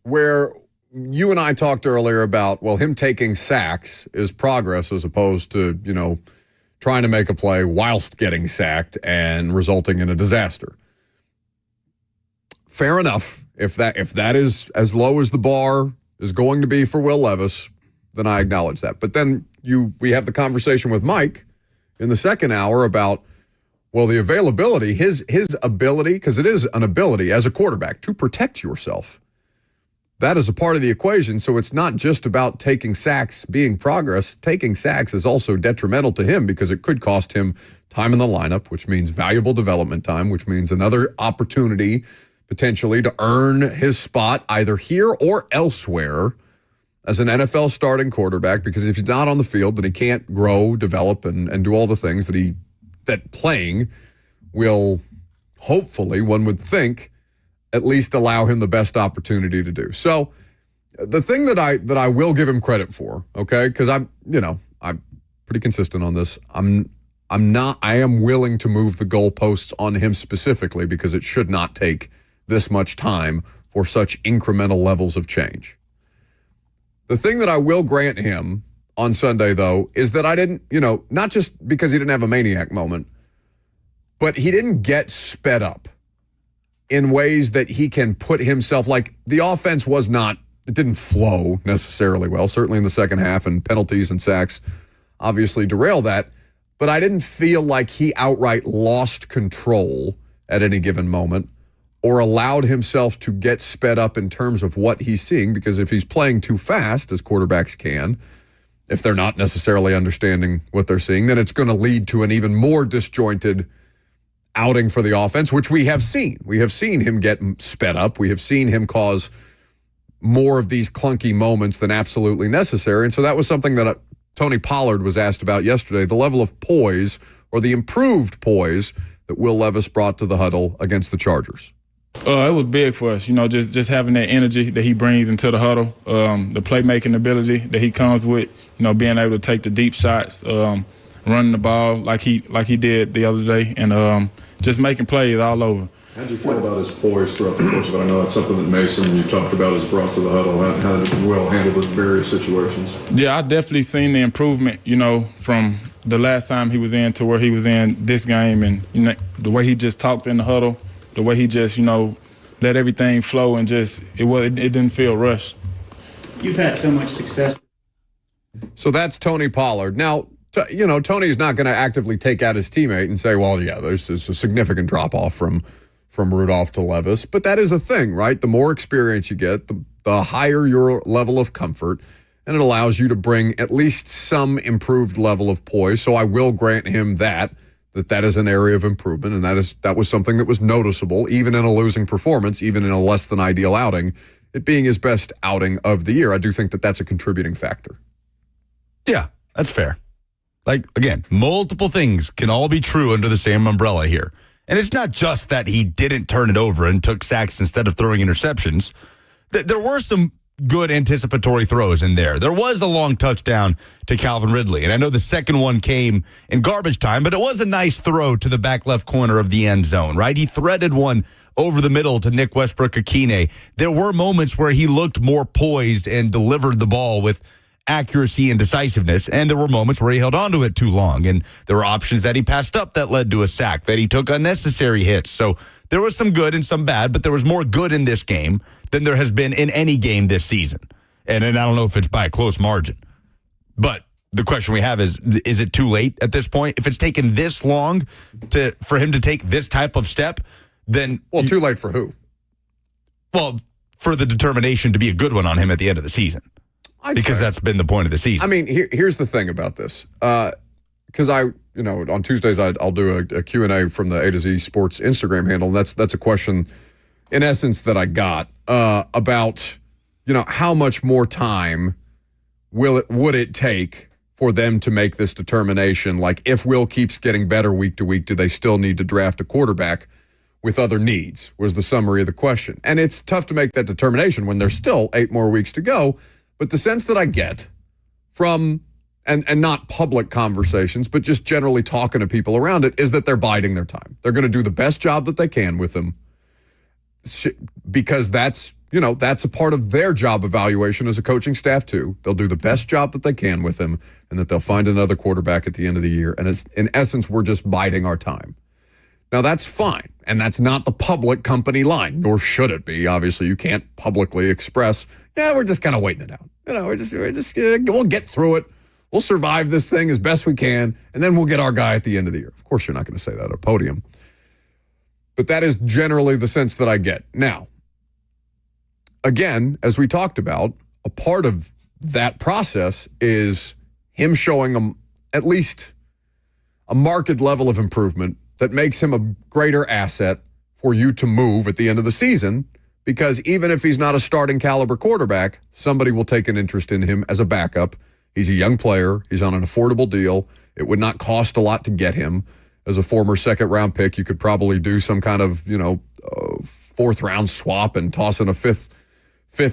where you and I talked earlier about, him taking sacks is progress as opposed to trying to make a play whilst getting sacked and resulting in a disaster. Fair enough. If that is as low as the bar is going to be for Will Levis, then I acknowledge that. But then we have the conversation with Mike in the second hour about, the availability, his ability, because it is an ability as a quarterback to protect yourself. That is a part of the equation. So it's not just about taking sacks being progress. Taking sacks is also detrimental to him because it could cost him time in the lineup, which means valuable development time, which means another opportunity potentially to earn his spot either here or elsewhere as an NFL starting quarterback, because if he's not on the field, then he can't grow, develop, and do all the things that playing will hopefully, one would think, at least allow him the best opportunity to do. So the thing that I will give him credit for, okay, because I'm pretty consistent on this. I am willing to move the goalposts on him specifically because it should not take this much time for such incremental levels of change. The thing that I will grant him on Sunday, though, is that I didn't, not just because he didn't have a maniac moment, but he didn't get sped up in ways that he can put himself, like the offense it didn't flow necessarily well, certainly in the second half, and penalties and sacks obviously derail that. But I didn't feel like he outright lost control at any given moment or allowed himself to get sped up in terms of what he's seeing, because if he's playing too fast, as quarterbacks can, if they're not necessarily understanding what they're seeing, then it's going to lead to an even more disjointed outing for the offense, which we have seen. We have seen him get sped up. We have seen him cause more of these clunky moments than absolutely necessary. And so that was something that Tony Pollard was asked about yesterday, the level of poise or the improved poise that Will Levis brought to the huddle against the Chargers. It was big for us, just having that energy that he brings into the huddle, the playmaking ability that he comes with, being able to take the deep shots, running the ball like he did the other day, and just making plays all over. How did you feel about his poise throughout the course of it? I know that's something that Mason, you talked about, has brought to the huddle. How did Will handle the various situations? Yeah, I definitely seen the improvement, from the last time he was in to where he was in this game. And, the way he just talked in the huddle, the way he just, let everything flow and just, it didn't feel rushed. You've had so much success. So that's Tony Pollard. Now, Tony's not going to actively take out his teammate and say, well, yeah, there's a significant drop-off from Rudolph to Levis. But that is a thing, right? The more experience you get, the higher your level of comfort, and it allows you to bring at least some improved level of poise. So I will grant him that is an area of improvement, and that was something that was noticeable, even in a losing performance, even in a less than ideal outing, it being his best outing of the year. I do think that that's a contributing factor. Yeah, that's fair. Like, again, multiple things can all be true under the same umbrella here. And it's not just that he didn't turn it over and took sacks instead of throwing interceptions. There were some good anticipatory throws in there. There was a long touchdown to Calvin Ridley. And I know the second one came in garbage time, but it was a nice throw to the back left corner of the end zone, right? He threaded one over the middle to Nick Westbrook-Akine. There were moments where he looked more poised and delivered the ball with accuracy and decisiveness, and there were moments where he held on to it too long, and there were options that he passed up that led to a sack, that he took unnecessary hits. So there was some good and some bad, but there was more good in this game than there has been in any game this season. And I don't know if it's by a close margin. But the question we have is it too late at this point? If it's taken this long for him to take this type of step, then... Well, too late for who? Well, for the determination to be a good one on him at the end of the season. Because that's been the point of the season. I mean, here's the thing about this. Because on Tuesdays I'll do a Q&A from the A to Z Sports Instagram handle. And that's a question, in essence, that I got about, how much more time would it take for them to make this determination? Like, if Will keeps getting better week to week, do they still need to draft a quarterback with other needs? Was the summary of the question. And it's tough to make that determination when there's still 8 more weeks to go. But the sense that I get from, and not public conversations, but just generally talking to people around it, is that they're biding their time. They're going to do the best job that they can with him, because that's a part of their job evaluation as a coaching staff too. They'll do the best job that they can with him, and that they'll find another quarterback at the end of the year. And in essence, we're just biding our time. Now, that's fine, and that's not the public company line, nor should it be. Obviously, you can't publicly express, we're just kind of waiting it out. We'll get through it. We'll survive this thing as best we can, and then we'll get our guy at the end of the year. Of course, you're not going to say that at a podium. But that is generally the sense that I get. Now, again, as we talked about, a part of that process is him showing at least a marked level of improvement that makes him a greater asset for you to move at the end of the season, because even if he's not a starting caliber quarterback, somebody will take an interest in him as a backup. He's a young player. He's on an affordable deal. It would not cost a lot to get him. As a former second-round pick, you could probably do some kind of, fourth-round swap and toss in a fifth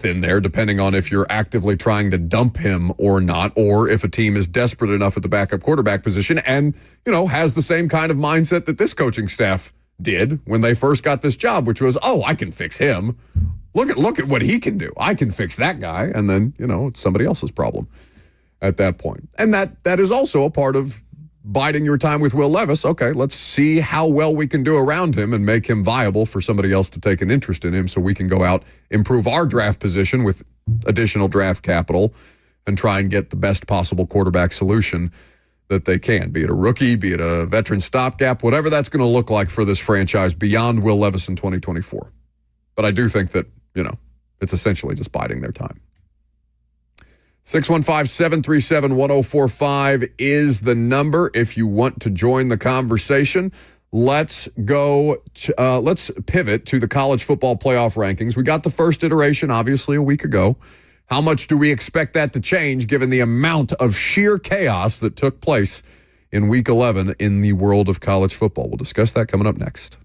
in there, depending on if you're actively trying to dump him or not, or if a team is desperate enough at the backup quarterback position and, has the same kind of mindset that this coaching staff did when they first got this job, which was, I can fix him. Look at what he can do. I can fix that guy. And then, it's somebody else's problem at that point. And that is also a part of biding your time with Will Levis. Okay, let's see how well we can do around him and make him viable for somebody else to take an interest in him, so we can go out, improve our draft position with additional draft capital, and try and get the best possible quarterback solution that they can, be it a rookie, be it a veteran stopgap, whatever that's going to look like for this franchise beyond Will Levis in 2024. But I do think that, it's essentially just biding their time. 615-737-1045 is the number if you want to join the conversation. Let's pivot to the college football playoff rankings. We got the first iteration, obviously, a week ago. How much do we expect that to change given the amount of sheer chaos that took place in Week 11 in the world of college football? We'll discuss that coming up next.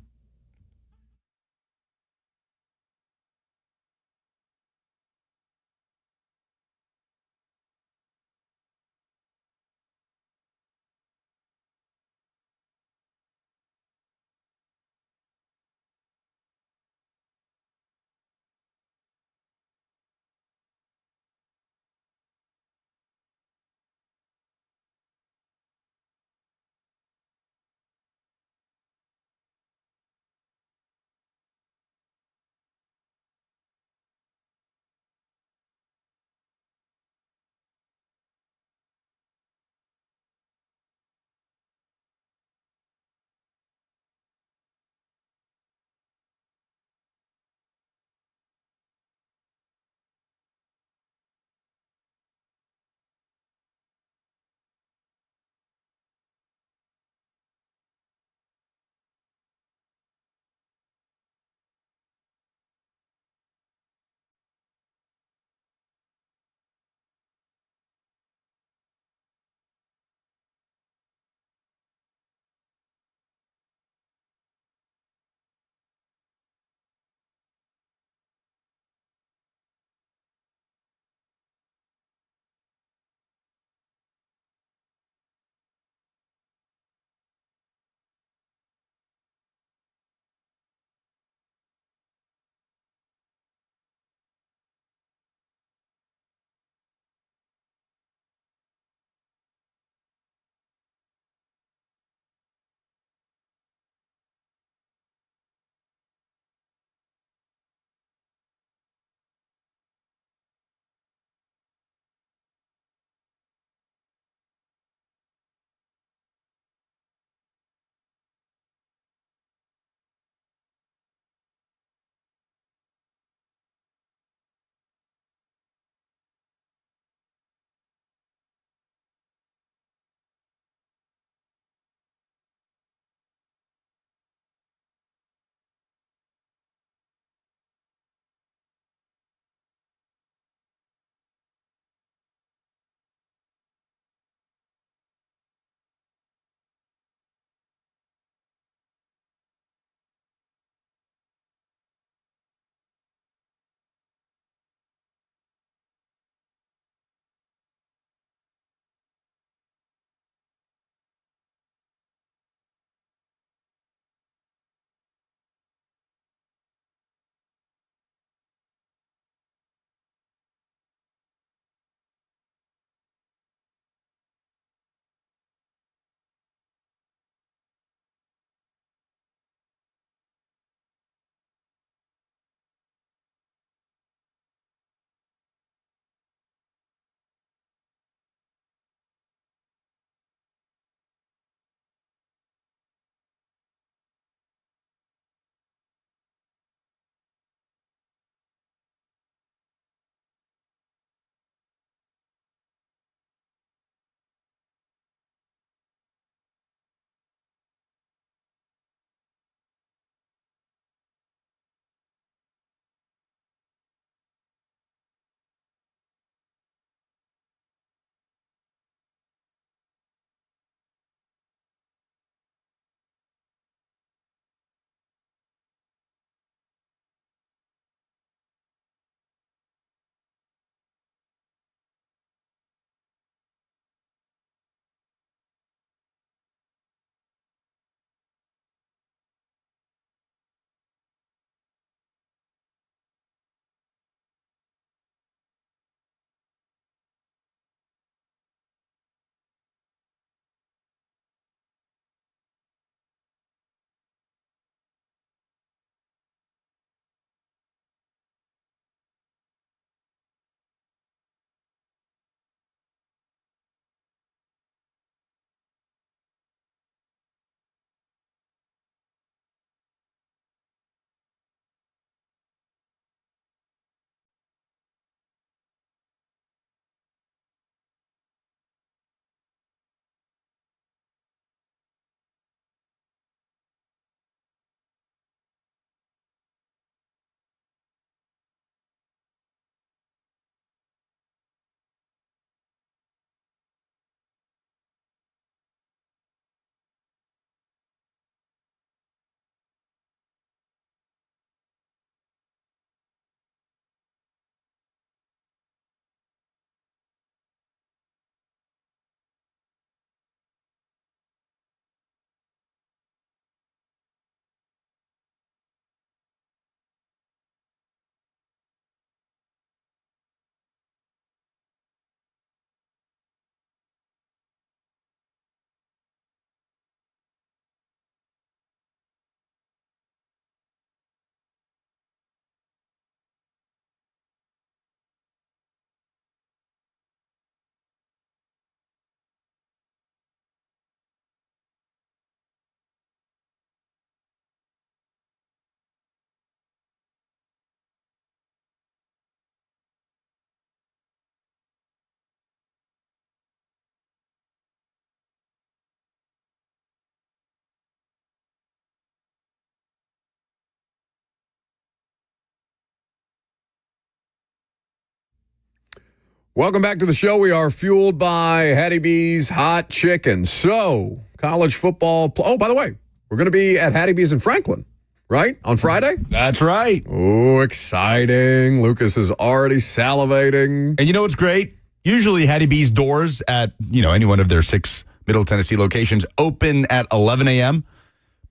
Welcome back to the show. We are fueled by Hattie B's Hot Chicken. So, college football. Oh, by the way, we're going to be at Hattie B's in Franklin, right? On Friday? That's right. Oh, exciting. Lucas is already salivating. And you know what's great? Usually Hattie B's doors at, any one of their 6 Middle Tennessee locations open at 11 a.m.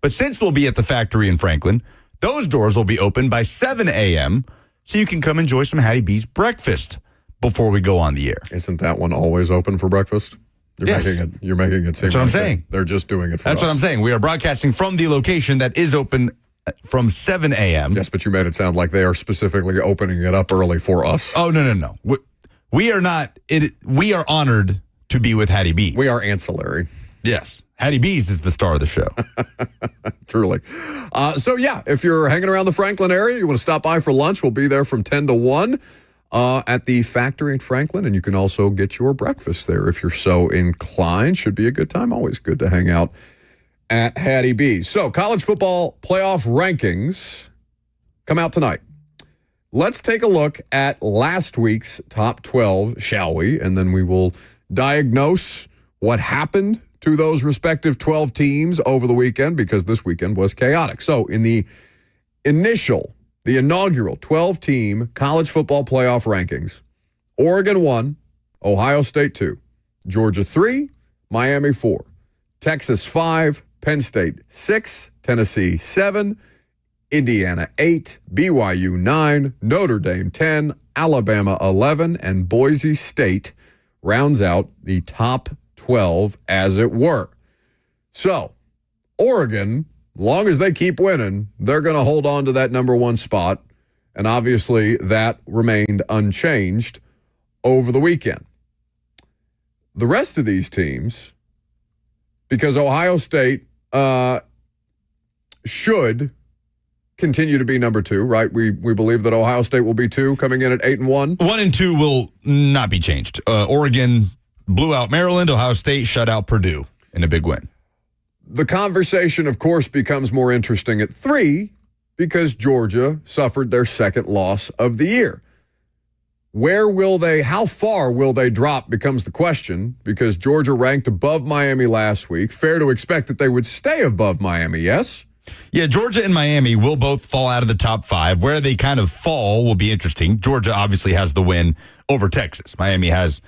But since we'll be at the factory in Franklin, those doors will be open by 7 a.m. so you can come enjoy some Hattie B's breakfast before we go on the air. Isn't that one always open for breakfast? You're making it seem That's what I'm saying. They're just doing it for That's us. what I'm saying. We are broadcasting from the location that is open from 7 a.m. Yes, but you made it sound like they are specifically opening it up early for us. Oh, no. We are not. We are honored to be with Hattie B's. We are ancillary. Yes. Hattie B's is the star of the show. Truly. So, if you're hanging around the Franklin area, you want to stop by for lunch, we'll be there from 10 to 1 at the factory in Franklin. And you can also get your breakfast there if you're so inclined. Should be a good time. Always good to hang out at Hattie B's. So, college football playoff rankings come out tonight. Let's take a look at last week's top 12, shall we? And then we will diagnose what happened to those respective 12 teams over the weekend, because this weekend was chaotic. So in the inaugural 12-team college football playoff rankings, Oregon 1, Ohio State 2, Georgia 3, Miami 4, Texas 5, Penn State 6, Tennessee 7, Indiana 8, BYU 9, Notre Dame 10, Alabama 11, and Boise State rounds out the top 12, as it were. So, Oregon, long as they keep winning, they're going to hold on to that number 1 spot. And obviously, that remained unchanged over the weekend. The rest of these teams, because Ohio State should continue to be number 2, right? We believe that Ohio State will be 2, coming in at 8-1. 1 and 2 will not be changed. Oregon blew out Maryland. Ohio State shut out Purdue in a big win. The conversation, of course, becomes more interesting at 3 because Georgia suffered their second loss of the year. How far will they drop becomes the question, because Georgia ranked above Miami last week. Fair to expect that they would stay above Miami, yes? Yeah, Georgia and Miami will both fall out of the top 5. Where they kind of fall will be interesting. Georgia obviously has the win over Texas. Miami has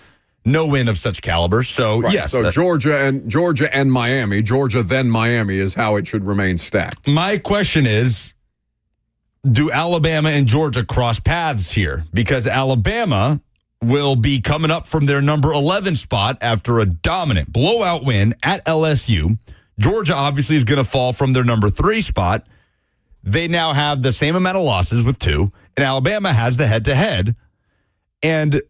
no win of such caliber. So, right. yes. So Georgia and Miami, Georgia then Miami is how it should remain stacked. My question is, do Alabama and Georgia cross paths here? Because Alabama will be coming up from their number 11 spot after a dominant blowout win at LSU. Georgia obviously is going to fall from their number 3 spot. They now have the same amount of losses with 2, and Alabama has the head-to-head. And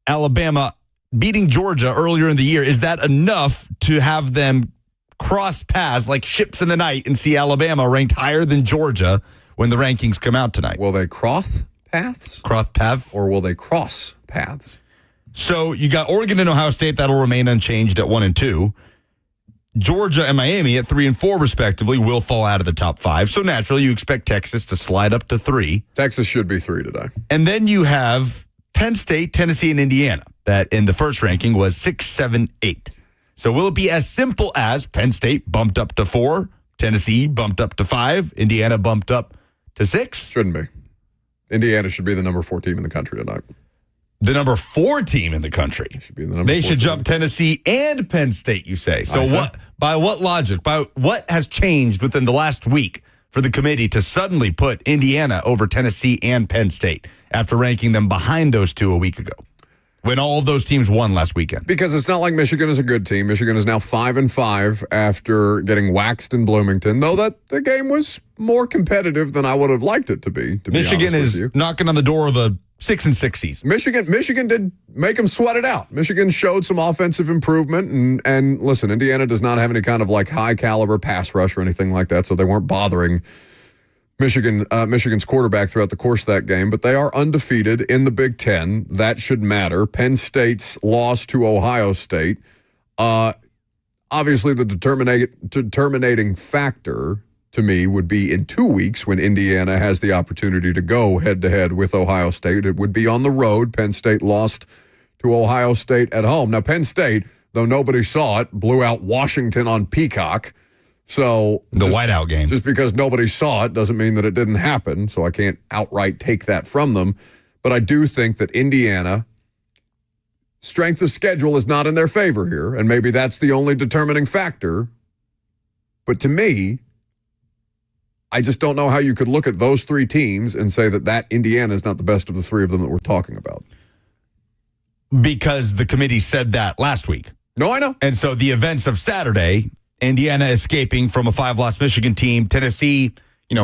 Alabama beating Georgia earlier in the year, is that enough to have them cross paths like ships in the night and see Alabama ranked higher than Georgia when the rankings come out tonight? Will they cross paths? Cross paths? Or will they cross paths? So you got Oregon and Ohio State that'll remain unchanged at 1 and 2. Georgia and Miami at 3 and 4 respectively will fall out of the top 5. So naturally you expect Texas to slide up to 3. Texas should be 3 today. And then you have Penn State, Tennessee, and Indiana that in the first ranking was 6, 7, 8. So will it be as simple as Penn State bumped up to 4, Tennessee bumped up to 5, Indiana bumped up to 6? Shouldn't be. Indiana should be the number 4 team in the country tonight. The number 4 team in the country. Should be the number they 4 should team. jump Tennessee and Penn State, you say. So what? By what logic? By what has changed within the last week for the committee to suddenly put Indiana over Tennessee and Penn State after ranking them behind those 2 a week ago, when all of those teams won last weekend? Because it's not like Michigan is a good team. Michigan is now 5-5 after getting waxed in Bloomington, though that the game was more competitive than I would have liked it to be. Michigan is knocking on the door of a 6-6 season. Michigan did make them sweat it out. Michigan showed some offensive improvement, and listen, Indiana does not have any kind of like high caliber pass rush or anything like that, so they weren't bothering Michigan's quarterback throughout the course of that game, but they are undefeated in the Big Ten. That should matter. Penn State's loss to Ohio State. Obviously, the determinating factor to me would be in 2 weeks when Indiana has the opportunity to go head-to-head with Ohio State. It would be on the road. Penn State lost to Ohio State at home. Now, Penn State, though nobody saw it, blew out Washington on Peacock. So the whiteout game. Just because nobody saw it doesn't mean that it didn't happen, so I can't outright take that from them. But I do think that Indiana, strength of schedule is not in their favor here, and maybe that's the only determining factor. But to me, I just don't know how you could look at those three teams and say that Indiana is not the best of the three of them that we're talking about. Because the committee said that last week. No, I know. And so the events of Saturday, Indiana escaping from a 5-loss Michigan team, Tennessee,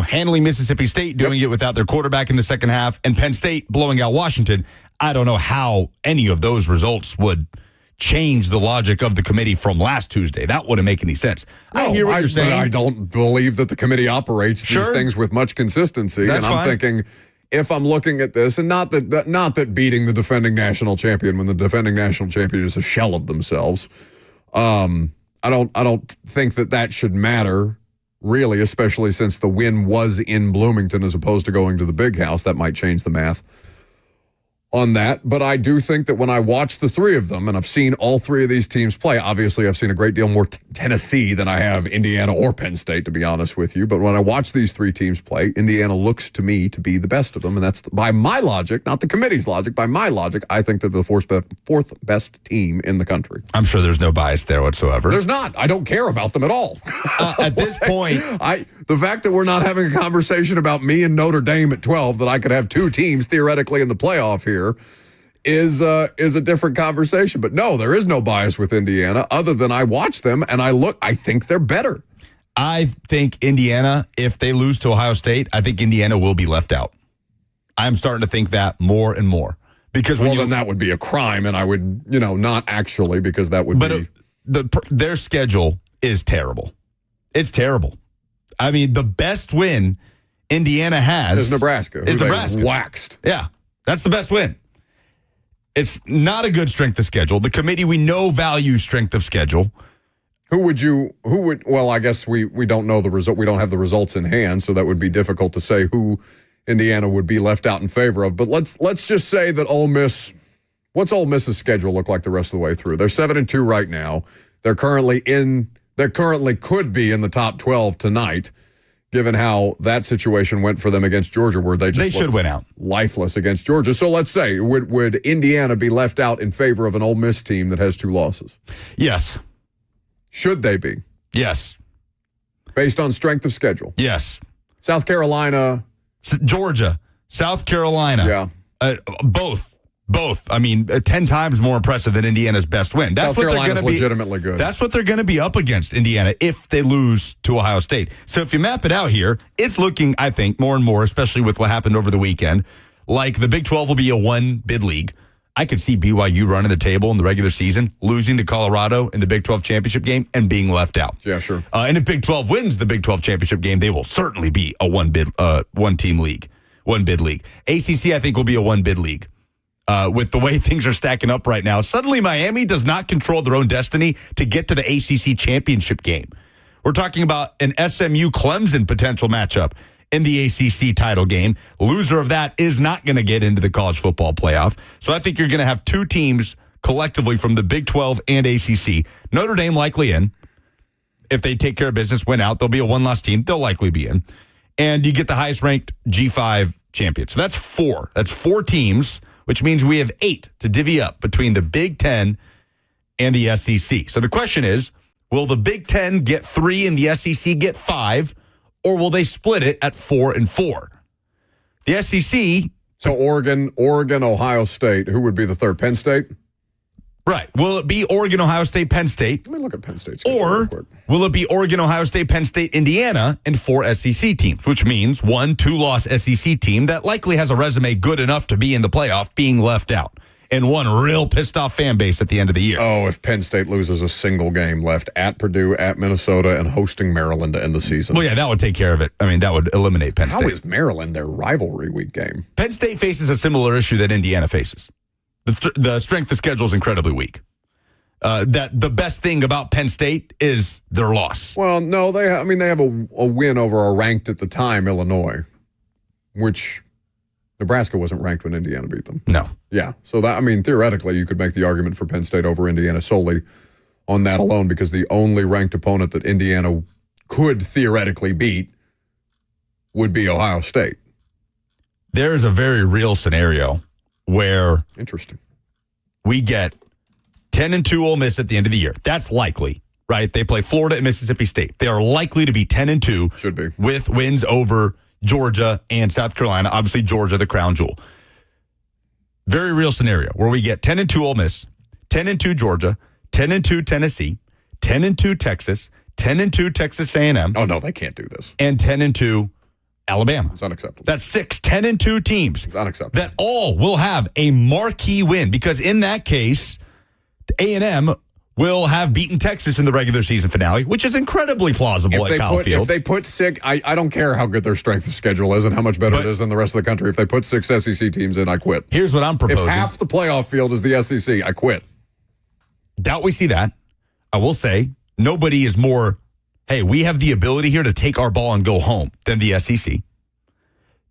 handling Mississippi State, doing it without their quarterback in the second half, and Penn State blowing out Washington. I don't know how any of those results would change the logic of the committee from last Tuesday. That wouldn't make any sense. No, I hear what you're saying. I don't believe that the committee operates these things with much consistency. That's and I'm fine. thinking, if I'm looking at this, and not that beating the defending national champion when the defending national champion is a shell of themselves, I don't think that should matter, really, especially since the win was in Bloomington as opposed to going to the Big House. That might change the math on that. But I do think that when I watch the three of them, and I've seen all three of these teams play, obviously I've seen a great deal more Tennessee than I have Indiana or Penn State, to be honest with you. But when I watch these three teams play, Indiana looks to me to be the best of them. And that's by my logic, not the committee's logic. By my logic, I think that they're the fourth best team in the country. I'm sure there's no bias there whatsoever. There's not. I don't care about them at all. At this point, the fact that we're not having a conversation about me and Notre Dame at 12, that I could have two teams theoretically in the playoff here, is a different conversation. But no, there is no bias with Indiana other than I watch them and I think they're better. I think Indiana, if they lose to Ohio State, I think Indiana will be left out. I'm starting to think that more and more. Because then that would be a crime, and I would, not actually, because that would be. Their schedule is terrible. It's terrible. I mean, the best win Indiana has is Nebraska. Is Nebraska. Waxed. Yeah, that's the best win. It's not a good strength of schedule. The committee, we know, values strength of schedule. Well, I guess we don't know the result. We don't have the results in hand, so that would be difficult to say who Indiana would be left out in favor of. But let's just say that Ole Miss, what's Ole Miss's schedule look like the rest of the way through? They're 7-2 right now. They currently could be in the top 12 tonight, given how that situation went for them against Georgia, where they should win out. Lifeless against Georgia. So let's say, would Indiana be left out in favor of an Ole Miss team that has 2 losses? Yes. Should they be? Yes. Based on strength of schedule? Yes. South Carolina. Georgia. South Carolina. Yeah. Both. I mean, 10 times more impressive than Indiana's best win. South Carolina's legitimately good. That's what they're going to be up against, Indiana, if they lose to Ohio State. So if you map it out here, it's looking, I think, more and more, especially with what happened over the weekend, like the Big 12 will be a one-bid league. I could see BYU running the table in the regular season, losing to Colorado in the Big 12 championship game, and being left out. Yeah, sure. And if Big 12 wins the Big 12 championship game, they will certainly be a one-team league, one-bid league. ACC, I think, will be a one-bid league. With the way things are stacking up right now, suddenly Miami does not control their own destiny to get to the ACC championship game. We're talking about an SMU-Clemson potential matchup in the ACC title game. Loser of that is not going to get into the college football playoff. So I think you're going to have 2 teams collectively from the Big 12 and ACC. Notre Dame likely in. If they take care of business, win out, they'll be a one-loss team. They'll likely be in. And you get the highest-ranked G5 champion. So that's 4. That's 4 teams, which means we have 8 to divvy up between the Big 10 and the SEC. So the question is, will the Big 10 get 3 and the SEC get 5, or will they split it at 4 and 4? The SEC... So Oregon, Ohio State, who would be the third? Penn State? Right. Will it be Oregon, Ohio State, Penn State? Let me look at Penn State. Or will it be Oregon, Ohio State, Penn State, Indiana, and 4 SEC teams, which means 1 2-loss SEC team that likely has a resume good enough to be in the playoff being left out, and 1 real pissed-off fan base at the end of the year. Oh, if Penn State loses a single game left at Purdue, at Minnesota, and hosting Maryland to end the season. Well, yeah, that would take care of it. I mean, that would eliminate Penn State. How is Maryland their rivalry week game? Penn State faces a similar issue that Indiana faces. The strength of schedule is incredibly weak. That the best thing about Penn State is their loss. Well, no, they have a win over a ranked at the time Illinois, which Nebraska wasn't ranked when Indiana beat them. No. Yeah. So, theoretically, you could make the argument for Penn State over Indiana solely on that alone, because the only ranked opponent that Indiana could theoretically beat would be Ohio State. There is a very real scenario where we get 10-2 Ole Miss at the end of the year. That's likely, right? They play Florida and Mississippi State. They are likely to be 10-2. Should be. With wins over Georgia and South Carolina. Obviously, Georgia, the crown jewel. Very real scenario where we get 10-2 Ole Miss, 10-2 Georgia, 10-2 Tennessee, 10-2 Texas, 10-2 Texas A&M. Oh, no, they can't do this. And 10-2 Alabama. It's unacceptable. That's 6 10-2 teams. It's unacceptable. That all will have a marquee win, because in that case, A&M will have beaten Texas in the regular season finale, which is incredibly plausible at Kyle Field. If they put 6, I don't care how good their strength of schedule is and how much better it is than the rest of the country. If they put 6 SEC teams in, I quit. Here's what I'm proposing. If half the playoff field is the SEC, I quit. Doubt we see that. I will say, nobody is more, hey, we have the ability here to take our ball and go home than the SEC.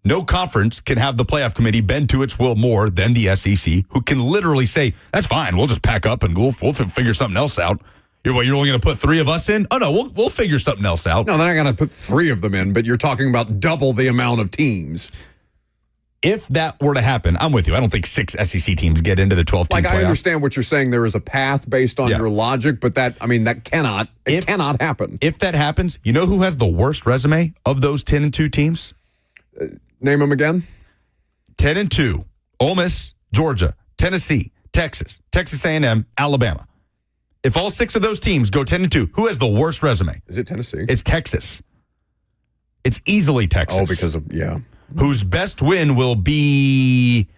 No conference can have the playoff committee bend to its will more than the SEC, who can literally say, that's fine, we'll just pack up and we'll figure something else out. You're only going to put 3 of us in? Oh, no, we'll figure something else out. No, they're not going to put 3 of them in, but you're talking about double the amount of teams. If that were to happen, I'm with you. I don't think 6 SEC teams get into the 12-team playoff. I understand what you're saying. There is a path based on your logic, but that cannot happen. If that happens, you know who has the worst resume of those 10-2 teams? Name them again. 10-2, Ole Miss, Georgia, Tennessee, Texas, Texas A&M, Alabama. If all 6 of those teams go 10-2, who has the worst resume? Is it Tennessee? It's Texas. It's easily Texas. Oh, because of, Whose best win will be,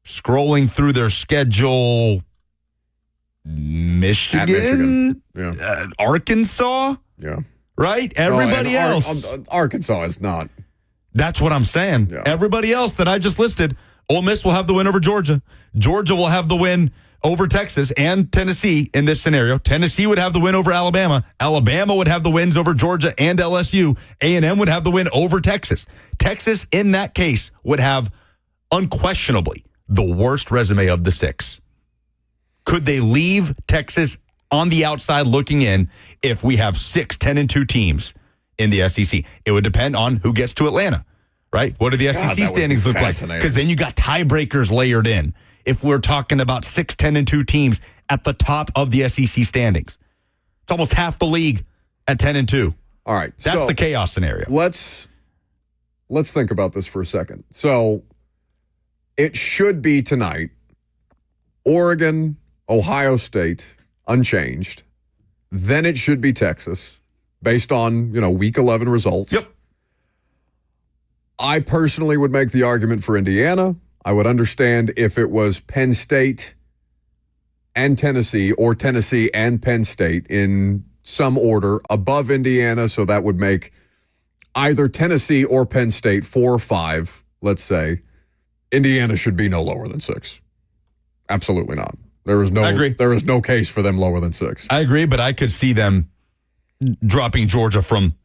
scrolling through their schedule, Michigan? Yeah. Arkansas? Yeah. Right? Everybody else. Arkansas is not. That's what I'm saying. Yeah. Everybody else that I just listed, Ole Miss will have the win over Georgia. Georgia will have the win over Texas and Tennessee in this scenario. Tennessee would have the win over Alabama. Alabama would have the wins over Georgia and LSU. A&M would have the win over Texas. Texas, in that case, would have unquestionably the worst resume of the 6. Could they leave Texas on the outside looking in if we have 6 10-2 teams in the SEC? It would depend on who gets to Atlanta, right? What do the SEC standings look like? Because then you got tiebreakers layered in. If we're talking about 6 10-2 teams at the top of the SEC standings, it's almost half the league at 10-2. All right, that's the chaos scenario. Let's think about this for a second. So it should be tonight. Oregon, Ohio State, unchanged. Then it should be Texas, based on week 11 results. Yep. I personally would make the argument for Indiana. I would understand if it was Penn State and Tennessee, or Tennessee and Penn State in some order above Indiana. So that would make either Tennessee or Penn State 4 or 5, let's say. Indiana should be no lower than 6. Absolutely not. I agree. There is no case for them lower than 6. I agree, but I could see them dropping Georgia from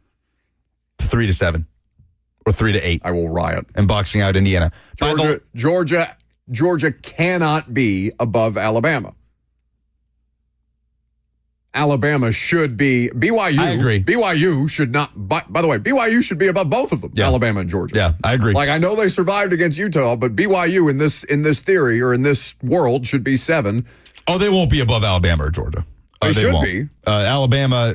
3 to 7. Or 3 to 8. I will riot. And boxing out Indiana. Georgia cannot be above Alabama. Alabama should be BYU. I agree. BYU should not. By the way, BYU should be above both of them. Yeah. Alabama and Georgia. Yeah, I agree. I know they survived against Utah, but BYU in this theory or in this world should be 7. Oh, they won't be above Alabama or Georgia. They should be. Alabama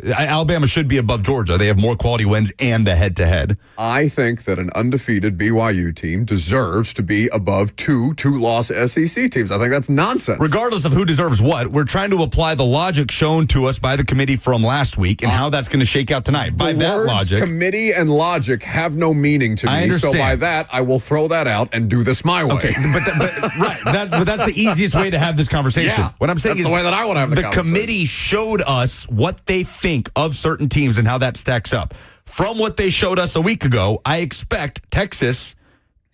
should be above Georgia. They have more quality wins and the head-to-head. I think that an undefeated BYU team deserves to be above 2 two-loss SEC teams. I think that's nonsense. Regardless of who deserves what, we're trying to apply the logic shown to us by the committee from last week and how that's going to shake out tonight. By that logic, committee and logic have no meaning to me. I understand. So by that, I will throw that out and do this my way. Okay, but that's the easiest way to have this conversation. Yeah, what I'm saying that's is the way that I want to have the conversation. Committee showed us what they think of certain teams and how that stacks up. From what they showed us a week ago, I expect Texas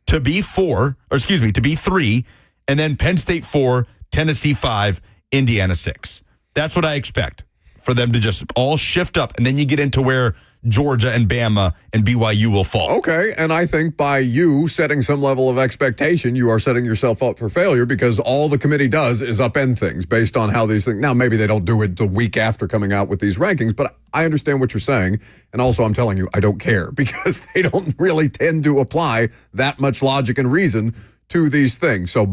to be 3, and then Penn State 4, Tennessee 5, Indiana 6. That's what I expect for them to just all shift up, and then you get into where Georgia and Bama and BYU will fall. Okay, and I think by you setting some level of expectation, you are setting yourself up for failure because all the committee does is upend things based on how these things. Now, maybe they don't do it the week after coming out with these rankings, but I understand what you're saying. And also, I'm telling you, I don't care because they don't really tend to apply that much logic and reason to these things. So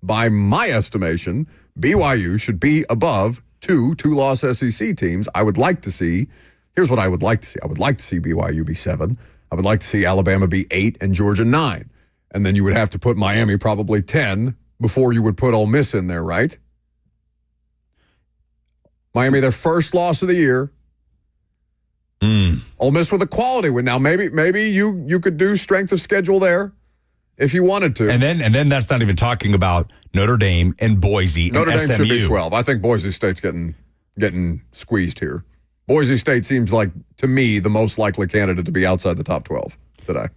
by my estimation, BYU should be above two-loss SEC teams. I would like to see. Here's what I would like to see. I would like to see BYU be 7. I would like to see Alabama be 8 and Georgia 9. And then you would have to put Miami probably 10 before you would put Ole Miss in there, right? Miami, their first loss of the year. Ole Miss with a quality win. Now, maybe you could do strength of schedule there if you wanted to. And then that's not even talking about Notre Dame and Boise Notre and Dame SMU. should be 12. I think Boise State's getting squeezed here. Boise State seems like, to me, the most likely candidate to be outside the top 12 today.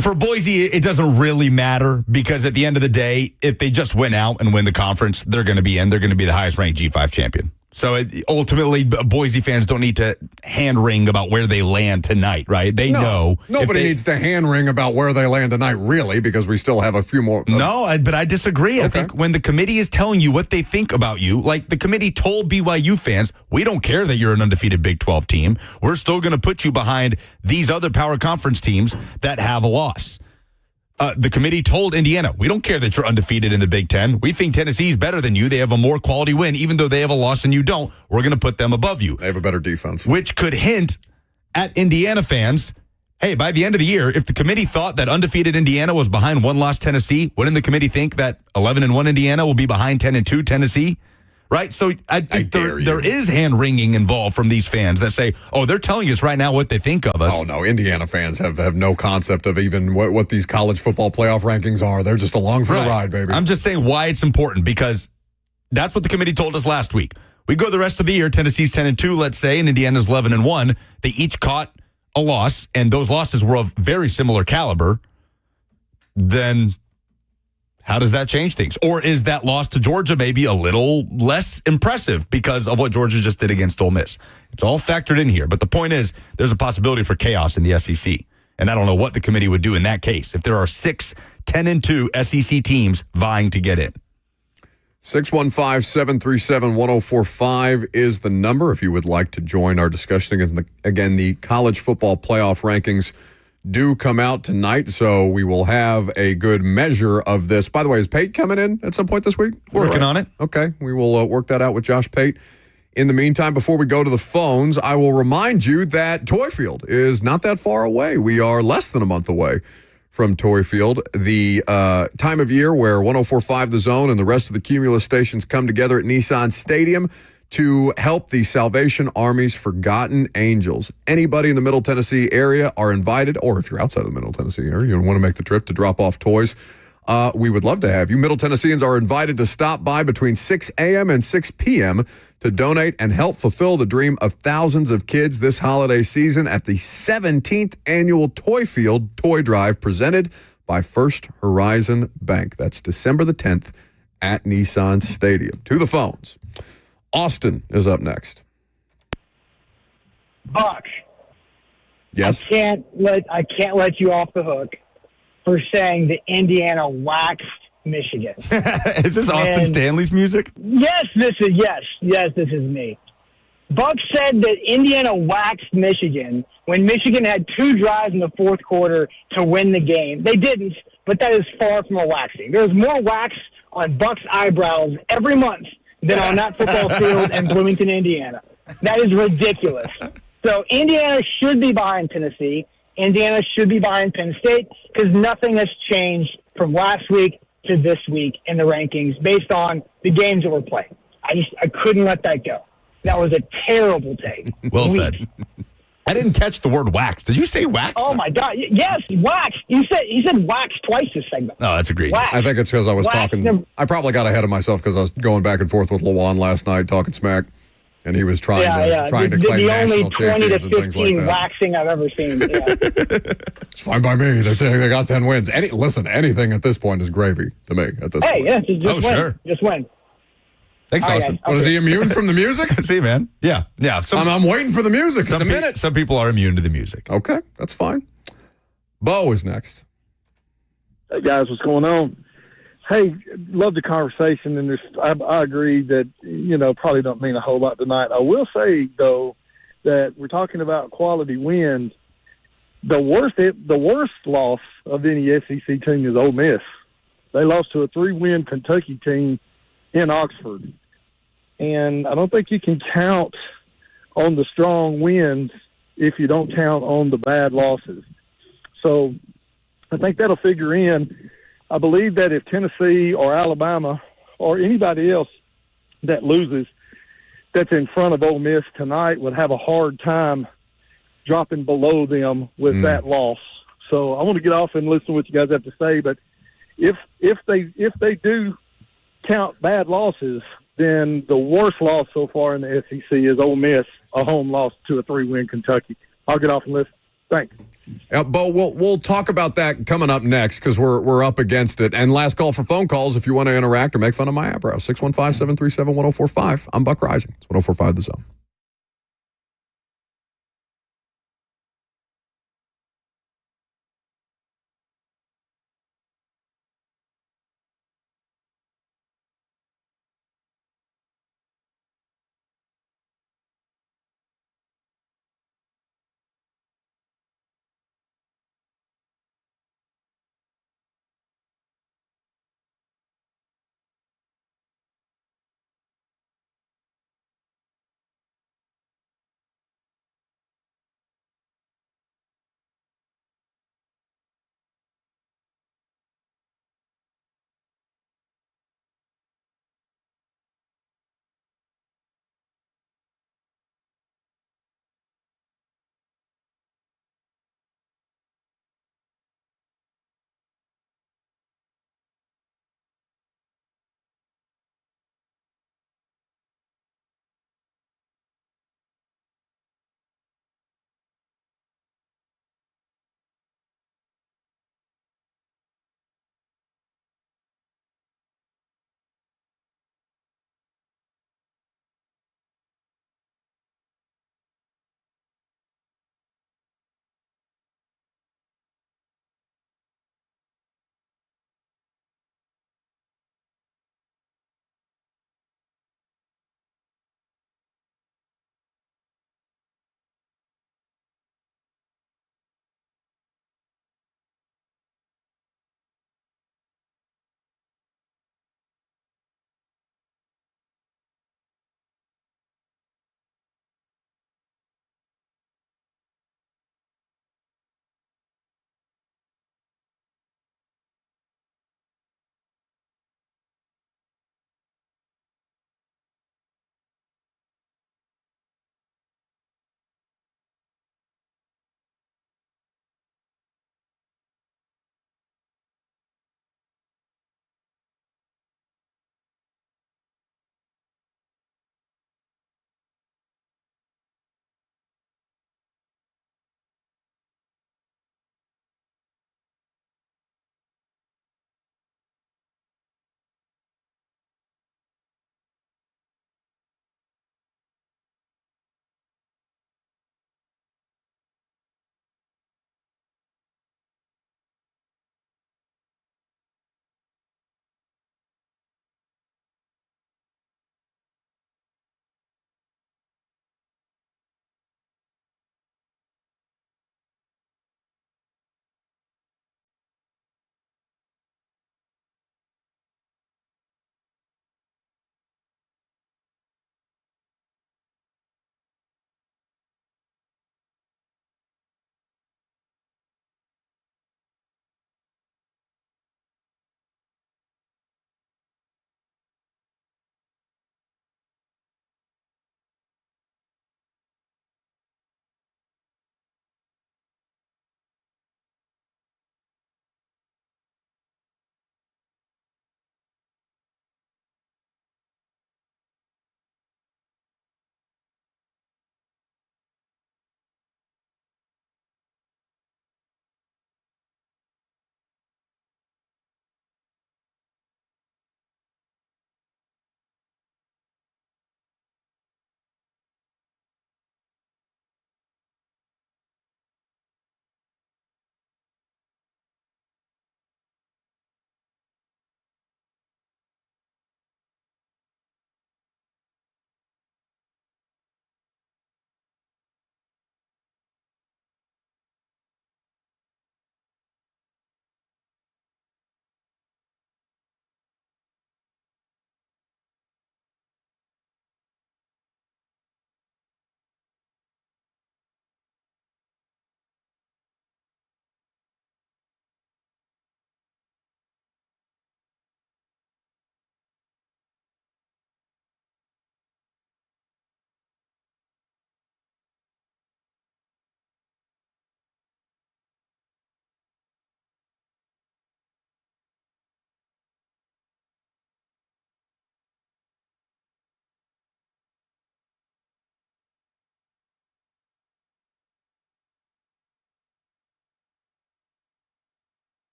For Boise, it doesn't really matter because at the end of the day, if they just win out and win the conference, they're going to be in. They're going to be the highest-ranked G5 champion. So ultimately, Boise fans don't need to hand-wring about where they land tonight, right? They know. Nobody needs to hand-wring about where they land tonight, really, because we still have a few more. But I disagree. Okay. I think when the committee is telling you what they think about you, like the committee told BYU fans, we don't care that you're an undefeated Big 12 team. We're still going to put you behind these other power conference teams that have a loss. The committee told Indiana, we don't care that you're undefeated in the Big Ten. We think Tennessee's better than you. They have a more quality win. Even though they have a loss and you don't, we're going to put them above you. They have a better defense. Which could hint at Indiana fans, hey, by the end of the year, if the committee thought that undefeated Indiana was behind one-loss Tennessee, wouldn't the committee think that 11-1 Indiana will be behind 10-2 Tennessee? Right? So I think there is hand-wringing involved from these fans that say, oh, they're telling us right now what they think of us. Oh, no. Indiana fans have no concept of even what these college football playoff rankings are. They're just along for the ride, baby. I'm just saying why it's important because that's what the committee told us last week. We go the rest of the year, Tennessee's 10-2, let's say, and Indiana's 11-1. They each caught a loss, and those losses were of very similar caliber. Then how does that change things? Or is that loss to Georgia maybe a little less impressive because of what Georgia just did against Ole Miss? It's all factored in here. But the point is, there's a possibility for chaos in the SEC. And I don't know what the committee would do in that case if there are 6 10-2 SEC teams vying to get in. 615-737-1045 is the number if you would like to join our discussion. Again, the college football playoff rankings do come out tonight, so we will have a good measure of this. By the way, is Pate coming in at some point this week? Working on it. Okay, we will work that out with Josh Pate. In the meantime, before we go to the phones, I will remind you that Toy Field is not that far away. We are less than a month away from Toy Field, the time of year where 104.5 The Zone and the rest of the Cumulus stations come together at Nissan Stadium to help the Salvation Army's Forgotten Angels. Anybody in the Middle Tennessee area are invited, or if you're outside of the Middle Tennessee area, you want to make the trip to drop off toys, we would love to have you. Middle Tennesseans are invited to stop by between 6 a.m. and 6 p.m. to donate and help fulfill the dream of thousands of kids this holiday season at the 17th Annual Toy Field Toy Drive presented by First Horizon Bank. That's December the 10th at Nissan Stadium. To the phones. Austin is up next. Buck. Yes. I can't let you off the hook for saying that Indiana waxed Michigan. Is this Austin Stanley's music? Yes, this is me. Buck said that Indiana waxed Michigan when Michigan had 2 drives in the fourth quarter to win the game. They didn't, but that is far from a waxing. There's more wax on Buck's eyebrows every month than on that football field in Bloomington, Indiana. That is ridiculous. So Indiana should be behind Tennessee. Indiana should be behind Penn State because nothing has changed from last week to this week in the rankings based on the games that were played. I couldn't let that go. That was a terrible take. Well said. I didn't catch the word wax. Did you say wax? Oh my God! Yes, wax. He said wax twice this segment. Oh, that's egregious. I think it's because I was talking. I probably got ahead of myself because I was going back and forth with Lawan last night talking smack, and he was trying to claim national champions and things like that. The only 20 to 15 waxing I've ever seen. Yeah. It's fine by me. They got 10 wins. Anything at this point is gravy to me. At this point. Just win. Just win. Thanks, All right, Austin. guys. What, is he immune from the music? See, man. Yeah. I'm waiting for the music. It's a minute. Some people are immune to the music. Okay, that's fine. Bo is next. Hey, guys, what's going on? Hey, love the conversation, and I agree that, probably don't mean a whole lot tonight. I will say, though, that we're talking about quality wins. The worst loss of any SEC team is Ole Miss. They lost to a 3-win Kentucky team in Oxford. And I don't think you can count on the strong wins if you don't count on the bad losses. So I think that'll figure in. I believe that if Tennessee or Alabama or anybody else that loses that's in front of Ole Miss tonight would have a hard time dropping below them with that loss. So I want to get off and listen to what you guys have to say. But if they do count bad losses, then the worst loss so far in the SEC is Ole Miss, a home loss to a 3-win Kentucky. I'll get off and listen. Thanks. Bo, we'll talk about that coming up next because we're up against it. And last call for phone calls if you want to interact or make fun of my eyebrows. 615-737-1045. I'm Buck Rising. It's 1045 The Zone.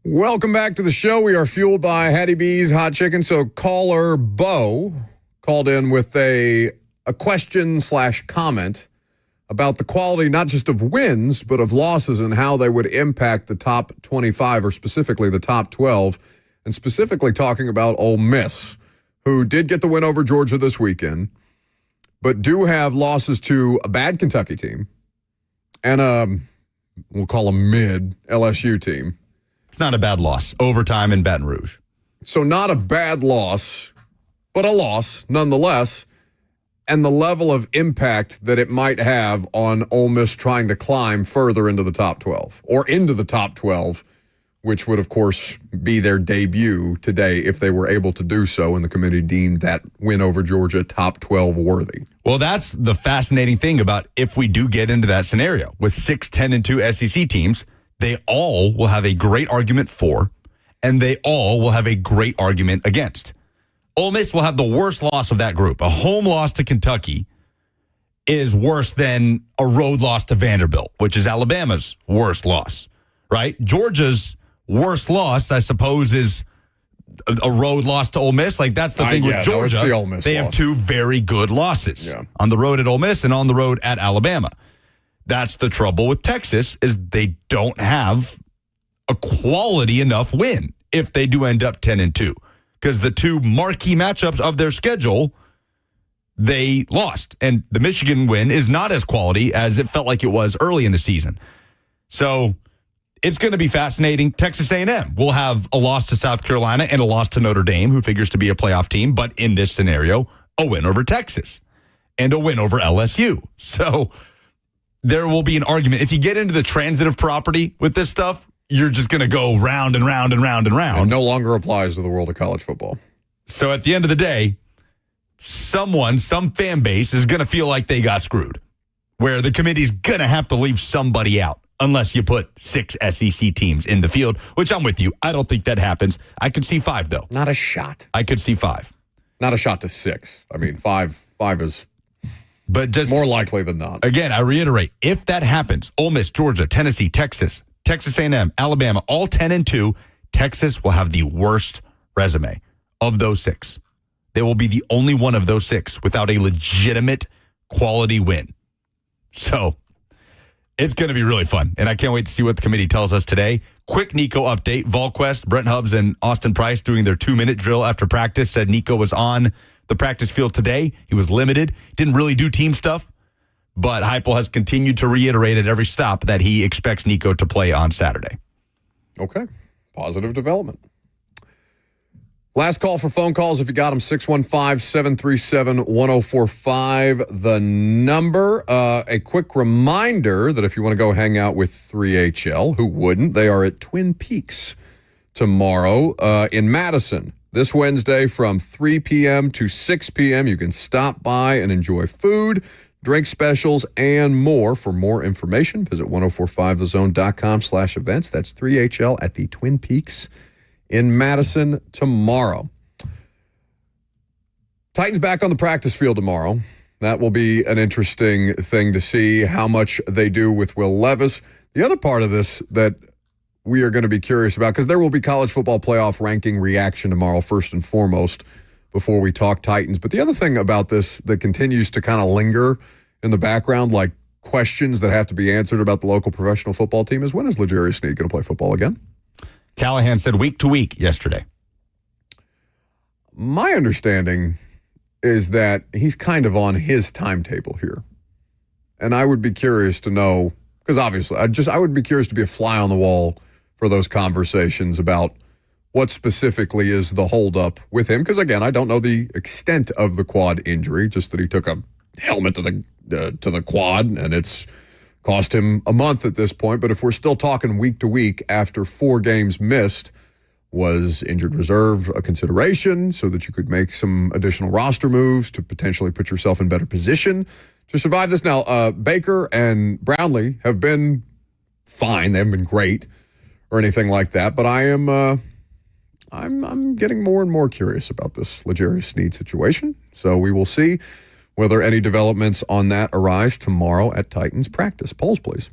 Welcome back to the show. We are fueled by Hattie B's Hot Chicken. So caller Bo called in with a question/comment about the quality not just of wins, but of losses and how they would impact the top 25 or specifically the top 12, and specifically talking about Ole Miss, who did get the win over Georgia this weekend, but do have losses to a bad Kentucky team and we'll call a mid LSU team. It's not a bad loss. Overtime in Baton Rouge. So not a bad loss, but a loss nonetheless, and the level of impact that it might have on Ole Miss trying to climb further into the top 12 or into the top 12, which would, of course, be their debut today if they were able to do so, and the committee deemed that win over Georgia top 12 worthy. Well, that's the fascinating thing about if we do get into that scenario with 6, 10, and 2 SEC teams. They all will have a great argument for, and they all will have a great argument against. Ole Miss will have the worst loss of that group. A home loss to Kentucky is worse than a road loss to Vanderbilt, which is Alabama's worst loss, right? Georgia's worst loss, I suppose, is a road loss to Ole Miss. Like, that's the thing with Georgia. No, it's the Ole Miss they loss. have two very good losses on the road at Ole Miss and on the road at Alabama. That's the trouble with Texas, is they don't have a quality enough win if they do end up 10-2. Because the two marquee matchups of their schedule, they lost. And the Michigan win is not as quality as it felt like it was early in the season. So it's going to be fascinating. Texas A&M will have a loss to South Carolina and a loss to Notre Dame, who figures to be a playoff team. But in this scenario, a win over Texas and a win over LSU. So there will be an argument. If you get into the transitive property with this stuff, you're just going to go round and round and round and round. It no longer applies to the world of college football. So at the end of the day, some fan base is going to feel like they got screwed, where the committee's going to have to leave somebody out unless you put 6 SEC teams in the field, which I'm with you. I don't think that happens. I could see 5, though. Not a shot. I could see 5. Not a shot to 6. I mean, 5 is but just more likely than not. Again, I reiterate, if that happens, Ole Miss, Georgia, Tennessee, Texas A&M, Alabama, all 10-2, Texas will have the worst resume of those 6. They will be the only one of those 6 without a legitimate quality win. So it's going to be really fun, and I can't wait to see what the committee tells us today. Quick Nico update. VolQuest, Brent Hubbs, and Austin Price doing their 2-minute drill after practice said Nico was on the practice field today. He was limited. Didn't really do team stuff. But Heupel has continued to reiterate at every stop that he expects Nico to play on Saturday. Okay. Positive development. Last call for phone calls if you got them, 615-737-1045. The number. A quick reminder that if you want to go hang out with 3HL, who wouldn't? They are at Twin Peaks tomorrow in Madison. This Wednesday from 3 p.m. to 6 p.m. You can stop by and enjoy food, drink specials, and more. For more information, visit 1045thezone.com/events. That's 3HL at the Twin Peaks in Madison tomorrow. Titans back on the practice field tomorrow. That will be an interesting thing to see how much they do with Will Levis. The other part of this that we are going to be curious about, because there will be college football playoff ranking reaction tomorrow, first and foremost, before we talk Titans. But the other thing about this that continues to kind of linger in the background, like questions that have to be answered about the local professional football team, is when is L'Jarius Sneed going to play football again? Callahan said week to week yesterday. My understanding is that he's kind of on his timetable here. And I would be curious to know, because obviously I would be curious to be a fly on the wall for those conversations about what specifically is the holdup with him. Because again, I don't know the extent of the quad injury, just that he took a helmet to the quad and it's cost him a month at this point. But if we're still talking week to week after 4 games missed, was injured reserve a consideration so that you could make some additional roster moves to potentially put yourself in better position to survive this? Now, Baker and Brownlee have been fine. They haven't been great or anything like that. But I am I'm getting more and more curious about this L'Jarius Sneed situation. So we will see whether any developments on that arise tomorrow at Titans practice. Polls, please.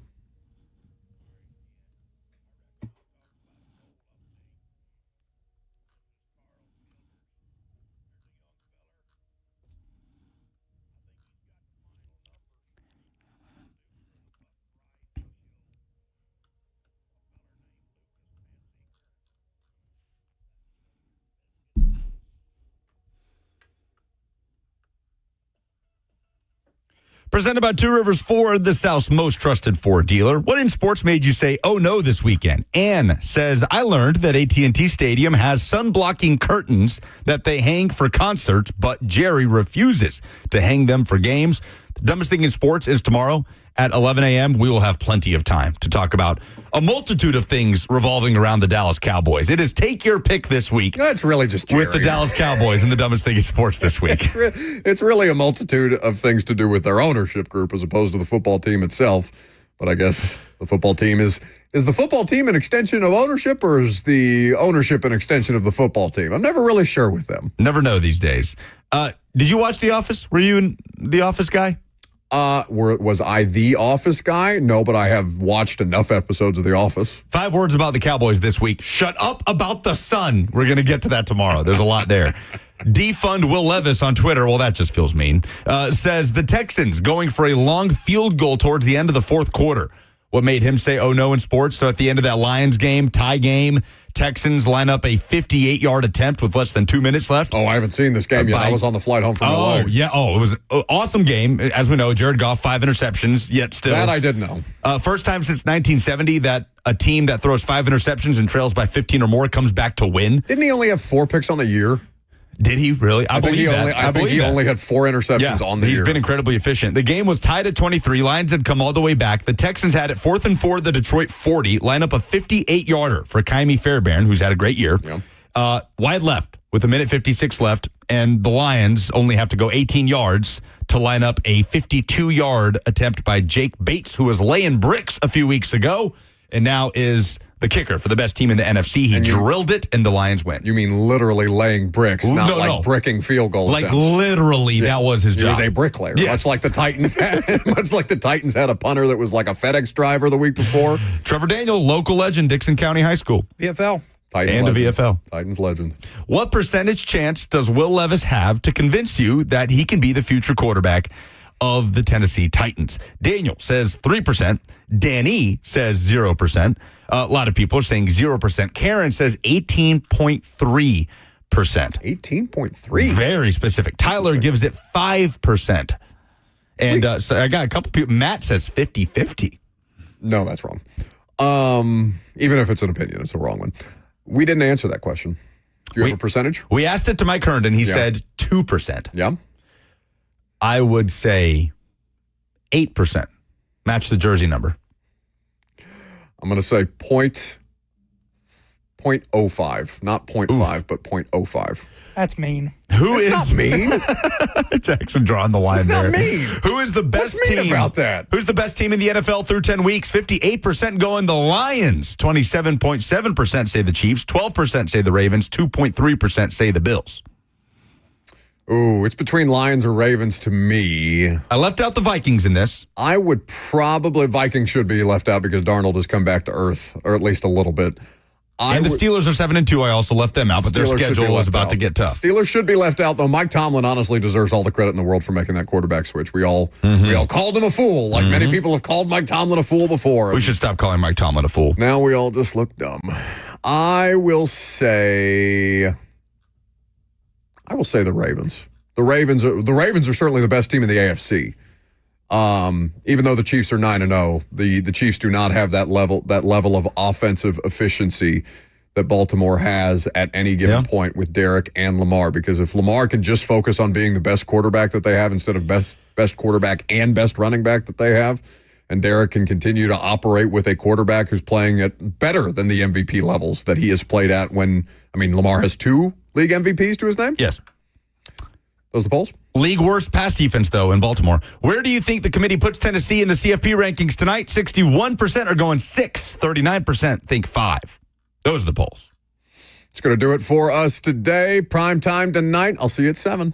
Presented by Two Rivers Ford, the South's most trusted Ford dealer. What in sports made you say, oh no, this weekend? Ann says, I learned that AT&T Stadium has sun-blocking curtains that they hang for concerts, but Jerry refuses to hang them for games. The dumbest thing in sports is tomorrow at 11 a.m. We will have plenty of time to talk about a multitude of things revolving around the Dallas Cowboys. It is take your pick this week. That's really just Jerry. With the Dallas Cowboys and the dumbest thing in sports this week. It's really a multitude of things to do with their ownership group as opposed to the football team itself. But I guess the football team is the football team an extension of ownership, or is the ownership an extension of the football team? I'm never really sure with them. Never know these days. Did you watch The Office? Were you the Office guy? Was I the Office guy? No, but I have watched enough episodes of The Office. 5 words about the Cowboys this week. Shut up about the sun. We're going to get to that tomorrow. There's a lot there. Defund Will Levis on Twitter. Well, that just feels mean. Says the Texans going for a long field goal towards the end of the fourth quarter. What made him say, oh no, in sports? So at the end of that Lions game, tie game, Texans line up a 58-yard attempt with less than 2 minutes left. Oh, I haven't seen this game yet. I was on the flight home from LA. Yeah. Oh, it was an awesome game. As we know, Jared Goff, 5 interceptions, yet still. That I did know. First time since 1970 that a team that throws 5 interceptions and trails by 15 or more comes back to win. Didn't he only have 4 picks on the year? Did he really? I think he only had 4 interceptions on the year. He's been incredibly efficient. The game was tied at 23. Lions had come all the way back. The Texans had it 4th and 4, the Detroit 40. Line up a 58-yarder for Kaimi Fairbairn, who's had a great year. Yeah. Wide left with 1:56 left, and the Lions only have to go 18 yards to line up a 52-yard attempt by Jake Bates, who was laying bricks a few weeks ago, and now is the kicker for the best team in the NFC. He drilled it, and the Lions win. You mean literally laying bricks, not bricking field goals. Like literally, that was his job. He was a bricklayer. Yes. Much like the Titans had a punter that was like a FedEx driver the week before. Trevor Daniel, local legend, Dixon County High School. VFL. Titans and legend. A VFL. Titans legend. What percentage chance does Will Levis have to convince you that he can be the future quarterback of the Tennessee Titans? Daniel says 3%. Danny says 0%. A lot of people are saying 0%. Karen says 18.3%. 18.3? Very specific. Tyler gives it 5%. And so I got a couple people. Matt says 50-50. No, that's wrong. Even if it's an opinion, it's a wrong one. We didn't answer that question. Do you have a percentage? We asked it to Mike Herndon. He said 2%. Yeah. I would say 8%. Match the jersey number. I'm going to say 0.05. Not 0.5, but 0.05. That's mean. Not mean. Jackson drawing the line there. It's not mean. Who is the best What's mean team about that? Who's the best team in the NFL through 10 weeks? 58% going the Lions. 27.7% say the Chiefs. 12% say the Ravens. 2.3% say the Bills. Ooh, it's between Lions or Ravens to me. I left out the Vikings in this. I would probably, Vikings should be left out because Darnold has come back to earth, or at least a little bit. And the Steelers are 7-2. I also left them out, but their schedule is about to get tough. Steelers should be left out, though. Mike Tomlin honestly deserves all the credit in the world for making that quarterback switch. We all called him a fool, like many people have called Mike Tomlin a fool before. We should stop calling Mike Tomlin a fool. Now we all just look dumb. I will say the Ravens. The Ravens are certainly the best team in the AFC. Even though the Chiefs are 9-0, the Chiefs do not have that level of offensive efficiency that Baltimore has at any given point with Derrick and Lamar. Because if Lamar can just focus on being the best quarterback that they have instead of best quarterback and best running back that they have, and Derrick can continue to operate with a quarterback who's playing at better than the MVP levels that he has played at Lamar has 2 league MVPs to his name? Yes. Those the polls? League worst pass defense, though, in Baltimore. Where do you think the committee puts Tennessee in the CFP rankings tonight? 61% are going 6. 39% think 5. Those are the polls. It's going to do it for us today. Prime time tonight. I'll see you at 7.